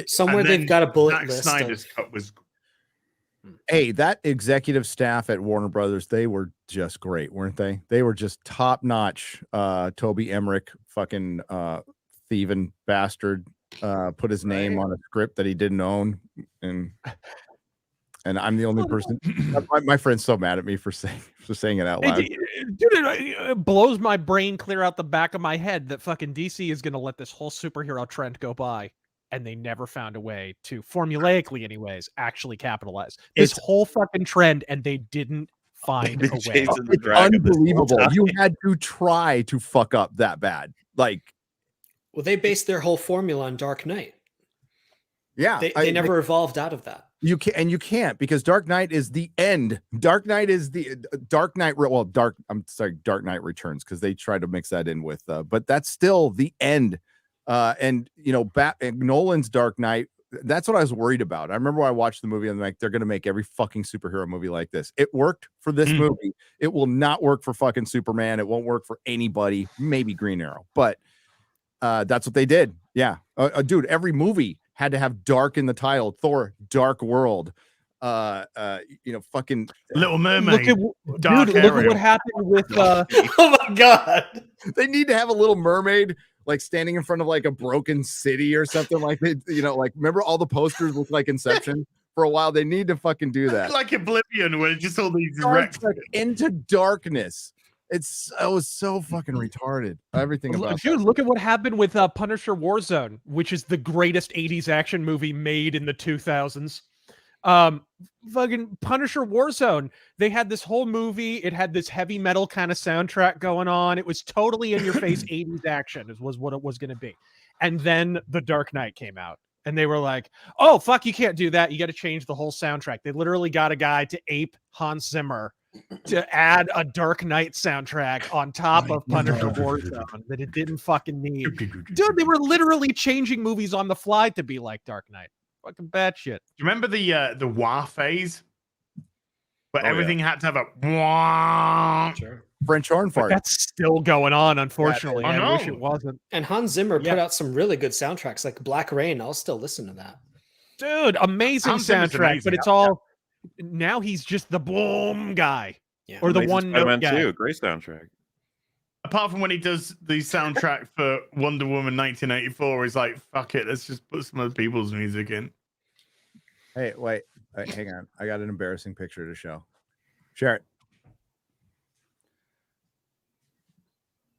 Somewhere they've got a bullet
Zack
list.
Snyder's cut was.
Hey, that executive staff at Warner Brothers, they were just great, weren't they? They were just top notch. Toby Emmerich, fucking thieving bastard, put his name on a script that he didn't own, and I'm the only person. My friend's so mad at me for saying it out loud.
Dude, it blows my brain clear out the back of my head that fucking DC is going to let this whole superhero trend go by. And they never found a way to, formulaically anyways, actually capitalize this whole fucking trend, and they didn't find a way.
It's unbelievable. You had to try to fuck up that bad. Like,
well, they based their whole formula on Dark Knight.
Yeah,
they never evolved out of that.
You can't because Dark Knight is the end. Dark Knight is the Dark Knight. Well, Dark Knight Returns, because they tried to mix that in with, but that's still the end. And you know, Nolan's Dark Knight, that's what I was worried about. I remember when I watched the movie and I'm like, they're gonna make every fucking superhero movie like this. It worked for this movie. It will not work for fucking Superman. It won't work for anybody, maybe Green Arrow, but that's what they did. Yeah. Dude, every movie had to have dark in the title. Thor, Dark World. Fucking
Little Mermaid.
Look at what happened with
oh my god.
They need to have a Little Mermaid like standing in front of like a broken city or something like that. Like remember all the posters look like Inception for a while. They need to fucking do that.
Like Oblivion, where just all these
into darkness. It was so fucking retarded. Everything about
dude. Look at what happened with Punisher Warzone, which is the greatest 80s action movie made in the 2000s. Fucking Punisher Warzone. They had this whole movie. It had this heavy metal kind of soundtrack going on. It was totally in your face 80s action was what it was going to be. And then The Dark Knight came out and they were like, oh, fuck, you can't do that. You got to change the whole soundtrack. They literally got a guy to ape Hans Zimmer to add a Dark Knight soundtrack on top of Punisher Warzone that it didn't fucking need. Dude, they were literally changing movies on the fly to be like Dark Knight. Fucking bad shit.
Do you remember the wah phase? But everything had to have a wah.
Sure.
French horn fart.
That's still going on, unfortunately.
I
wish it wasn't.
And Hans Zimmer put out some really good soundtracks, like Black Rain. I'll still listen to that.
Dude, amazing soundtrack,
amazing.
but it's all now he's just the boom guy.
Yeah.
Or the
Amazing
one note
Spider-Man
guy.
2, great soundtrack.
Apart from when he does the soundtrack for Wonder Woman 1984, he's like, fuck it, let's just put some other people's music in.
Hey, wait, hang on. I got an embarrassing picture to show. Share it.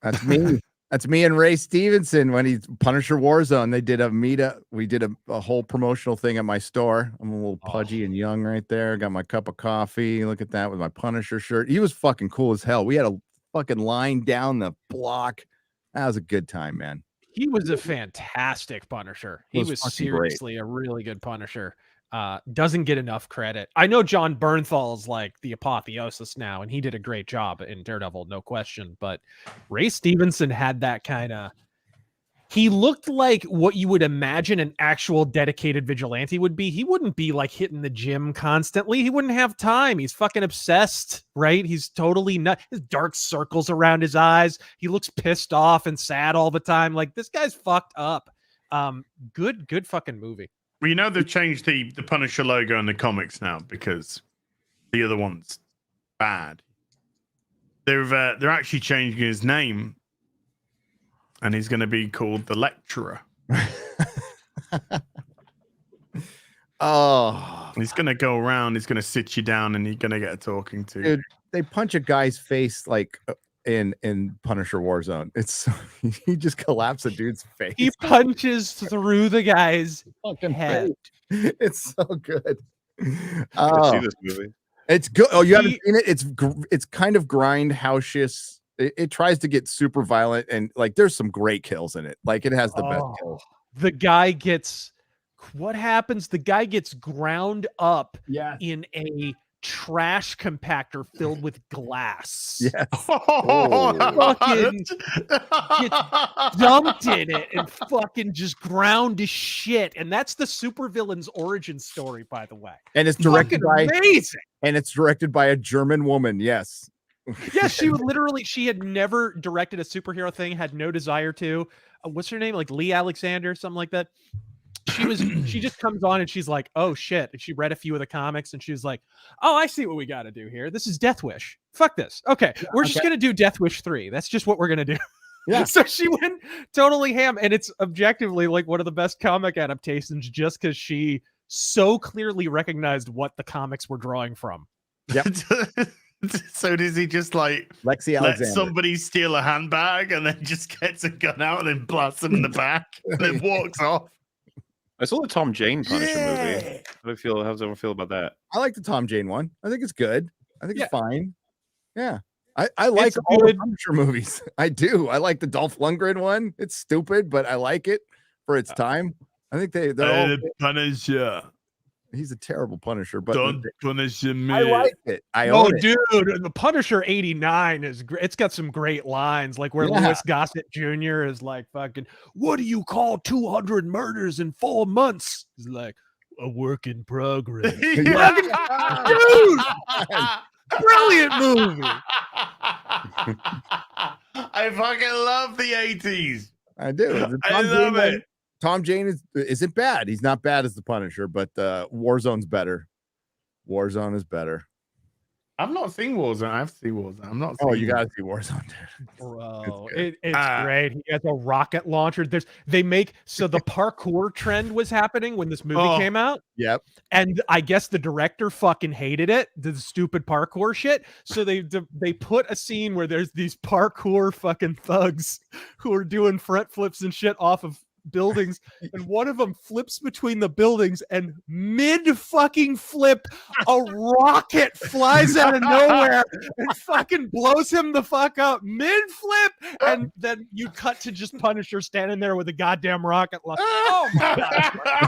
That's me. That's me and Ray Stevenson when he's Punisher Warzone. They did we did a whole promotional thing at my store. I'm a little pudgy and young right there. Got my cup of coffee. Look at that with my Punisher shirt. He was fucking cool as hell. We had a fucking line down the block. That was a good time, man.
He was a fantastic Punisher. He was seriously
great.
a really good Punisher. Doesn't get enough credit. I know John Bernthal's like the apotheosis now, and he did a great job in Daredevil, no question. But Ray Stevenson had that kind of. He looked like what you would imagine an actual dedicated vigilante would be. He wouldn't be like hitting the gym constantly. He wouldn't have time. He's fucking obsessed, right? He's totally nuts. His dark circles around his eyes. He looks pissed off and sad all the time. Like this guy's fucked up. Good fucking movie.
Well, you know they've changed the Punisher logo in the comics now because the other one's bad. they're actually changing his name, and he's going to be called the Lecturer.
Oh,
He's going to go around. He's going to sit you down, and you're going to get a talking to.
dude, they punch a guy's face like in Punisher Warzone. It's he just collapsed a dude's face.
He punches through the guy's
fucking
head.
face. It's so good.
I've seen this movie.
It's good. Oh, you haven't seen it? It's kind of grindhouse-ish. It tries to get super violent, and like there's some great kills in it. Like it has the best kills.
The guy gets what happens? The guy gets ground up in a trash compactor filled with glass.
Yes.
Fucking gets dumped in it and fucking just ground to shit. And that's the supervillain's origin story, by the way.
And it's directed by
amazing.
And it's directed by a German woman. Yes.
Yeah, she had never directed a superhero thing, had no desire to. What's her name? Like Lee Alexander, something like that. She just comes on and she's like, oh shit. And she read a few of the comics and she was like, oh, I see what we got to do here. This is Death Wish. Fuck this. Okay. We're just going to do Death Wish 3. That's just what we're going to do.
Yeah.
So she went totally ham. And it's objectively like one of the best comic adaptations just because she so clearly recognized what the comics were drawing from.
Yep.
So does he just like
Lexi
let
Alexander.
somebody steal a handbag and then just gets a gun out and then blasts him in the back and then walks off?
I saw the Tom Jane Punisher movie. How does everyone feel about that?
I like the Tom Jane one. I think it's good. I think
Yeah.
it's fine. Yeah. I like
It's
all the
good.
Punisher movies. I do. I like the Dolph Lundgren one. It's stupid, but I like it for its time. I think they're all,
Punisher.
he's a terrible Punisher, but
Don't punish me.
I like it. I
Oh,
own it.
dude, the Punisher 89 is great. It's got some great lines, like where
Yeah.
Louis Gossett Jr. is like, fucking, what do you call 200 murders in 4 months? He's like, a work in progress. Dude, brilliant movie.
I fucking love the 80s.
I do. The
I
Tom
love
Jane one-
it.
Tom Jane isn't bad. He's not bad as the Punisher, but Warzone's better. Warzone is better.
I've not seen Warzone. I've seen Warzone. I'm not.
Oh,
seen
you
it.
gotta see Warzone, dude.
Bro,
It's
it's great. He has a rocket launcher. They make so the parkour trend was happening when this movie
Oh.
came out.
Yep.
And I guess the director fucking hated it, the stupid parkour shit. So they put a scene where there's these parkour fucking thugs who are doing front flips and shit off of buildings, and one of them flips between the buildings, and mid fucking flip, a rocket flies out of nowhere and fucking blows him the fuck up mid flip, and then you cut to just Punisher standing there with a goddamn rocket launcher. Oh my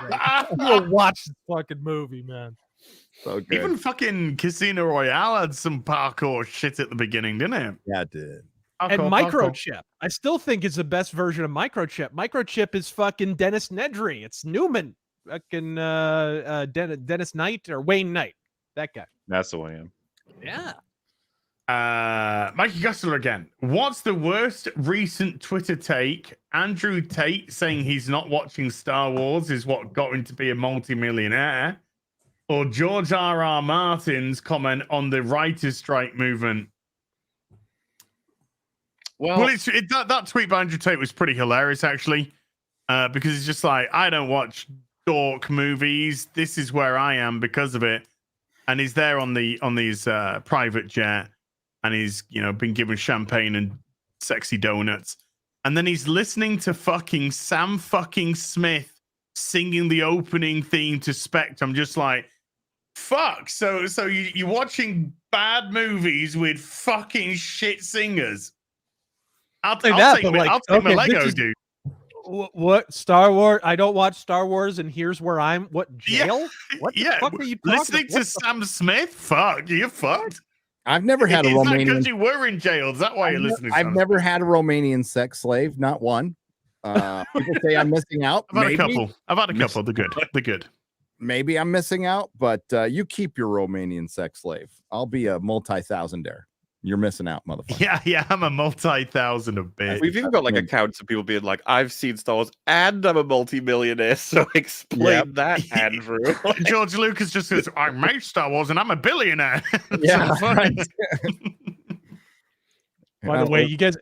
god! You'll watch this fucking movie, man.
So good.
Even fucking Casino Royale had some parkour shit at the beginning, didn't it?
Yeah, it did.
And
Parkour.
Microchip, I still think is the best version of Microchip. Microchip is fucking Dennis Nedry. It's Newman, fucking Dennis Knight or Wayne Knight, that guy.
That's the one.
Yeah.
Mikey Gustler again. What's the worst recent Twitter take? Andrew Tate saying he's not watching Star Wars is what got him to be a multimillionaire, or George R.R. Martin's comment on the writers' strike movement? Well, that tweet by Andrew Tate was pretty hilarious, actually, because it's just like, I don't watch dork movies. This is where I am because of it. And he's there on these private jet, and he's been given champagne and sexy donuts, and then he's listening to fucking Sam fucking Smith singing the opening theme to Spectre. I'm just like, fuck. So you're watching bad movies with fucking shit singers. I'll take my Lego, dude.
What Star Wars? I don't watch Star Wars, and here's where I'm. What jail? What the fuck are you talking
listening
about?
to Sam Smith? Fuck, you're fucked.
I've never had a
Is that
Romanian.
because you were in jail? Is that why you're listening?
I've never had a Romanian sex slave, not one. People say I'm missing out.
I've had a couple. They're good. They're good.
Maybe I'm missing out, but you keep your Romanian sex slave. I'll be a multi-thousandaire. You're missing out, motherfucker.
Yeah, I'm a multi-thousand of bit.
We've even got like accounts of people being like, I've seen Star Wars and I'm a multi-millionaire, so explain that, Andrew.
George Lucas just says, I made Star Wars and I'm a billionaire.
Yeah,
So funny.
By the way, you guys,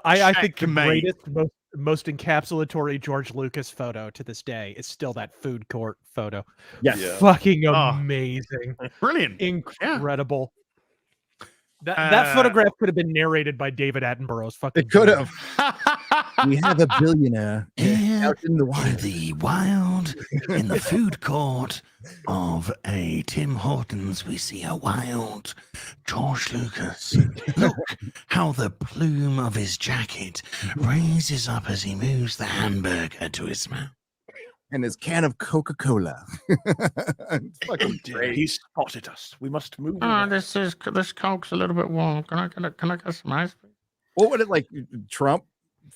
I think the
Checkmate.
greatest, most encapsulatory George Lucas photo to this day is still that food court photo.
Yes.
Yeah.
Fucking
Oh.
amazing.
Brilliant.
Incredible. That photograph could have been narrated by David Attenborough's fucking.
It could
voice.
have. We have a billionaire out in the wild.
In the food court of a Tim Hortons, we see a wild George Lucas. Look how the plume of his jacket raises up as he moves the hamburger to his mouth.
And his can of Coca-Cola. It's fucking great.
He spotted us. We must move.
this Coke's a little bit warm. Can I get some ice?
What would it like? Trump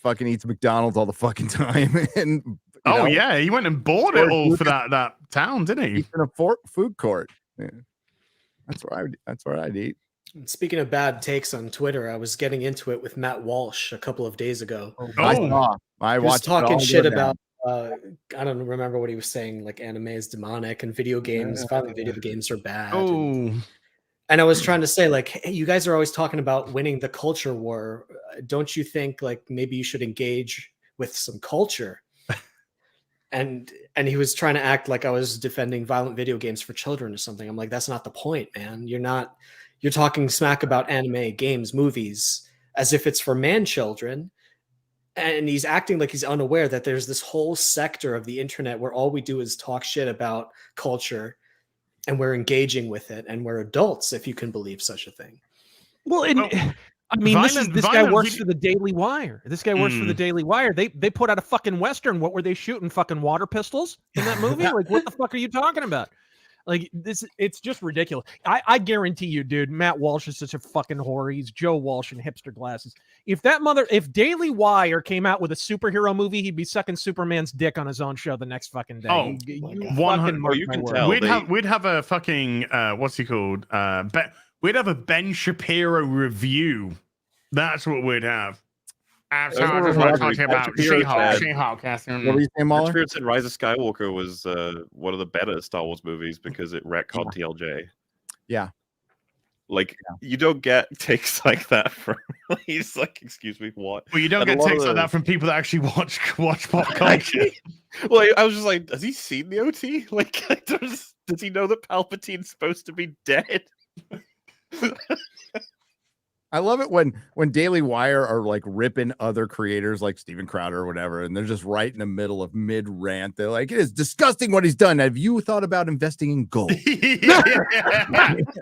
fucking eats McDonald's all the fucking time, and
Yeah, he went and bought it all for that town, didn't he?
he's in a food court. Yeah. That's where I'd eat.
Speaking of bad takes on Twitter, I was getting into it with Matt Walsh a couple of days ago.
I
He was
watched
talking shit about. I don't remember what he was saying. Like anime is demonic and video games, violent video games are bad. And I was trying to say, like, hey, you guys are always talking about winning the culture war. Don't you think like maybe you should engage with some culture? And he was trying to act like I was defending violent video games for children or something. I'm like, that's not the point, man. You're talking smack about anime, games, movies, as if it's for man children. And he's acting like he's unaware that there's this whole sector of the internet where all we do is talk shit about culture and we're engaging with it and we're adults, if you can believe such a thing.
Well, I mean, this guy works for the Daily Wire. This guy works for the Daily Wire. They put out a fucking Western. What were they shooting? Fucking water pistols in that movie? Like, what the fuck are you talking about? Like it's just ridiculous. I guarantee you, dude, Matt Walsh is such a fucking whore. He's Joe Walsh in hipster glasses. If Daily Wire came out with a superhero movie, he'd be sucking Superman's dick on his own show the next fucking day.
Oh,
you
100.
You can tell.
We'd have a fucking what's he called? We'd have a Ben Shapiro review. That's what we'd have. So I just want to talk to you about She-Hulk.
What were you saying, Mahler?
Spirit said Rise of Skywalker was one of the better Star Wars movies because it retconned TLJ.
Yeah.
Like, you don't get takes like that from... He's like, excuse me, what?
Well, you don't get takes like that from people that actually watch pop culture.
Well, I was just like, has he seen the OT? Like, does he know that Palpatine's supposed to be dead?
I love it when Daily Wire are like ripping other creators like Steven Crowder or whatever, and they're just right in the middle of mid rant. They're like, it is disgusting what he's done. Have you thought about investing in gold?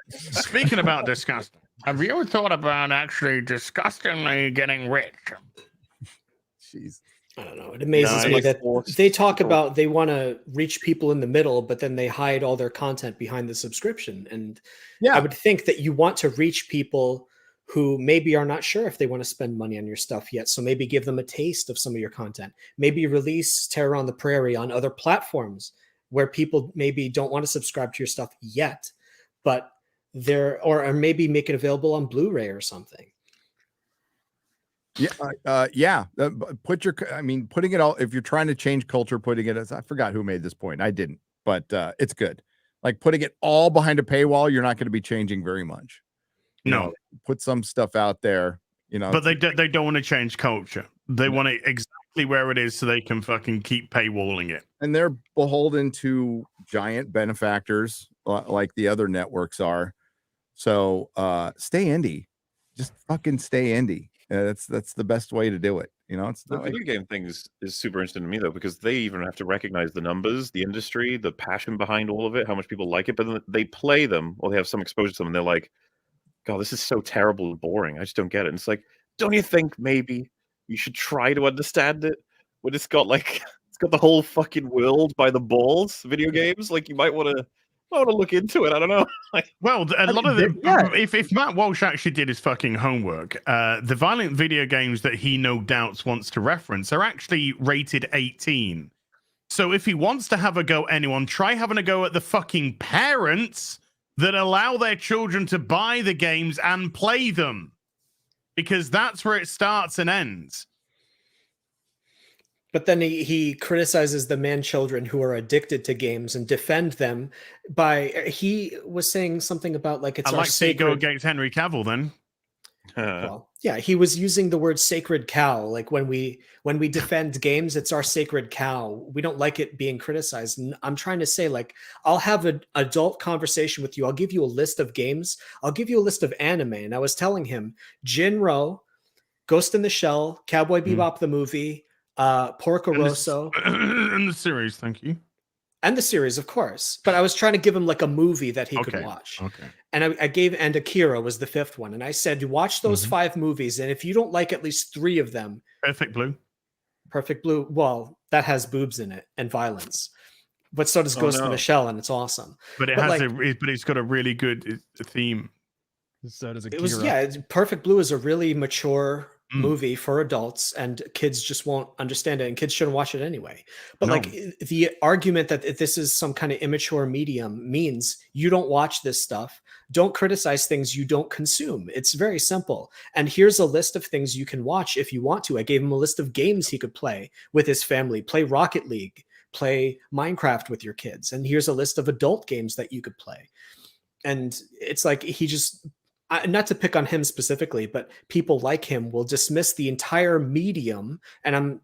Speaking about disgusting, have you ever thought about actually disgustingly getting rich?
Jeez.
I don't know. It amazes me that they talk about they want to reach people in the middle, but then they hide all their content behind the subscription. And I would think that you want to reach people who maybe are not sure if they want to spend money on your stuff yet. So maybe give them a taste of some of your content. Maybe release Terror on the Prairie on other platforms where people maybe don't want to subscribe to your stuff yet, but or maybe make it available on Blu-ray or something.
Putting it all, if you're trying to change culture, putting it as, I forgot who made this point. I didn't, but it's good. Like putting it all behind a paywall, you're not going to be changing very much. You know, put some stuff out there, but
they don't want to change culture. They want it exactly where it is so they can fucking keep paywalling it.
And they're beholden to giant benefactors like the other networks are. So stay indie, just fucking stay indie. That's the best way to do it. It's
the video game thing is super interesting to me though, because they even have to recognize the numbers, the industry, the passion behind all of it, how much people like it, but then they play them or they have some exposure to them and they're like, God, this is so terrible and boring. I just don't get it. And it's like, don't you think maybe you should try to understand it when it's got the whole fucking world by the balls, video games? Like, you might want to look into it. I don't know.
Well, a lot of if Matt Walsh actually did his fucking homework, the violent video games that he no doubts wants to reference are actually rated 18. So if he wants to have a go at anyone, try having a go at the fucking parents that allow their children to buy the games and play them, because that's where it starts and ends.
But then he criticizes the man children who are addicted to games and defend them he was saying something about like it's
I'd like to see it go against Henry Cavill then.
Well, Yeah, he was using the word sacred cow. Like when we defend games, it's our sacred cow. We don't like it being criticized. And I'm trying to say, like, I'll have an adult conversation with you. I'll give you a list of games. I'll give you a list of anime. And I was telling him Jinro, Ghost in the Shell, Cowboy Bebop the movie, Porco Rosso.
And the series, thank you.
And the series, of course. But I was trying to give him like a movie that he could watch.
Okay.
And I gave, and Akira was the fifth one. And I said, watch those 5 movies. And if you don't like at least 3 of them.
Perfect Blue.
Well, that has boobs in it and violence. But so does Ghost in the Shell, and it's awesome.
But it's got a really good theme. So does Akira.
Perfect Blue is a really mature movie for adults, and kids just won't understand it, and kids shouldn't watch it anyway. But like the argument that this is some kind of immature medium means you don't watch this stuff. Don't criticize things you don't consume. It's very simple. And here's a list of things you can watch if you want to. I gave him a list of games he could play with his family. Play Rocket League, play Minecraft with your kids. And here's a list of adult games that you could play. And it's like he just, not to pick on him specifically, but people like him will dismiss the entire medium, and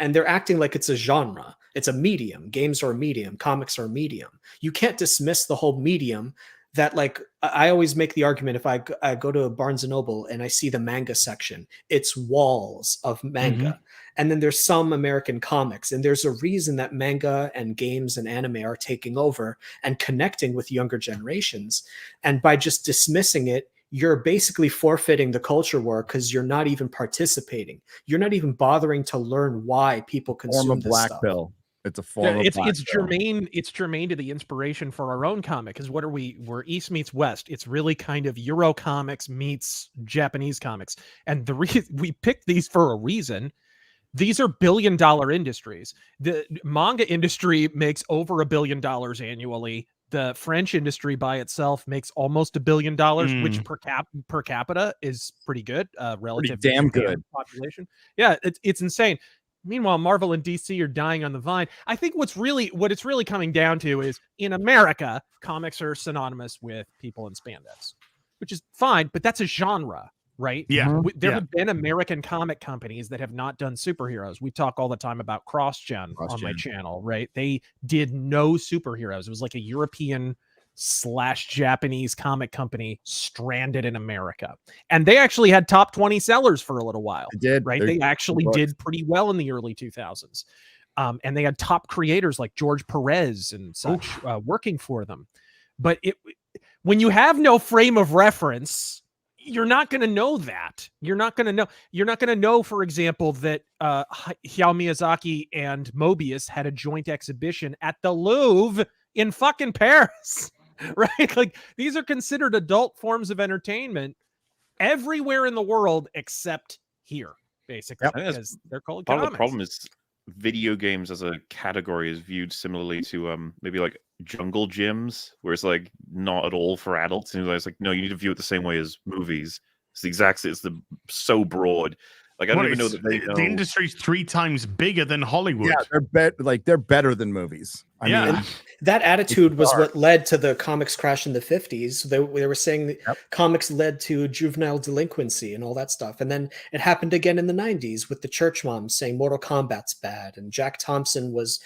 they're acting like it's a genre. It's a medium. Games are a medium. Comics are a medium. You can't dismiss the whole medium. That, like, I always make the argument, if I go to Barnes & Noble and I see the manga section, it's walls of manga. And then there's some American comics. And there's a reason that manga and games and anime are taking over and connecting with younger generations. And by just dismissing it, you're basically forfeiting the culture war, because you're not even participating. You're not even bothering to learn why people consume this
black
stuff.
pill. It's a form of black
it's
pill.
germane. It's germane to the inspiration for our own comic. Because what are we? We're East meets West. It's really kind of Euro comics meets Japanese comics. And the reason we picked these for a reason. These are billion-dollar industries. The manga industry makes over $1 billion annually. The French industry by itself makes almost $1 billion, which per capita is pretty good relative
pretty damn
to the
good
population. Yeah, it's insane. Meanwhile, Marvel and DC are dying on the vine. I think what it's really coming down to is, in America, comics are synonymous with people in spandex, which is fine, but that's a genre. Right?
Yeah.
There have been American comic companies that have not done superheroes. We talk all the time about CrossGen on my channel, right? They did no superheroes. It was like a European/Japanese comic company stranded in America. And they actually had top 20 sellers for a little while.
They did.
Right? They actually did pretty well in the early 2000s. And they had top creators like George Perez and such working for them. But when you have no frame of reference, you're not going to know that. You're not going to know, for example, that Hayao Miyazaki and Mobius had a joint exhibition at the Louvre in fucking Paris, right? Like, these are considered adult forms of entertainment everywhere in the world except here, basically, because they're called
part
comics.
of the problem is video games as a category is viewed similarly to maybe like jungle gyms, where it's like not at all for adults, and it's like, no, you need to view it the same way as movies. It's the exact, so broad. Like, I don't even know that
the industry's 3 times bigger than Hollywood.
Yeah, they're better than movies. I mean,
that attitude was what led to the comics crash in the 50s. They were saying that comics led to juvenile delinquency and all that stuff. And then it happened again in the 90s with the church moms saying Mortal Kombat's bad. And Jack Thompson was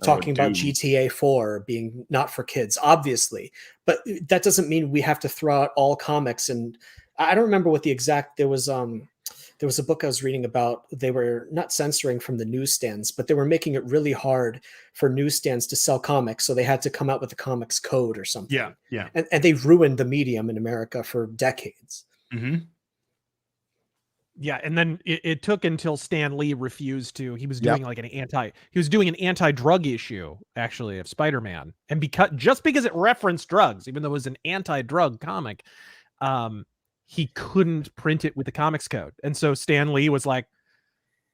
talking about GTA 4 being not for kids, obviously. But that doesn't mean we have to throw out all comics. And I don't remember what the exact, there was a book I was reading about. They were not censoring from the newsstands, but they were making it really hard for newsstands to sell comics. So they had to come out with a comics code or something.
Yeah.
And they ruined the medium in America for decades.
Yeah, and then it took until Stan Lee refused to. He was doing like an anti-drug issue, actually, of Spider-Man, and just because it referenced drugs, even though it was an anti-drug comic, he couldn't print it with the comics code. And so Stan Lee was like,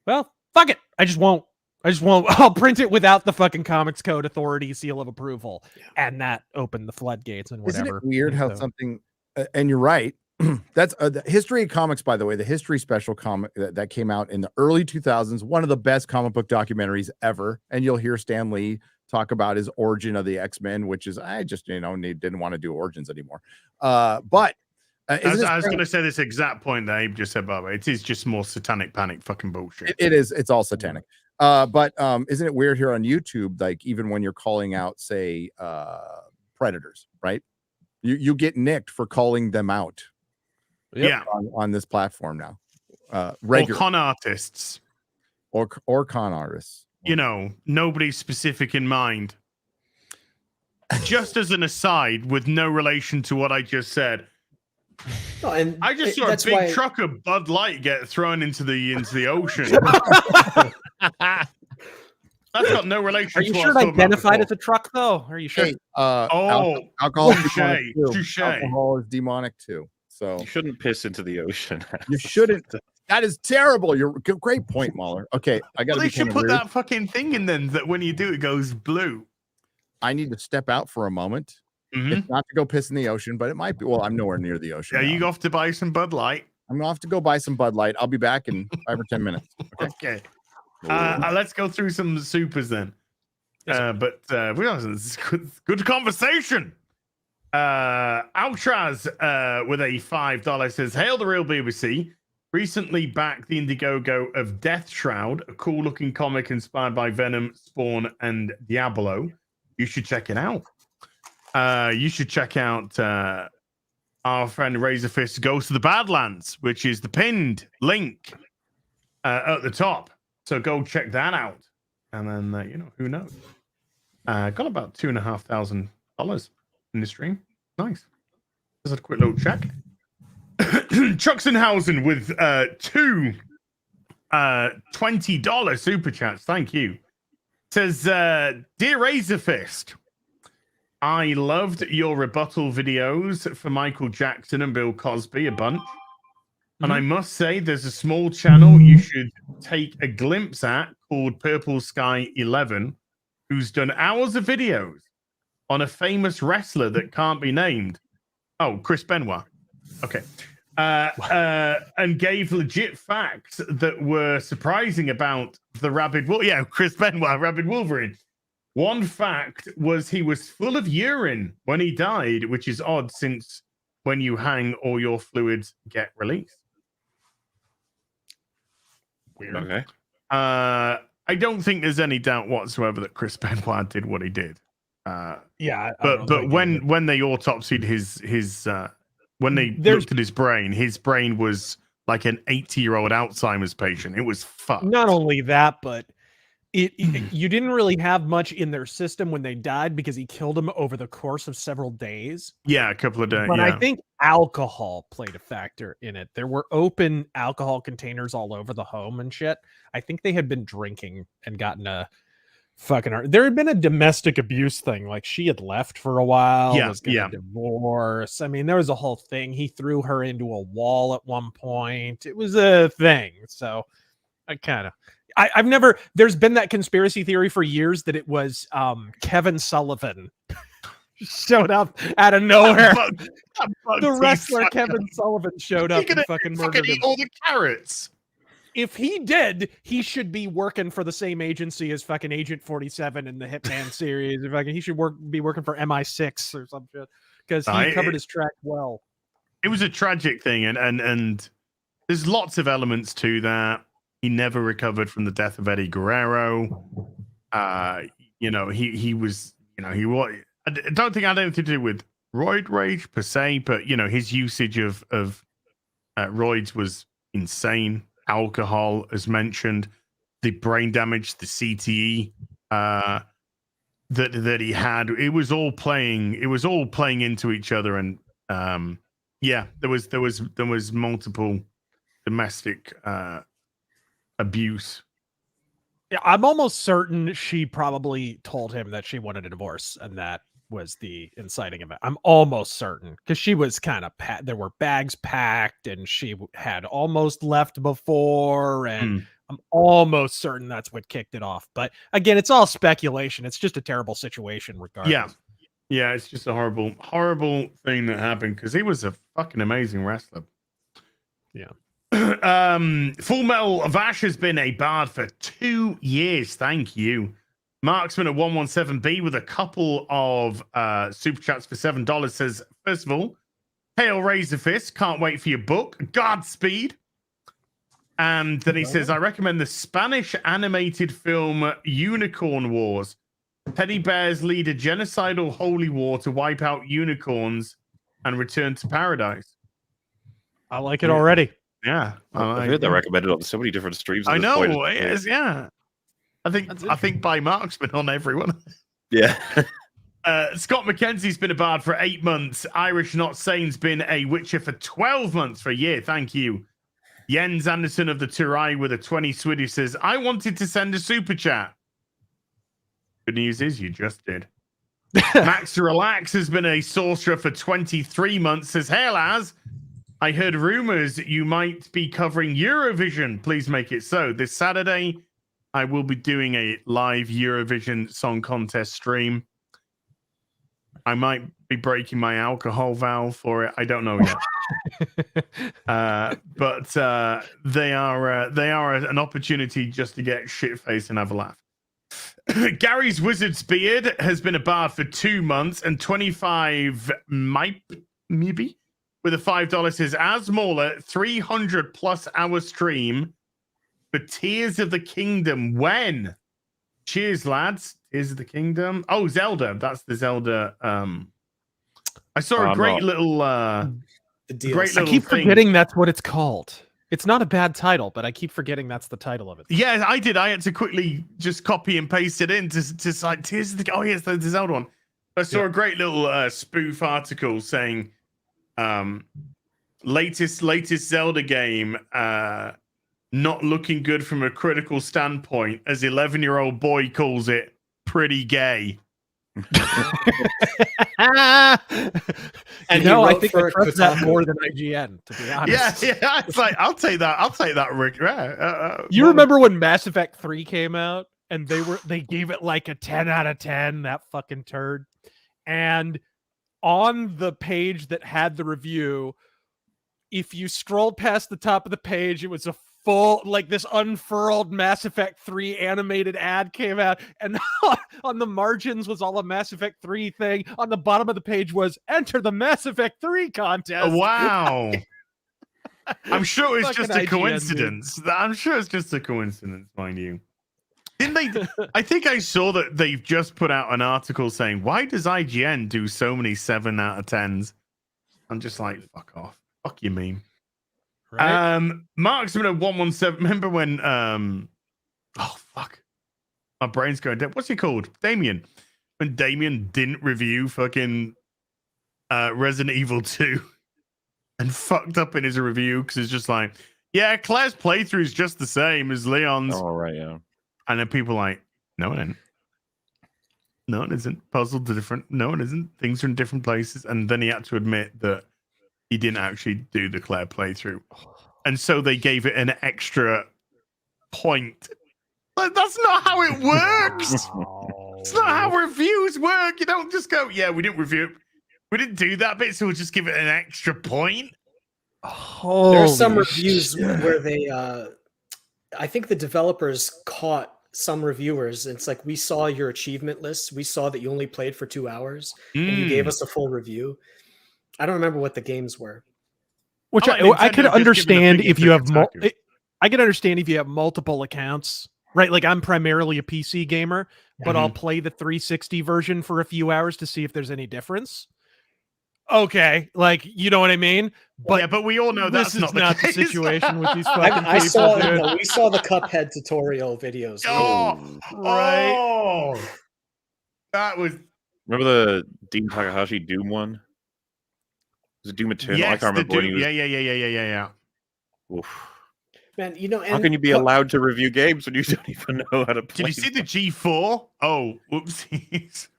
well, fuck it. I just won't. I'll print it without the fucking comics code authority seal of approval. Yeah. And that opened the floodgates and whatever.
Isn't it weird how something, and you're right. That's the History of Comics, by the way, the History Special comic that came out in the early 2000s, one of the best comic book documentaries ever. And you'll hear Stan Lee talk about his origin of the X-Men, which is, I just, didn't want to do origins anymore. But
I was going to say this exact point that Abe just said, by the way. It is just more satanic panic fucking bullshit.
It is. It's all satanic. But isn't it weird here on YouTube? Like even when you're calling out, say, predators, right? You get nicked for calling them out.
Yeah,
on this platform now.
Or con artists,
or con artists.
You know, nobody specific in mind. Just as an aside, with no relation to what I just said.
No, and
I just saw a big truck of Bud Light get thrown into the ocean. That's got no relation.
Are you sure it identified as a truck, though? Are you sure?
Hey,
alcohol
is demonic too. So
you shouldn't piss into the ocean.
You shouldn't. That is terrible. You're great point, Mahler. Okay, I got.
They should put that fucking thing in then that when you do it goes blue.
I need to step out for a moment.
Mm-hmm.
It's not to go piss in the ocean, but it might be. Well, I'm nowhere near the ocean.
Yeah, you off to buy some Bud Light.
I'm off to go buy some Bud Light. I'll be back in 5 or 10 minutes.
Okay. Let's go through some supers then. But we good conversation. Altraz with a $5 says, "Hail the real BBC. Recently backed the Indiegogo of Death Shroud, a cool looking comic inspired by Venom, Spawn, and Diablo. You should check it out. You should check out our friend RazorFist Goes to the Badlands, which is the pinned link at the top. So go check that out. And then, who knows? Got about $2,500 in the stream. Nice. Just a quick little check. Truxenhausen with two $20 super chats. Thank you. Says, "Dear RazorFist, I loved your rebuttal videos for Michael Jackson and Bill Cosby a bunch. And I must say, there's a small channel you should take a glimpse at called Purple Sky 11, who's done hours of videos on a famous wrestler that can't be named. Oh, Chris Benoit. Okay. And gave legit facts that were surprising about the rabid wolf. Yeah, Chris Benoit, rabid Wolverine. One fact was he was full of urine when he died, which is odd since when you hang, all your fluids get released." Weird.
Okay.
I don't think there's any doubt whatsoever that Chris Benoit did what he did.
Yeah,
but when they autopsied his when they looked at his brain was like an 80-year-old Alzheimer's patient. It was fucked.
Not only that, but you didn't really have much in their system when they died because he killed them over the course of several days.
Yeah, a couple of days.
But
yeah.
I think alcohol played a factor in it. There were open alcohol containers all over the home and shit. I think they had been drinking and gotten a fucking... There had been a domestic abuse thing. Like she had left for a while. Was gonna divorce. I mean, there was a whole thing. He threw her into a wall at one point. It was a thing. So I've never... There's been that conspiracy theory for years that it was Kevin Sullivan showed up out of nowhere. The wrestler Kevin Sullivan showed up and fucking murdered him.
All the carrots.
If he did, he should be working for the same agency as fucking Agent 47 in the Hitman series. He should be working for MI6 or some shit because he covered his track well.
It was a tragic thing, and there's lots of elements to that. He never recovered from the death of Eddie Guerrero. He was. I don't think it had anything to do with roid rage per se, but his usage of roids was insane. Alcohol, as mentioned, the brain damage, the CTE that he had. It was all playing into each other, and there was multiple domestic abuse.
Yeah, I'm almost certain she probably told him that she wanted a divorce, and that was the inciting event. I'm almost certain because she was kind of there were bags packed, and she had almost left before, and I'm almost certain that's what kicked it off. But again, it's all speculation. It's just a terrible situation, regardless.
Yeah, it's just a horrible, horrible thing that happened because he was a fucking amazing wrestler.
Yeah.
Full Metal Vash has been a bard for 2 years. Thank you. Marksman at 117B with a couple of super chats for $7 says, first of all, Hail RazorFist, can't wait for your book. Godspeed. And then he says, I recommend the Spanish animated film Unicorn Wars. Teddy bears lead a genocidal holy war to wipe out unicorns and return to paradise.
I like it already.
Yeah.
I've heard that recommended on so many different streams.
I know. Yes, yeah. I think by Mark's been on everyone.
Yeah.
Scott McKenzie's been a bard for 8 months. Irish Not Sane's been a witcher for 12 months, for a year. Thank you. Jens Anderson of the Turai with a 20 Swedish says, I wanted to send a super chat. Good news is you just did. Max Relax has been a sorcerer for 23 months. Says, hey, Laz, I heard rumors you might be covering Eurovision. Please make it so. This Saturday, I will be doing a live Eurovision Song Contest stream. I might be breaking my alcohol valve for it. I don't know yet. But they are an opportunity just to get shit-faced and have a laugh. Gary's Wizard's Beard has been a bard for 2 months, and 25 maybe with a $5 says, as Mauler, 300 plus hour stream for Tears of the Kingdom. When? Cheers, lads. Tears of the Kingdom. Oh, Zelda. That's the Zelda. I saw a great little
I keep forgetting that's what it's called. It's not a bad title, but I keep forgetting that's the title of it.
Yeah, I did. I had to quickly just copy and paste it in to like Tears of the. Oh yes, the Zelda one. I saw a great little spoof article saying, latest Zelda game, not looking good from a critical standpoint, as 11-year-old boy calls it, pretty gay.
And I think I trust that more than IGN, to be honest.
Yeah. It's like I'll take that, Rick.
You remember when Mass Effect 3 came out and they gave it like a 10 out of 10, that fucking turd. And on the page that had the review, if you scrolled past the top of the page, it was a full, like, this unfurled Mass Effect 3 animated ad came out, and on the margins was all a Mass Effect 3 thing. On the bottom of the page was enter the Mass Effect 3 contest.
Wow. I'm sure it's just a
IGN,
coincidence. Dude. I'm sure it's just a coincidence, mind you. Didn't they? I think I saw that they've just put out an article saying, why does IGN do so many 7 out of 10s? I'm just like, fuck off. Fuck you, meme. Right? Marksman at 117. Remember when oh fuck, my brain's going dead. What's he called? Damien. When Damien didn't review fucking Resident Evil 2 and fucked up in his review because it's just like, yeah, Claire's playthrough is just the same as Leon's.
Oh right, yeah.
And then people are like, no, it isn't. No, it isn't. Puzzles are different. No, it isn't. Things are in different places. And then he had to admit that he didn't actually do the Claire playthrough. And so they gave it an extra point. Like, that's not how it works. It's not how reviews work. You don't just go, yeah, we didn't review it. We didn't do that bit, so we'll just give it an extra point.
There are some reviews where they, I think the developers caught some reviewers. It's like, we saw your achievement list. We saw that you only played for 2 hours and you gave us a full review. I don't remember what the games were.
Which I could understand if you have I could understand if you have multiple accounts, right? Like, I'm primarily a PC gamer, but I'll play the 360 version for a few hours to see if there's any difference. Okay, like, you know what I mean? But
yeah, but we all know that's not the
situation with these fucking people.
We saw the Cuphead tutorial videos.
Right. That was.
Remember the Dean Takahashi Doom one? Was it Doom Eternal?
Yes,
I can't remember.
Doom, yeah.
Oof.
Man, you know,
how can you be allowed to review games when you don't even know how to play?
Did you see the G4? Oh, whoopsies.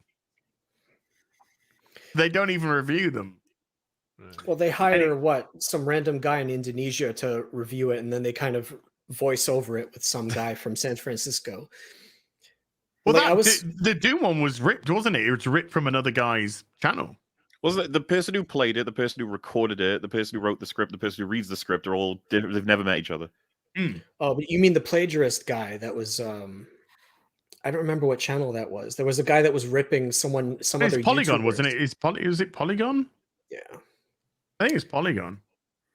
They don't even review them.
Well, they hire some random guy in Indonesia to review it, and then they kind of voice over it with some guy from San Francisco.
Well, the Doom one was ripped, wasn't it? It was ripped from another guy's channel.
Wasn't it the person who played it, the person who recorded it, the person who wrote the script, the person who reads the script are all different. They've never met each other.
Oh, but you mean the plagiarist guy that was I don't remember what channel that was. There was a guy that was ripping some other
Polygon,
YouTubers.
wasn't it? Was it Polygon?
Yeah.
I think it's Polygon.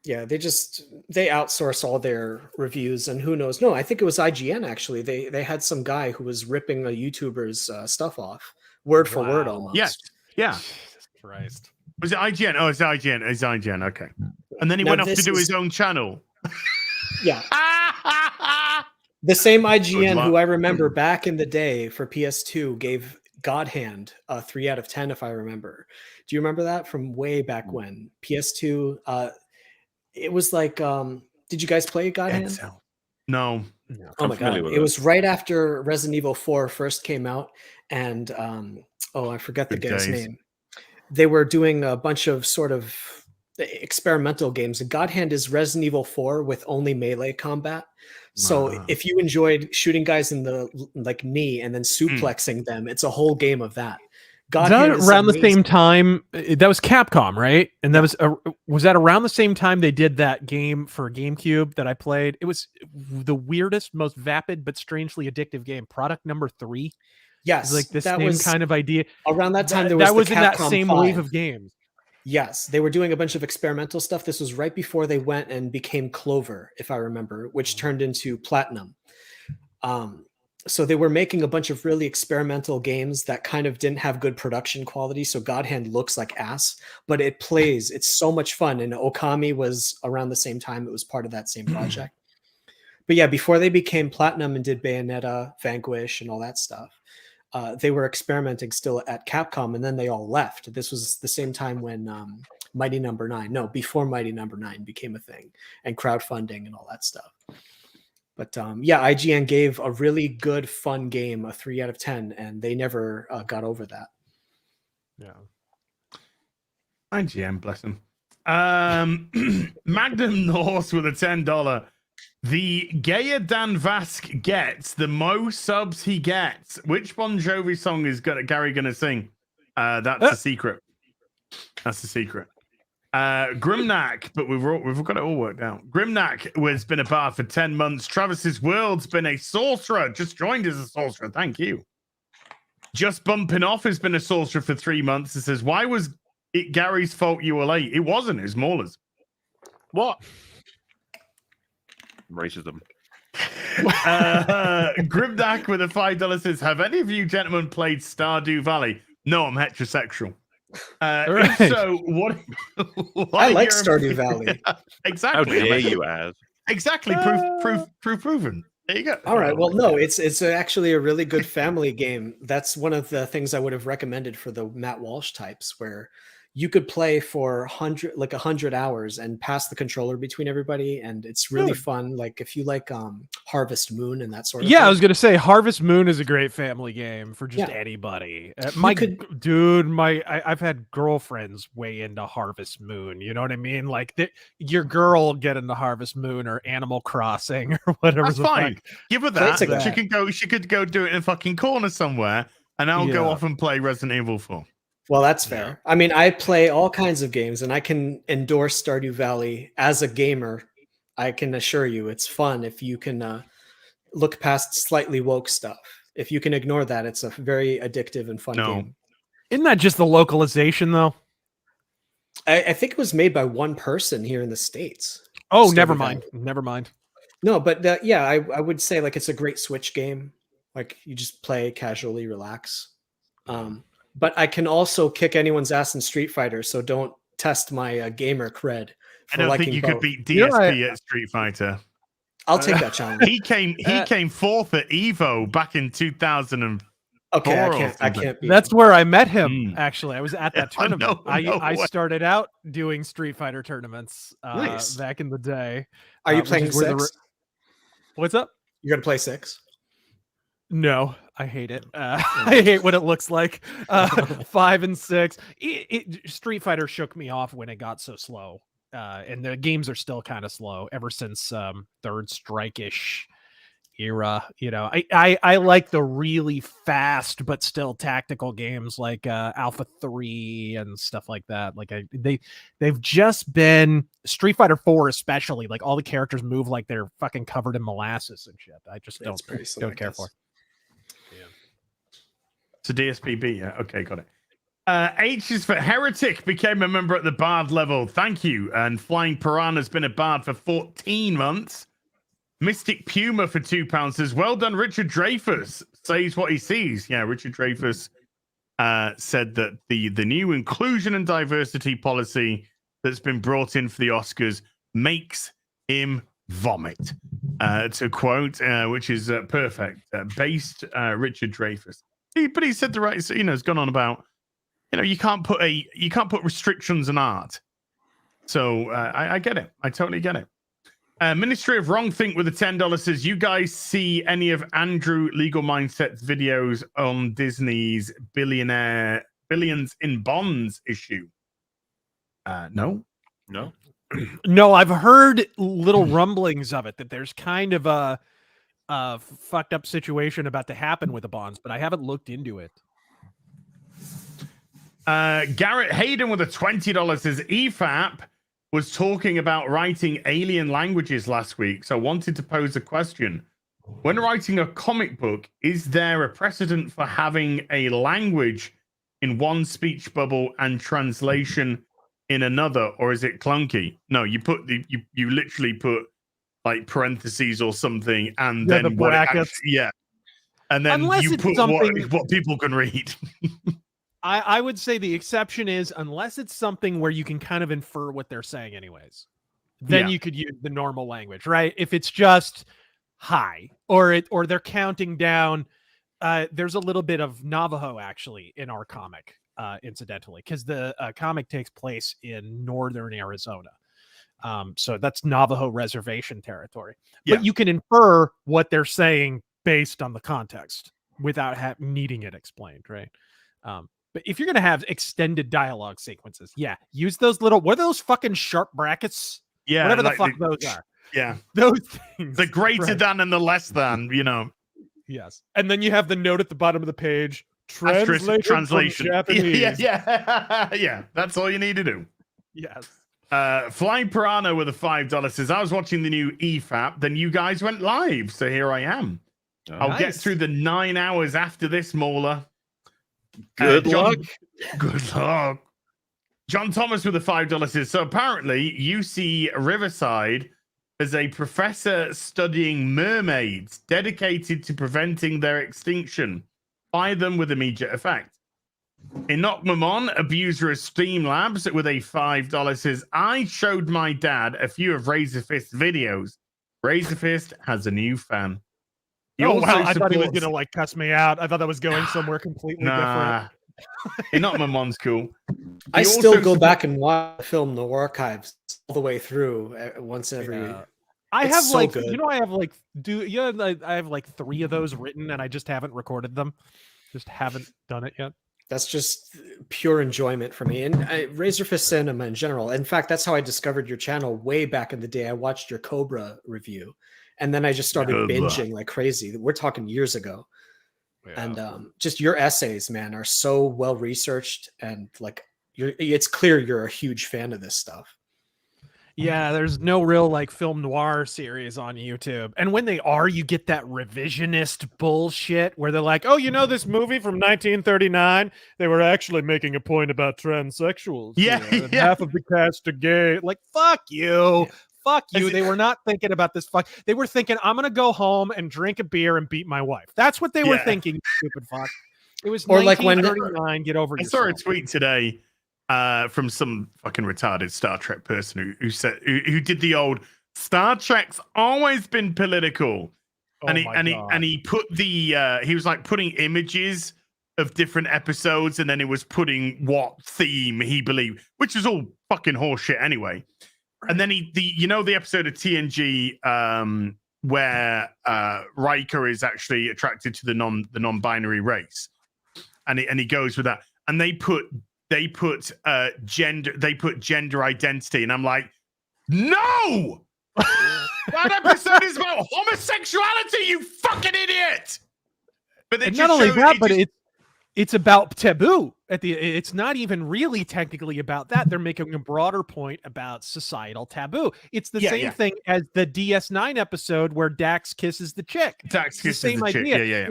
Yeah, they outsource all their reviews, and who knows? No, I think it was IGN actually. They had some guy who was ripping a YouTuber's stuff off, word for word almost.
Yes. Yeah.
Jesus Christ.
Was it IGN? Oh, it's IGN. It's IGN. Okay. And then he
Now
went off to
this
do
is-
his own channel.
Yeah, the same IGN
luck.
who I remember back in the day for PS2 gave God Hand a 3 out of 10, if I remember. Do you remember that from way back when? PS2. It was like, did you guys play God Hand?
No.
Oh my god! It was right after Resident Evil 4 first came out, and I forget the
Good
guy's
days.
name. They were doing a bunch of sort of experimental games. And God Hand is Resident Evil 4 with only melee combat. So
Wow.
if you enjoyed shooting guys in the knee and then suplexing them, it's a whole game of that. God
that
Hand is
around the
amazing.
same time that was Capcom, right? And that was that around the same time they did that game for GameCube that I played. It was the weirdest, most vapid but strangely addictive game. Product number 3.
Yes,
It was like the
that
same
was
kind of idea.
around that time.
That,
There was
that was
the
in that
Capcom
same
5.
wave of games.
Yes, they were doing a bunch of experimental stuff. This was right before they went and became Clover, if I remember, which turned into Platinum. So they were making a bunch of really experimental games that kind of didn't have good production quality. So God Hand looks like ass, but it plays. It's so much fun. And Okami was around the same time. It was part of that same project. But yeah, before they became Platinum and did Bayonetta, Vanquish, and all that stuff, they were experimenting still at Capcom, and then they all left. This was the same time when Mighty Number 9. No, before Mighty Number 9 became a thing, and crowdfunding and all that stuff. But yeah, IGN gave a really good, fun game a 3 out of 10, and they never got over that.
Yeah.
IGN, bless him. Magnum Norse with a $10. The gayer Dan Vask gets, the most subs he gets. Which Bon Jovi song is Gary gonna sing? That's the secret. That's the secret. Grimnack, but we've got it all worked out. Grimnack has been a bard for 10 months. Travis's World's been a sorcerer. Just joined as a sorcerer. Thank you. Just Bumping Off has been a sorcerer for 3 months. It says, why was it Gary's fault you were late? It wasn't. It was Mauler's.
What? Racism.
Grimnack with a $5 says, have any of you gentlemen played Stardew Valley? No, I'm heterosexual.
Right.
So what
I like
are your
Stardew Valley.
Exactly.
How dare you, Az?
Exactly. Proven. There you go.
All right. Well, no, it's actually a really good family game. That's one of the things I would have recommended for the Matt Walsh types, where you could play for 100 hours and pass the controller between everybody, and it's really fun. Like if you like Harvest Moon and that sort of
Yeah,
thing.
I was gonna say Harvest Moon is a great family game for just anybody. I've had girlfriends way into Harvest Moon. You know what I mean? Like your girl get into Harvest Moon or Animal Crossing or whatever.
That's fine. Give her that.
Play
She could go do it in a fucking corner somewhere, and I'll go
Yeah.
off and play Resident Evil 4.
Well, that's fair. I mean, I play all kinds of games, and I can endorse Stardew Valley as a gamer. I can assure you it's fun if you can look past slightly woke stuff. If you can ignore that, it's a very addictive and fun game.
Isn't that just the localization though?
I think it was made by one person here in the States.
Oh,
Stardew
never
Valley.
mind. Never mind.
No, but I would say like it's a great Switch game. Like you just play casually, relax. But I can also kick anyone's ass in Street Fighter, so don't test my gamer cred.
I don't think you could beat DSP at Street Fighter.
I'll take that challenge.
He came fourth at Evo back in 2000.
Okay, I can't beat
That's
him.
where I met him. Actually, I was at that
I
tournament.
know,
I
way.
started out doing Street Fighter tournaments
Nice.
back in the day.
Are you
which
playing
is where
6?
What's up?
You're gonna play 6?
No, I hate it. I hate what it looks like. 5 and 6. Street Fighter shook me off when it got so slow. And the games are still kind of slow ever since Third Strike-ish era. You know, I like the really fast but still tactical games like Alpha 3 and stuff like that. Like they've just been Street Fighter 4 especially. Like all the characters move like they're fucking covered in molasses and shit. I just
That's pretty slow,
don't
I
care
guess.
for.
So DSPB, yeah. Okay, got it. H is for Heretic, became a member at the Bard level. Thank you. And Flying Piranha's been a Bard for 14 months. Mystic Puma for £2 says, well done, Richard Dreyfuss. Says what he sees. Yeah, Richard Dreyfuss said that the new inclusion and diversity policy that's been brought in for the Oscars makes him vomit. To quote, which is perfect. Based Richard Dreyfuss. But he said the right, has gone on about, you can't put restrictions on art. So I get it. I totally get it. Ministry of Wrong Think with the $10 says, you guys see any of Andrew Legal Mindset's videos on Disney's Billions in Bonds issue? No.
No, I've heard little rumblings of it, that there's kind of a fucked up situation about to happen with the bonds, but I haven't looked into it.
Garrett Hayden with a $20 says, EFAP was talking about writing alien languages last week, so I wanted to pose a question. When writing a comic book, is there a precedent for having a language in one speech bubble and translation in another, or is it clunky? No, you literally put like parentheses or something, and then
the brackets.
And then
Unless
you
it's
put
something...
what people can read.
I would say the exception is unless it's something where you can kind of infer what they're saying anyways, then you could use the normal language, right? If it's just hi, or they're counting down, there's a little bit of Navajo actually in our comic, incidentally, because the comic takes place in northern Arizona. So that's Navajo reservation territory.
Yeah.
But you can infer what they're saying based on the context without needing it explained, right? But if you're going to have extended dialogue sequences, use those what are those fucking sharp brackets?
Yeah.
Whatever the fuck those are.
Yeah.
Those things.
The greater than and the less than,
Yes. And then you have the note at the bottom of the page. Translation.
Japanese. Yeah. That's all you need to do.
Yes.
Flying Piranha with a $5 says, I was watching the new EFAP, then you guys went live, so here I am. I'll get through the 9 hours after this, Mauler.
Good luck.
Good luck. John Thomas with a $5 says, so apparently UC Riverside is a professor studying mermaids dedicated to preventing their extinction by them with immediate effect. Enoch Mamon, abuser of Steam Labs, with a $5 says, I showed my dad a few of RazorFist videos. RazorFist has a new fan.
Wow, I thought he was going to cuss me out. I thought that was going somewhere completely different.
Enoch Mamon's cool.
I still go back and watch the film The Archives all the way through once every...
I have
so
I have like 3 of those written and I just haven't recorded them. Just haven't done it yet.
That's just pure enjoyment for me. And RazorFist cinema in general. In fact, that's how I discovered your channel way back in the day. I watched your Cobra review and then I just started binging like crazy. We're talking years ago. Yeah. And just your essays, man, are so well researched and it's clear you're a huge fan of this stuff.
Yeah, there's no real film noir series on YouTube. And when they are, you get that revisionist bullshit where they're like, oh, this movie from 1939, they were actually making a point about transsexuals. And half of the cast are gay. Like, fuck you. Yeah. Fuck you. They were not thinking about this. They were thinking, I'm going to go home and drink a beer and beat my wife. That's what they were thinking, stupid fuck. It was 1939. Get over yourself.
I saw a tweet today from some fucking retarded Star Trek person who said who did the old Star Trek's always been political, and he put the he was putting images of different episodes, and then it was putting what theme he believed, which is all fucking horseshit anyway. Right. And then the episode of TNG where Riker is actually attracted to the non-binary race, and he goes with that, and they put gender identity, and I'm like, no, that episode is about homosexuality, you fucking idiot. But they
not only that, but it's about taboo. It's not even really technically about that. They're making a broader point about societal taboo. It's the same thing as the DS9 episode where Dax kisses the chick.
Dax kisses the chick. Yeah.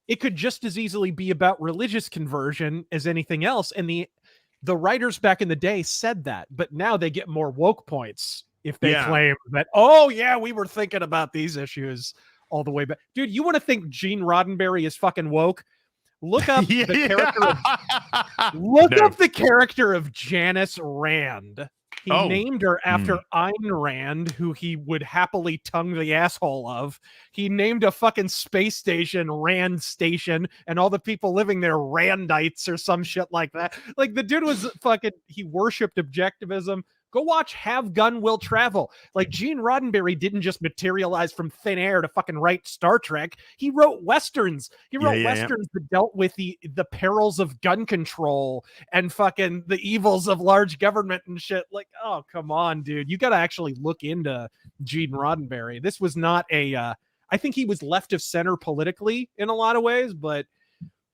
it could just as easily be about religious conversion as anything else. And the writers back in the day said that, but now they get more woke points if they claim that, oh yeah, we were thinking about these issues all the way back. Dude, you want to think Gene Roddenberry is fucking woke? Look up the character. Up the character of Janice Rand. He named her after Ayn Rand, who he would happily tongue the asshole of. He named a fucking space station Rand Station, and all the people living there Randites or some shit like that. Like, the dude was fucking, he worshipped objectivism. Go watch Have Gun Will Travel. Like, Gene Roddenberry didn't just materialize from thin air to fucking write Star Trek. He wrote Westerns. He wrote Westerns that dealt with the perils of gun control and fucking the evils of large government and shit. Like, oh, come on, dude. You got to actually look into Gene Roddenberry. This was not I think he was left of center politically in a lot of ways, but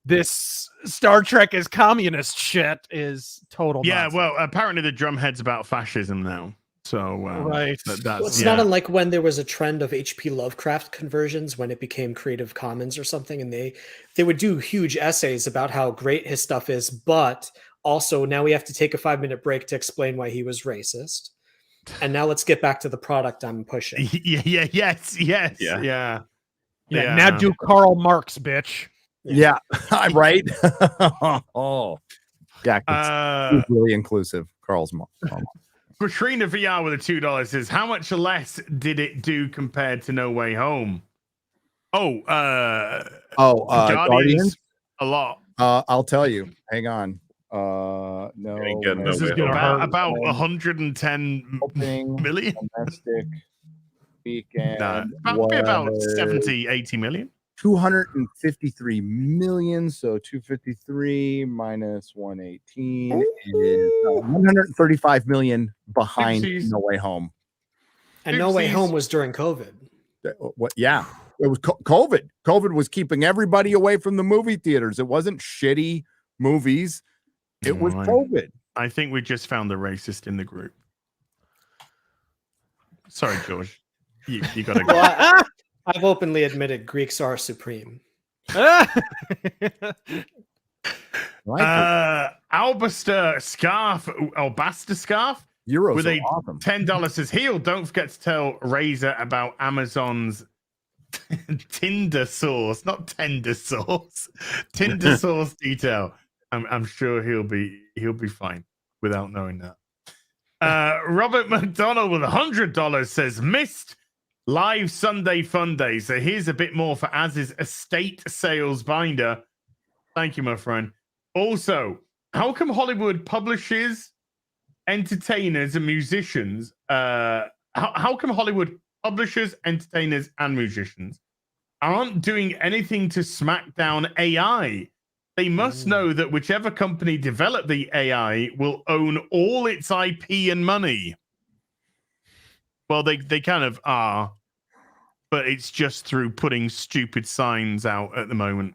this Star Trek is communist shit is total nonsense.
Well, apparently the drumhead's about fascism now. So
right,
it's not unlike when there was a trend of H.P. Lovecraft conversions when it became Creative Commons or something, and they would do huge essays about how great his stuff is, but also now we have to take a 5-minute break to explain why he was racist. And now let's get back to the product I'm pushing.
Yes.
Now do Karl Marx, bitch.
Yeah, I'm right. Yeah, he's really inclusive. Carl's mom.
Katrina VR with a $2 says, how much less did it do compared to No Way Home?
Guardians?
A lot.
I'll tell you. Hang on.
This is about 110 million.
Domestic weekend.
About 70, 80 million.
253 million. So 253 minus 118 is 135 million behind No Way Home.
And No Way Home was during COVID.
What? Yeah, it was COVID. COVID was keeping everybody away from the movie theaters. It wasn't shitty movies. It was COVID.
I think we just found the racist in the group. Sorry, George. You got to go.
I've openly admitted Greeks are supreme.
Albaster scarf or Basta scarf
Euros
with
awesome.
$10 says heel. Don't forget to tell Razor about Amazon's Tinder sauce, not tender sauce. Tinder sauce detail. I'm sure he'll be fine without knowing that. Robert McDonald with $100 says missed live Sunday fun day. So here's a bit more for Az's estate sales binder. Thank you, my friend. Also, how come Hollywood publishes, entertainers, and musicians? How come Hollywood publishers, entertainers, and musicians aren't doing anything to smack down AI? They must know that whichever company developed the AI will own all its IP and money. Well, they kind of are, but it's just through putting stupid signs out at the moment.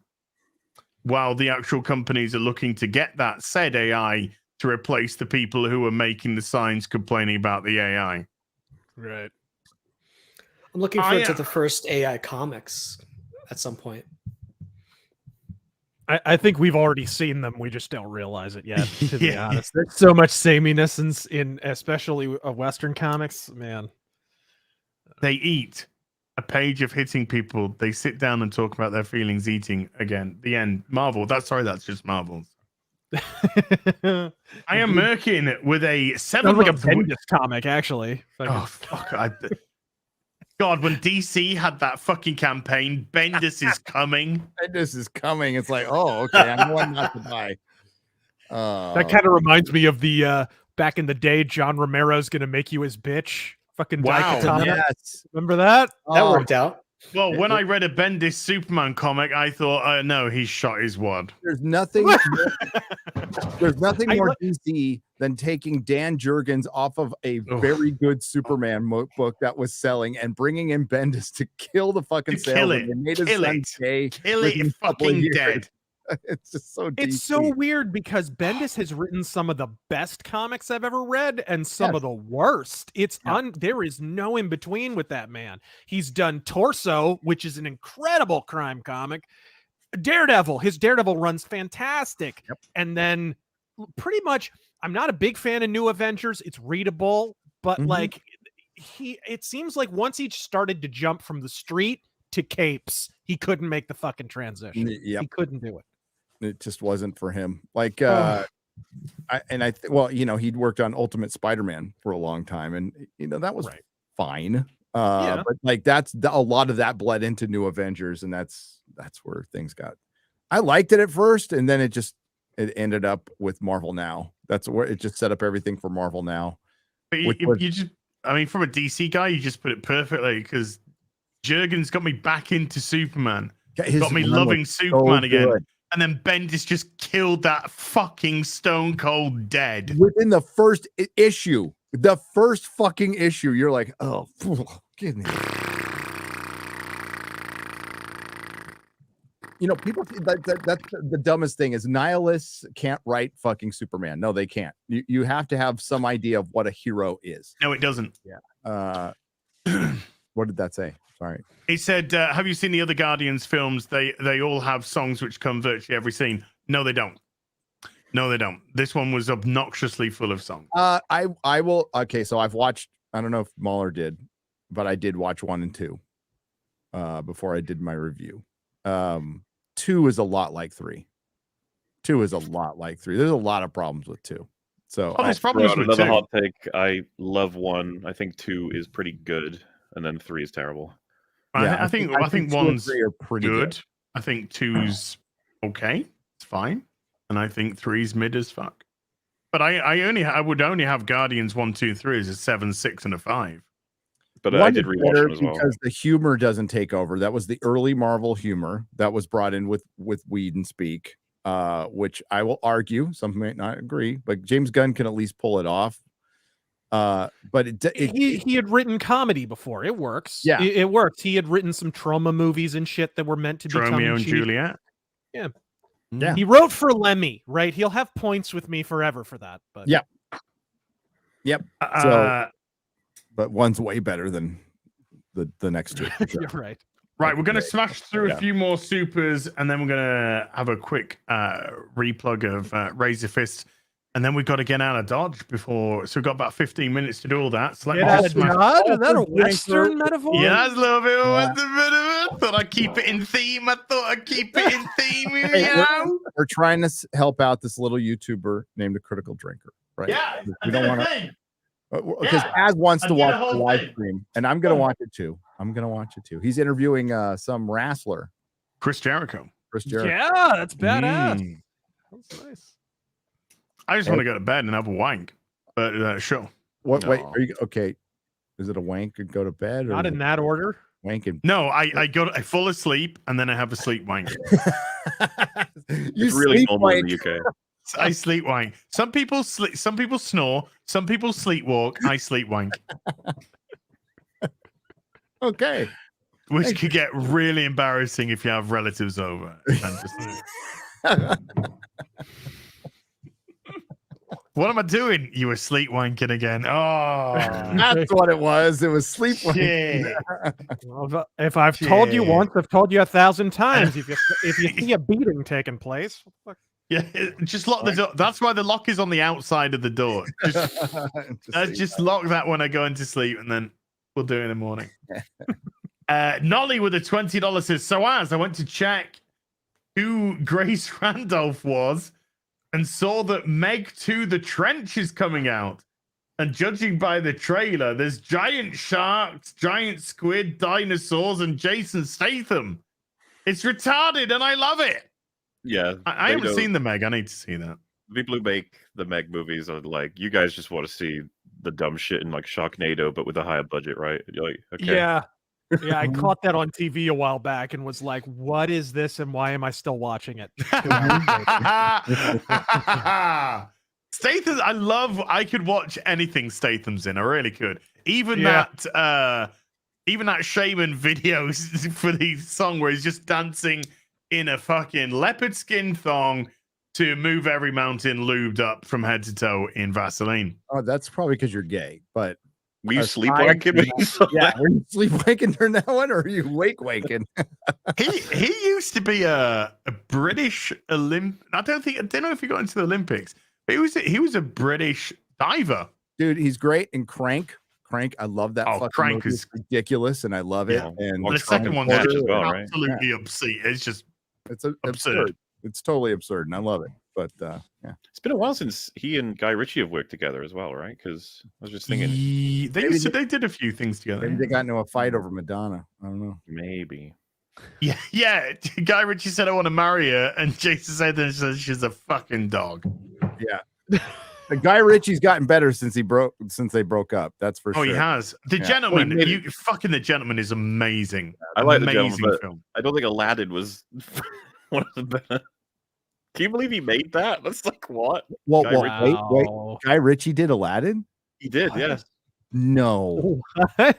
While the actual companies are looking to get that said AI to replace the people who are making the signs complaining about the AI.
Right.
I'm looking forward to the first AI comics at some point.
I think we've already seen them. We just don't realize it yet, to be honest. There's so much sameness in especially Western comics, man.
They eat a page of hitting people. They sit down and talk about their feelings eating again. The end. Marvel. That's just Marvel. I am Merkin with a 7-month
like a Bendis comic, actually.
Oh, fuck. God, when DC had that fucking campaign, Bendis is coming.
Bendis is coming. It's like, oh, okay, I know what not to buy.
That kind of reminds me of the back in the day, John Romero's gonna make you his bitch. Fucking
wow.
Yes.
Remember that?
That worked out.
Well, when I read a Bendis Superman comic, I thought, no, he shot his wad.
There's nothing there's nothing more DC than taking Dan Jurgens off of a very good Superman book that was selling and bringing in Bendis to kill the fucking sale.
Kill it fucking dead.
It's just so DC.
It's so weird because Bendis has written some of the best comics I've ever read and some of the worst. It's there is no in between with that man. He's done Torso, which is an incredible crime comic, Daredevil. His Daredevil runs fantastic.
Yep.
And then pretty much, I'm not a big fan of New Avengers. It's readable, but like it seems like once he started to jump from the street to capes, he couldn't make the fucking transition.
Yep.
He couldn't do it.
It just wasn't for him. Like, well, you know, he'd worked on Ultimate Spider-Man for a long time, and you know that was fine. But like a lot of that bled into New Avengers, and that's where things got. I liked it at first, and then it ended up with Marvel Now. That's where it just set up everything for Marvel Now.
But you just, I mean, from a DC guy, you just put it perfectly because Jurgen's got me back into Superman. Got me loving Superman again. And then Bendis just killed that fucking Stone Cold dead.
Within the first issue, the first fucking issue, you're like, oh, give me. You know, people, that's the dumbest thing is nihilists can't write fucking Superman. No, they can't. You have to have some idea of what a hero is.
No, it doesn't.
Yeah. What did that say? Sorry.
He said, have you seen the other Guardians films? They all have songs which come virtually every scene. No, they don't. No, they don't. This one was obnoxiously full of songs.
I will. Okay, so I've watched, I don't know if Mahler did, but I did watch 1 and 2 before I did my review. 2 is a lot like 3. 2 is a lot like 3. There's a lot of problems with 2. So
there's problems with
another
2.
hot take. I love 1. I think 2 is pretty good, and then 3 is terrible.
Yeah, I think 1's
pretty
good. I think 2's okay. It's fine. And I think 3's mid as fuck. But I would only have Guardians 1, 2, 3 as a 7, 6, and a 5.
But I did rewatch them as well.
Because the humor doesn't take over. That was the early Marvel humor that was brought in with Whedon speak, which I will argue, some might not agree, but James Gunn can at least pull it off. But
he had written comedy before. It works.
Yeah,
it works. He had written some trauma movies and shit that were meant to be
Romeo and Juliet.
Yeah.
Yeah.
He wrote for Lemmy, right? He'll have points with me forever for that. But
yep. So, but 1's way better than the next 2. Sure.
You're right.
Right, we're going to smash through a few more supers, and then we're going to have a quick replug of RazorFist, and then we've got to get out of Dodge before. So we've got about 15 minutes to do all that. So
get out of Dodge? Is that a Western metaphor?
Yeah, that's a little bit of a Thought I'd keep it in theme.
We're trying to help out this little YouTuber named A Critical Drinker, right?
Yeah,
we don't want to. Because Az wants to watch the live stream, and I'm gonna watch it too. He's interviewing some wrestler,
Chris Jericho.
Yeah, that's badass.
That's nice. I just want to go to bed and have a wank, but sure.
What? No. Wait, are you okay? Is it a wank and go to bed? Or
not in that order.
Wank and
no, I fall asleep and then I have a sleep wank.
It's really normal in the UK.
I sleep wank. Some people sleep. Some people snore. Some people sleepwalk. I sleep wank.
Okay.
Which could get really embarrassing if you have relatives over. What am I doing? You were sleep wanking again. Oh,
that's what it was. It was sleep wanking.
Well, if I've told you once, I've told you 1,000 times. If you see a beating taking place,
yeah, just lock the door. That's why the lock is on the outside of the door. Just lock that when I go into sleep, and then we'll do it in the morning. Nolly with a $20 says, so as I went to check who Grace Randolph was and saw that Meg 2 The Trench is coming out. And judging by the trailer, there's giant sharks, giant squid, dinosaurs, and Jason Statham. It's retarded, and I love it.
Yeah.
I haven't seen the Meg. I need to see that.
People who make the Meg movies are like, you guys just want to see the dumb shit in like Sharknado, but with a higher budget, right? You're like, okay.
Yeah. Yeah, I caught that on TV a while back and was like, what is this and why am I still watching it?
Statham, I could watch anything Statham's in. I really could. Even that Shaman video for the song where he's just dancing in a fucking leopard skin thong to move every mountain lubed up from head to toe in Vaseline.
Oh, that's probably because you're gay, but
Were you
a
sleepwalking when you saw
Yeah,
that?
were you sleepwalking during that one, or are you waking?
He used to be a British Olymp. I don't know if he got into the Olympics, but he was a British diver.
Dude, he's great in Crank. Crank, I love that
Oh,
fucking
Crank
movie.
is-
It's ridiculous, and I love it.
Yeah.
And
Well,
The second one's
Snatch
just
as well, right?
absolutely obscene. It's just
it's
absurd.
absurd. It's totally absurd, and I love it. But yeah,
It's been a while since he and Guy Ritchie have worked together as well, right? Because I was just thinking
They did a few things together.
maybe
Yeah.
they got into a fight over Madonna. I don't know.
maybe.
Yeah. Guy Ritchie said, "I want to marry her," and Jason said that she's a fucking dog.
Yeah, the Guy Ritchie's gotten better since they broke up. That's for
Oh,
sure.
he has. The
Yeah.
Gentleman.
Well, he made
The Gentleman is amazing.
I like The
amazing
Gentleman, but
film.
I don't think Aladdin was one of the better. Can you believe he made that? That's like what?
Well,
Guy
wait. Guy Ritchie did Aladdin?
He did, yeah.
No.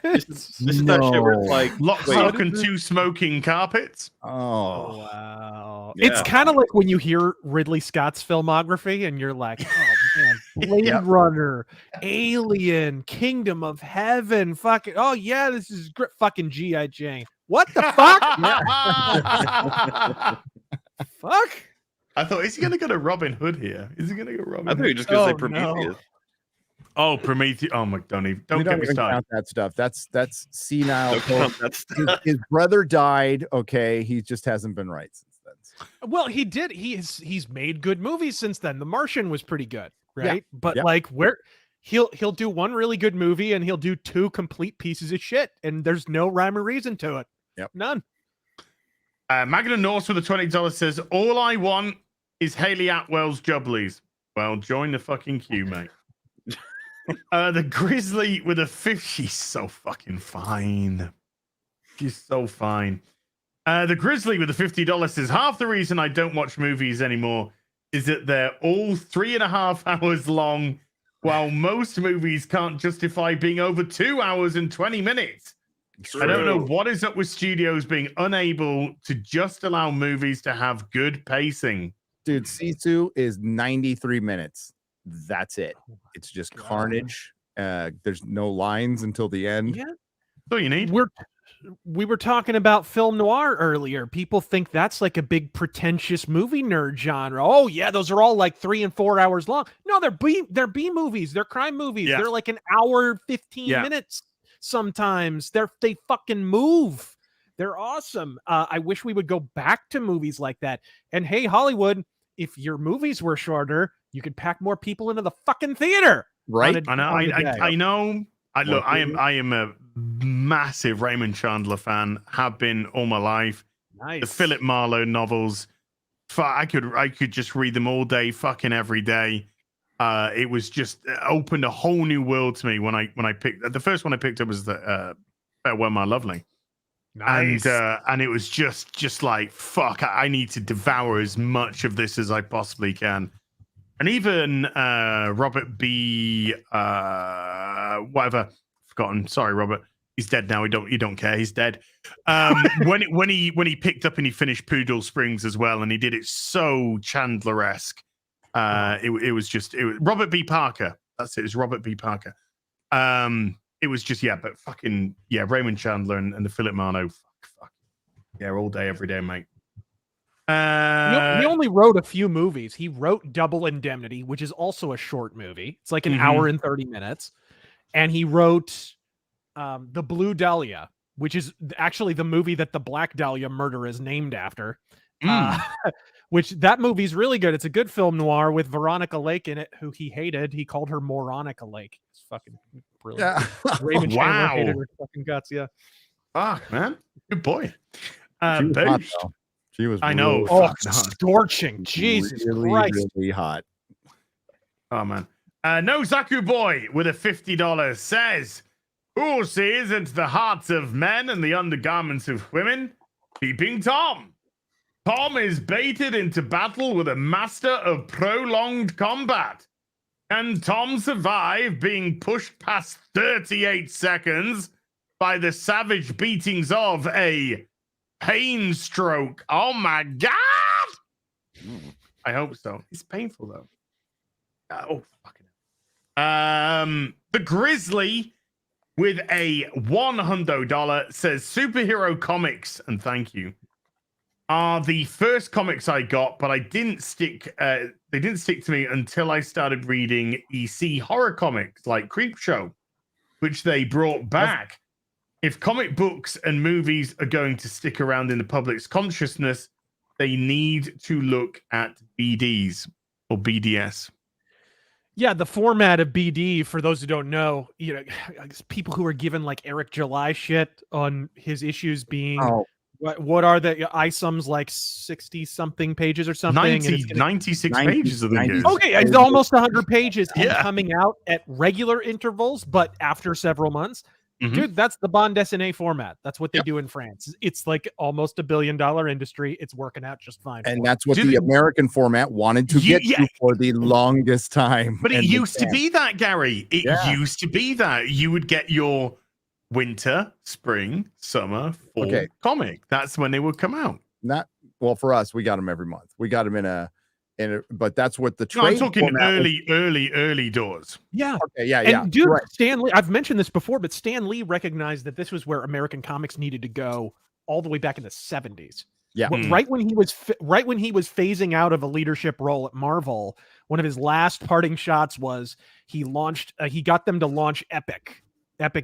This is that shit where it's like
Lock,
wait,
Stock, and Two Smoking Carpets.
Oh,
Wow.
Yeah.
It's kind of like when you hear Ridley Scott's filmography and you're like, oh man, Blade
Yeah.
Runner, Alien, Kingdom of Heaven, fucking, oh yeah, this is great. Fucking G.I. Jane. What the fuck? Fuck?
I thought, is he going to go to Robin Hood here? Is he going to go Robin
I
Hood?
thought you were just gonna say
Oh,
Prometheus.
no.
Oh, Prometheus. Oh my, don't
we
get
don't
me
even
started.
count that stuff. That's senile.
Don't count that stuff.
His brother died. Okay, he just hasn't been right since then.
Well, he did. He's made good movies since then. The Martian was pretty good,
Yeah.
right? But
Yeah.
like where he'll do one really good movie and he'll do two complete pieces of shit, and there's no rhyme or reason to it.
Yep.
None.
Magna Norse with the $20 says, all I want is Haley Atwell's Jubblies. Well, join the fucking queue, mate. The Grizzly with a 50. She's so fucking fine. She's so fine. The Grizzly with the $50 says, half the reason I don't watch movies anymore is that they're all 3.5 hours long, while most movies can't justify being over 2 hours and 20 minutes. I don't know what is up with studios being unable to just allow movies to have good pacing.
Dude, Sisu is 93 minutes. That's it. It's just carnage. There's no lines until the end.
Yeah.
That's all you need.
We were talking about film noir earlier. People think that's like a big pretentious movie nerd genre. Oh yeah, those are all like 3 and 4 hours long. No, they're B movies. They're crime movies.
Yeah.
They're like an hour 15
Yeah.
minutes. Sometimes they fucking move. They're awesome. I wish we would go back to movies like that. And hey, Hollywood, if your movies were shorter, you could pack more people into the fucking theater.
Right?
I know. I know. Look, I am a massive Raymond Chandler fan. Have been all my life.
Nice.
The Philip Marlowe novels. I could just read them all day, fucking every day. It was just opened a whole new world to me when I picked the first one I picked up was the Farewell My Lovely.
Nice.
And it was just like fuck. I need to devour as much of this as I possibly can. And even Robert B. Whatever, forgotten. Sorry, Robert. He's dead now. You don't care. He's dead. When he picked up and he finished Poodle Springs as well, and he did it so Chandler-esque. It was Robert B. Parker. That's it. It was Robert B. Parker. It was just but fucking Raymond Chandler and the Philip Marlowe. Fuck. Yeah, all day, every day, mate.
He only wrote a few movies. He wrote Double Indemnity, which is also a short movie. It's like an hour and 30 minutes. And he wrote The Blue Dahlia, which is actually the movie that the Black Dahlia murder is named after. Which that movie's really good. It's a good film noir with Veronica Lake in it, who he hated. He called her Moronica Lake. It's fucking brilliant.
Yeah.
Raymond
Wow.
Chandler hated her fucking guts. Yeah.
Fuck, man. Good boy.
She was hot,
Boosh.
though. She was
I know.
really,
Oh,
Fucking hot.
scorching. Jesus
really,
Christ.
really hot.
Oh man. No Zaku Boy with a $50 says, who sees into the hearts of men and the undergarments of women? Peeping Tom. Tom is baited into battle with a master of prolonged combat. Can Tom survive being pushed past 38 seconds by the savage beatings of a pain stroke? Oh my God! I hope so. It's painful though. Oh fucking. The Grizzly with a $100 says superhero comics, and thank you, are the first comics I got, but I didn't stick. They didn't stick to me until I started reading EC horror comics like Creepshow, which they brought back. If comic books and movies are going to stick around in the public's consciousness, they need to look at BDs or BDS.
Yeah, the format of BD, for those who don't know, people who are given like Eric July shit on his issues being what are the ISOMs, like 60 something pages or something?
96 pages of the
Okay, it's almost 100 pages and coming out at regular intervals, but after several months. Dude, that's the bande dessinée format. That's what they do in France. It's like almost $1 billion industry. It's working out just fine.
And that's what the American format wanted to get to for the longest time.
But it used to be that, Gary. It used to be that you would get your winter, spring, summer, fall comic. That's when they would come out.
Well, for us, we got them every month. We got them in a but that's what the trade.
I'm talking early doors.
Yeah.
Okay. Yeah.
And dude, Stan Lee, I've mentioned this before, but Stan Lee recognized that this was where American comics needed to go all the way back in the 70s.
Yeah.
Right when he was phasing out of a leadership role at Marvel, one of his last parting shots was he got them to launch Epic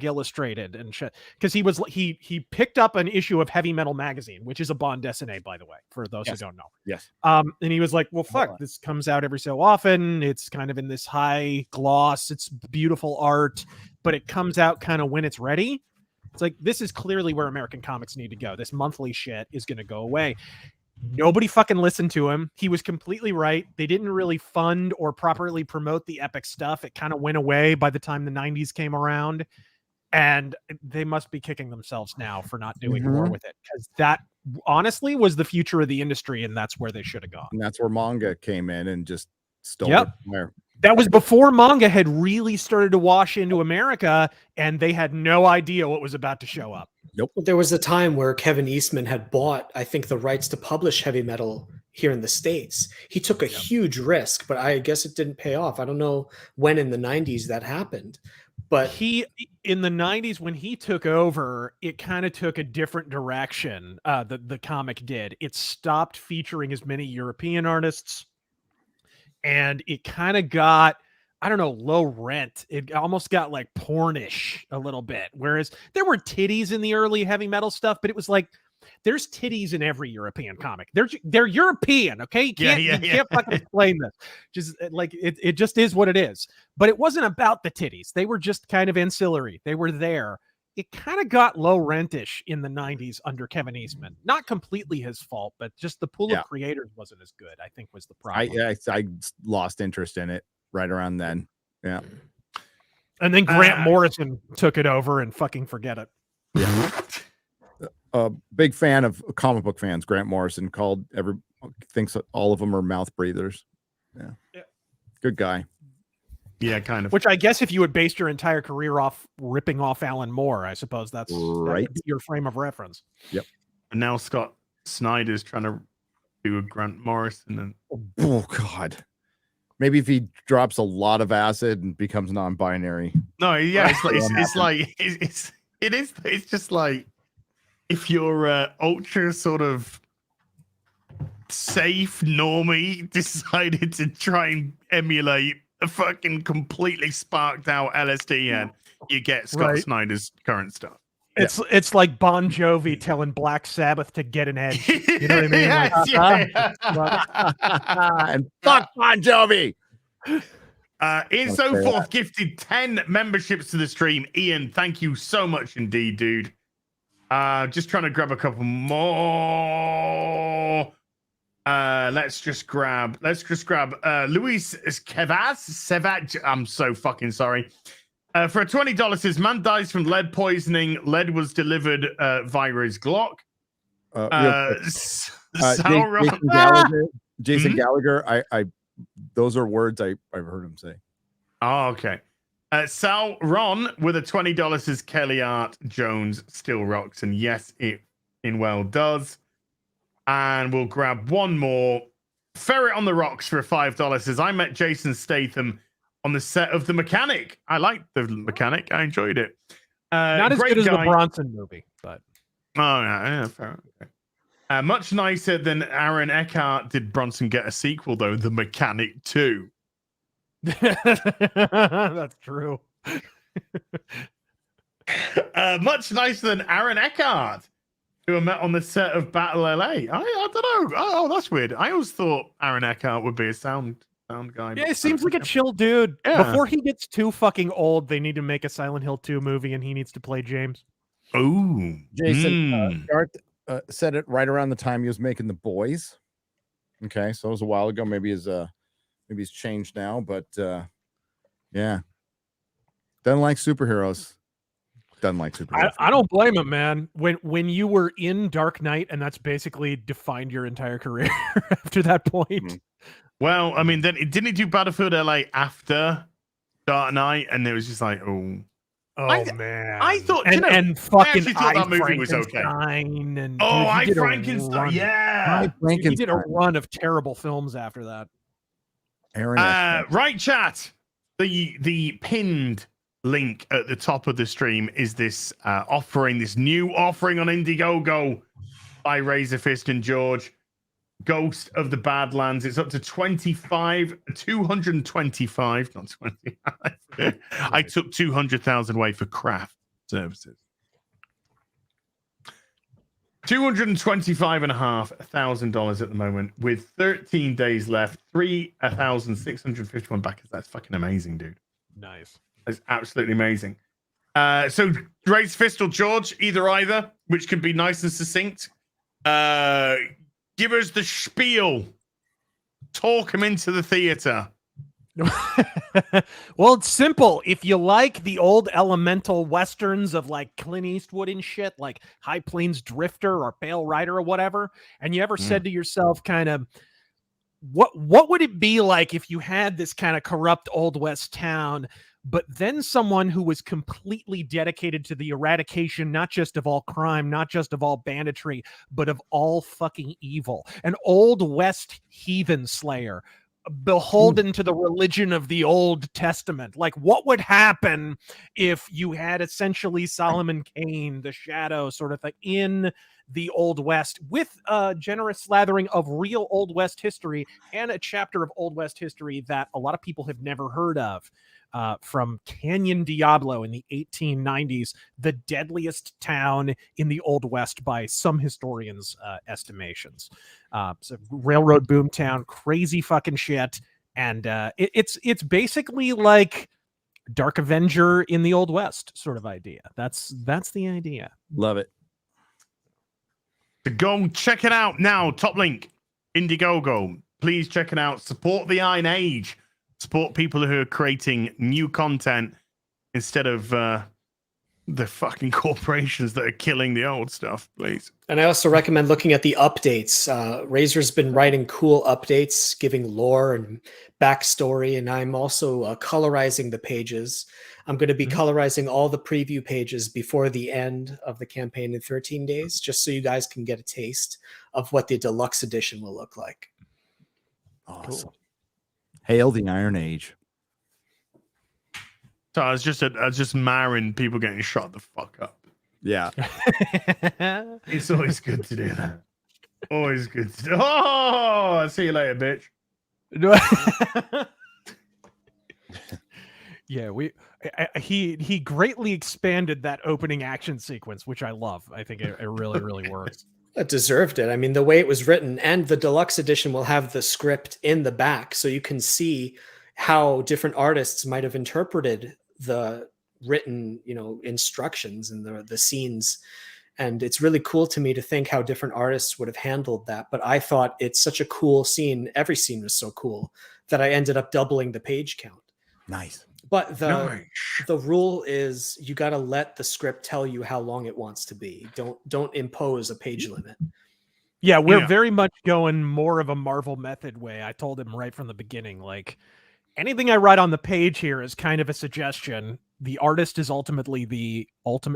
Illustrated and shit, because he picked up an issue of Heavy Metal magazine, which is a bande dessinée, by the way, for those who don't know.
Yes.
And he was like, well, fuck, this comes out every so often. It's kind of in this high gloss. It's beautiful art, but it comes out kind of when it's ready. It's like, this is clearly where American comics need to go. This monthly shit is going to go away. Nobody fucking listened to him. He was completely right. They didn't really fund or properly promote the Epic stuff. It kind of went away by the time the 90s came around, and they must be kicking themselves now for not doing more with it, because that honestly was the future of the industry, and that's where they should have gone.
And that's where manga came in and just stole it from there.
That was before manga had really started to wash into America, and they had no idea what was about to show up.
Nope.
There was a time where Kevin Eastman had bought, I think, the rights to publish Heavy Metal here in the States. He took a huge risk, but I guess it didn't pay off. I don't know when in the 90s that happened. But
in the 90s, when he took over, it kind of took a different direction. The comic did. It stopped featuring as many European artists, and it kind of got, I don't know, low rent. It almost got like pornish a little bit. Whereas there were titties in the early Heavy Metal stuff, but it was like, there's titties in every European comic. They're European, okay? You can't fucking explain this. Just like it just is what it is. But it wasn't about the titties. They were just kind of ancillary. They were there. It kind of got low rentish in the 90s under Kevin Eastman. Not completely his fault, but just the pool of creators wasn't as good, I think, was the problem.
I lost interest in it right around then. Yeah.
And then Grant Morrison took it over, and fucking forget it.
Yeah. Big fan of comic book fans. Grant Morrison thinks all of them are mouth breathers. Yeah. Good guy.
Yeah, kind of.
Which I guess if you had based your entire career off ripping off Alan Moore, I suppose that would be your frame of reference.
Yep.
And now Scott Snyder's trying to do a Grant Morrison. And
oh God. Maybe if he drops a lot of acid and becomes non-binary.
No, yeah, it's just like if you're ultra sort of safe normie decided to try and emulate a fucking completely sparked out LSD, and you get Scott Snyder's current stuff.
It's like Bon Jovi telling Black Sabbath to get an edge. You know what I mean?
And fuck Bon Jovi.
Ian So Forth gifted 10 memberships to the stream. Ian, thank you so much indeed, dude. Just trying to grab a couple more. Let's just grab Luis Sevat. I'm so fucking sorry. For a $20, says man dies from lead poisoning. Lead was delivered via his Glock.
Jason Gallagher. I those are words I've heard him say.
Oh, okay. Sal Ron with a $20 says Kelly Art Jones still rocks, and yes, it in well does. And we'll grab one more. Ferret on the Rocks for a $5 says I met Jason Statham on the set of The Mechanic. I liked The Mechanic. I enjoyed it.
Not as
great
good as the
guy.
Bronson movie, but
Oh, yeah, fair. Okay. Much nicer than Aaron Eckhart did Bronson get a sequel, though, The Mechanic 2.
that's true.
Much nicer than Aaron Eckhart, who I met on the set of Battle LA. I don't know. Oh, that's weird. I always thought Aaron Eckhart would be a sound guy.
Yeah, it seems like a chill dude.
Yeah.
Before he gets too fucking old, they need to make a Silent Hill 2 movie, and he needs to play James.
Oh,
Jason, Garth said it right around the time he was making The Boys. Okay, so it was a while ago. Maybe he's changed now, but yeah, doesn't like superheroes. Doesn't like superheroes.
I don't blame him, man. When you were in Dark Knight, and that's basically defined your entire career after that point.
Well, I mean, then didn't he do Battlefield LA after Dark Knight? And it was just like, man. I thought,
and fucking
thought that movie was okay.
And
I Frankenstein, yeah.
He did a run of terrible films after that.
Right, chat. The pinned link at the top of the stream is this new offering on Indiegogo by RazorFist and George. Ghost of the Badlands. It's up to 225, not 25. I took 200,000 away for craft services. $225,500 at the moment, with 13 days left. 3,651 backers. That's fucking amazing, dude.
Nice.
That's absolutely amazing. So RazorFist or George, either, which can be nice and succinct. Give us the spiel. Talk him into the theater.
Well, it's simple. If you like the old elemental westerns of like Clint Eastwood and shit, like High Plains Drifter or Pale Rider or whatever, and you ever said to yourself, kind of, what would it be like if you had this kind of corrupt Old West town, but then someone who was completely dedicated to the eradication, not just of all crime, not just of all banditry, but of all fucking evil, an Old West heathen slayer, beholden to the religion of the Old Testament? Like, what would happen if you had essentially Solomon Kane, the Shadow sort of thing, in the Old West, with a generous slathering of real Old West history and a chapter of Old West history that a lot of people have never heard of? From Canyon Diablo in the 1890s, the deadliest town in the Old West by some historians' estimations. So railroad boomtown, crazy fucking shit, and it's basically like Dark Avenger in the Old West sort of idea. That's the idea.
Love it.
So go check it out now. Top link, Indiegogo. Please check it out. Support the Iron Age. Support people who are creating new content instead of the fucking corporations that are killing the old stuff, please.
And I also recommend looking at the updates. Razor's been writing cool updates, giving lore and backstory, and I'm also colorizing the pages. I'm going to be colorizing all the preview pages before the end of the campaign in 13 days, just so you guys can get a taste of what the deluxe edition will look like.
Awesome.
Cool.
Hail the Iron Age.
So I was just marring people getting shot the fuck up.
Yeah.
It's always good to do that. Always good to do. Oh, I'll see you later, bitch.
Yeah, he greatly expanded that opening action sequence, which I love. I think it really, really works.
It deserved it. I mean, the way it was written, and the deluxe edition will have the script in the back, so you can see how different artists might have interpreted the written, instructions and the scenes. And it's really cool to me to think how different artists would have handled that. But I thought it's such a cool scene. Every scene was so cool that I ended up doubling the page count.
Nice.
But the rule is you got to let the script tell you how long it wants to be. Don't impose a page limit.
Yeah, we're very much going more of a Marvel method way. I told him right from the beginning, like, anything I write on the page here is kind of a suggestion. The artist is ultimately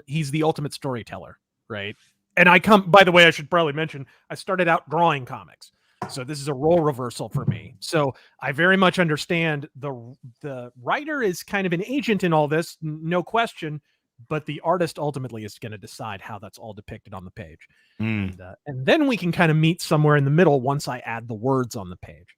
he's the ultimate storyteller, right? And by the way, I should probably mention, I started out drawing comics. So this is a role reversal for me. So I very much understand the writer is kind of an agent in all this, no question, but the artist ultimately is going to decide how that's all depicted on the page.
Mm.
And then we can kind of meet somewhere in the middle once I add the words on the page.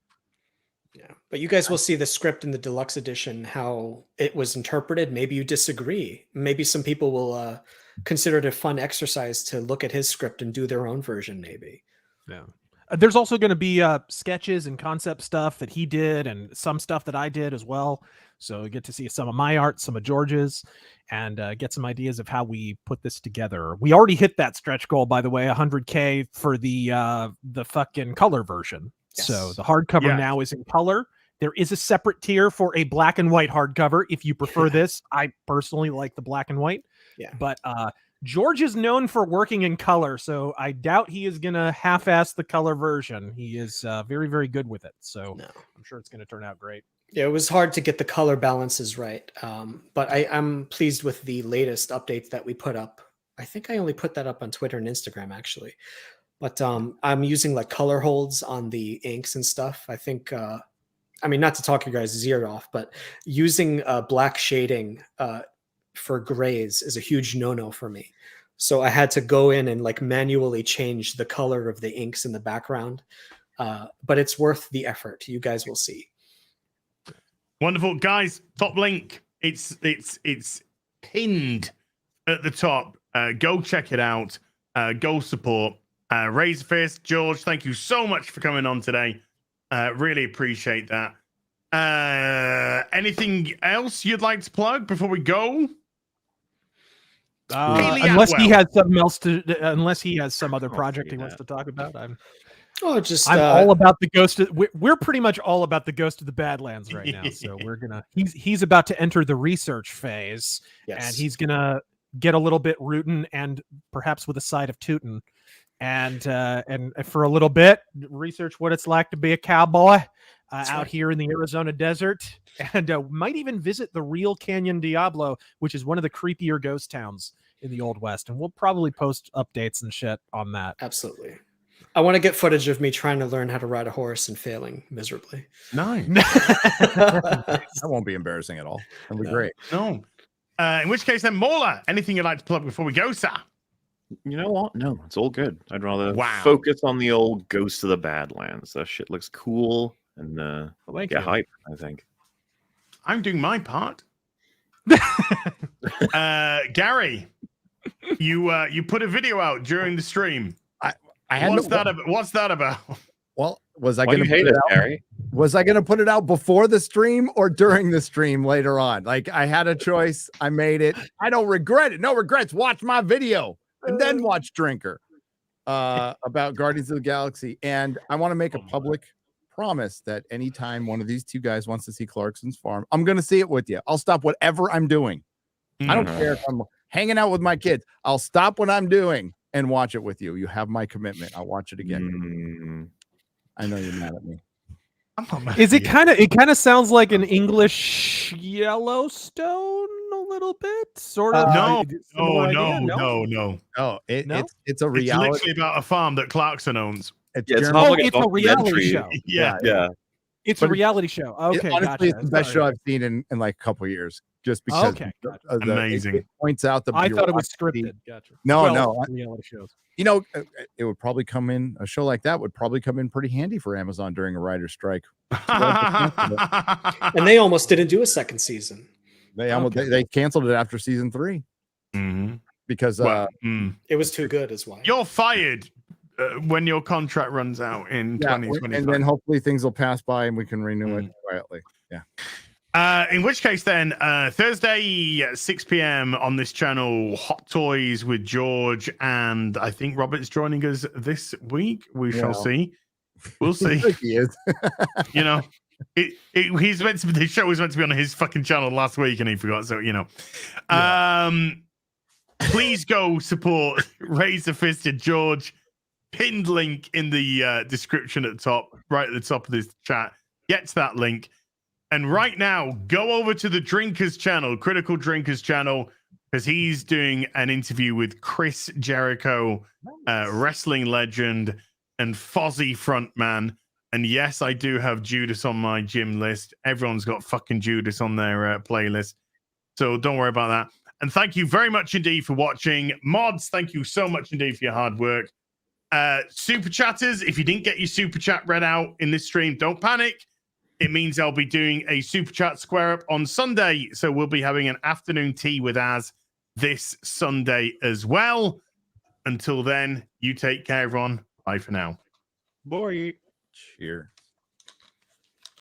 Yeah, but you guys will see the script in the deluxe edition, how it was interpreted. Maybe you disagree. Maybe some people will consider it a fun exercise to look at his script and do their own version, maybe.
Yeah. There's also going to be sketches and concept stuff that he did and some stuff that I did as well. So you get to see some of my art, some of George's, and get some ideas of how we put this together. We already hit that stretch goal, by the way, 100K for the fucking color version.
Yes.
So the hardcover now is in color. There is a separate tier for a black and white hardcover if you prefer this. I personally like the black and white.
Yeah.
But George is known for working in color, so I doubt he is going to half-ass the color version. He is very, very good with it. So I'm sure it's going to turn out great.
Yeah, it was hard to get the color balances right. But I'm pleased with the latest updates that we put up. I think I only put that up on Twitter and Instagram, actually. But I'm using like color holds on the inks and stuff. I think, I mean, not to talk you guys' ear off, but using black shading for grays is a huge no-no for me. So I had to go in and like manually change the color of the inks in the background. But it's worth the effort. You guys will see.
Wonderful, guys. Top link. It's pinned at the top. Go check it out. Go support. RazorFist, George, thank you so much for coming on today. Really appreciate that. Anything else you'd like to plug before we go?
Unless he has something else unless he has some other project he wants to talk about. I'm all about the ghost. We're pretty much all about the Ghost of the Badlands right now. So we're gonna. He's about to enter the research phase, and he's gonna get a little bit rootin' and perhaps with a side of tootin', and for a little bit research what it's like to be a cowboy out here in the Arizona desert, and might even visit the real Canyon Diablo, which is one of the creepier ghost towns in the Old West, and we'll probably post updates and shit on that.
Absolutely. I want to get footage of me trying to learn how to ride a horse and failing miserably.
Nice. That won't be embarrassing at all. That'll be great.
No. In which case, then, Mola, anything you'd like to plug before we go, sir?
You know what? No, it's all good. I'd rather focus on the old Ghost of the Badlands. That shit looks cool and get hype, I think.
I'm doing my part. Gary, you put a video out during the stream. What's that about?
Well, was I going to
hate it, Gary?
Was I going to put it out before the stream or during the stream later on? Like, I had a choice. I made it. I don't regret it. No regrets. Watch my video and then watch Drinker about Guardians of the Galaxy. And I want to make a public promise that anytime one of these two guys wants to see Clarkson's farm, I'm going to see it with you. I'll stop whatever I'm doing. I don't care if I'm hanging out with my kids. I'll stop what I'm doing and watch it with you. You have my commitment. I'll watch it again. I know you're mad at me.
I'm not mad. Is it kind of? It kind of sounds like an English Yellowstone a little bit, sort of.
No.
It's a reality.
It's literally about a farm that Clarkson owns.
It's a reality show.
Yeah.
It's a reality show. Okay,
honestly, it's the best show I've seen in like a couple of years. Just because
amazing.
It points out the
I thought it was scripted. Gotcha.
No,
reality shows.
You know, it would probably come in, a show like that would probably come in pretty handy for Amazon during a writer's strike.
And they almost didn't do a second season.
They canceled it after season 3 because
it was too good as well.
You're fired when your contract runs out in 2025.
And then hopefully things will pass by and we can renew it quietly. Yeah.
In which case, then, Thursday at 6 p.m. on this channel, Hot Toys with George, and I think Robert's joining us this week. We shall see. We'll see.
He is.
You know, he's meant to be. The show was meant to be on his fucking channel last week, and he forgot. So you know, please go support RazorFist and George. Pinned link in the description at the top, right at the top of this chat. Get to that link. And right now, go over to the Drinkers channel, Critical Drinkers channel, because he's doing an interview with Chris Jericho, wrestling legend and Fozzy frontman. And yes, I do have Judas on my gym list. Everyone's got fucking Judas on their playlist. So don't worry about that. And thank you very much indeed for watching. Mods, thank you so much indeed for your hard work. Super chatters, if you didn't get your super chat read out in this stream, don't panic. It means I'll be doing a super chat square up on Sunday. So we'll be having an afternoon tea with Az this Sunday as well. Until then, you take care, everyone. Bye for now.
Boy.
Cheers.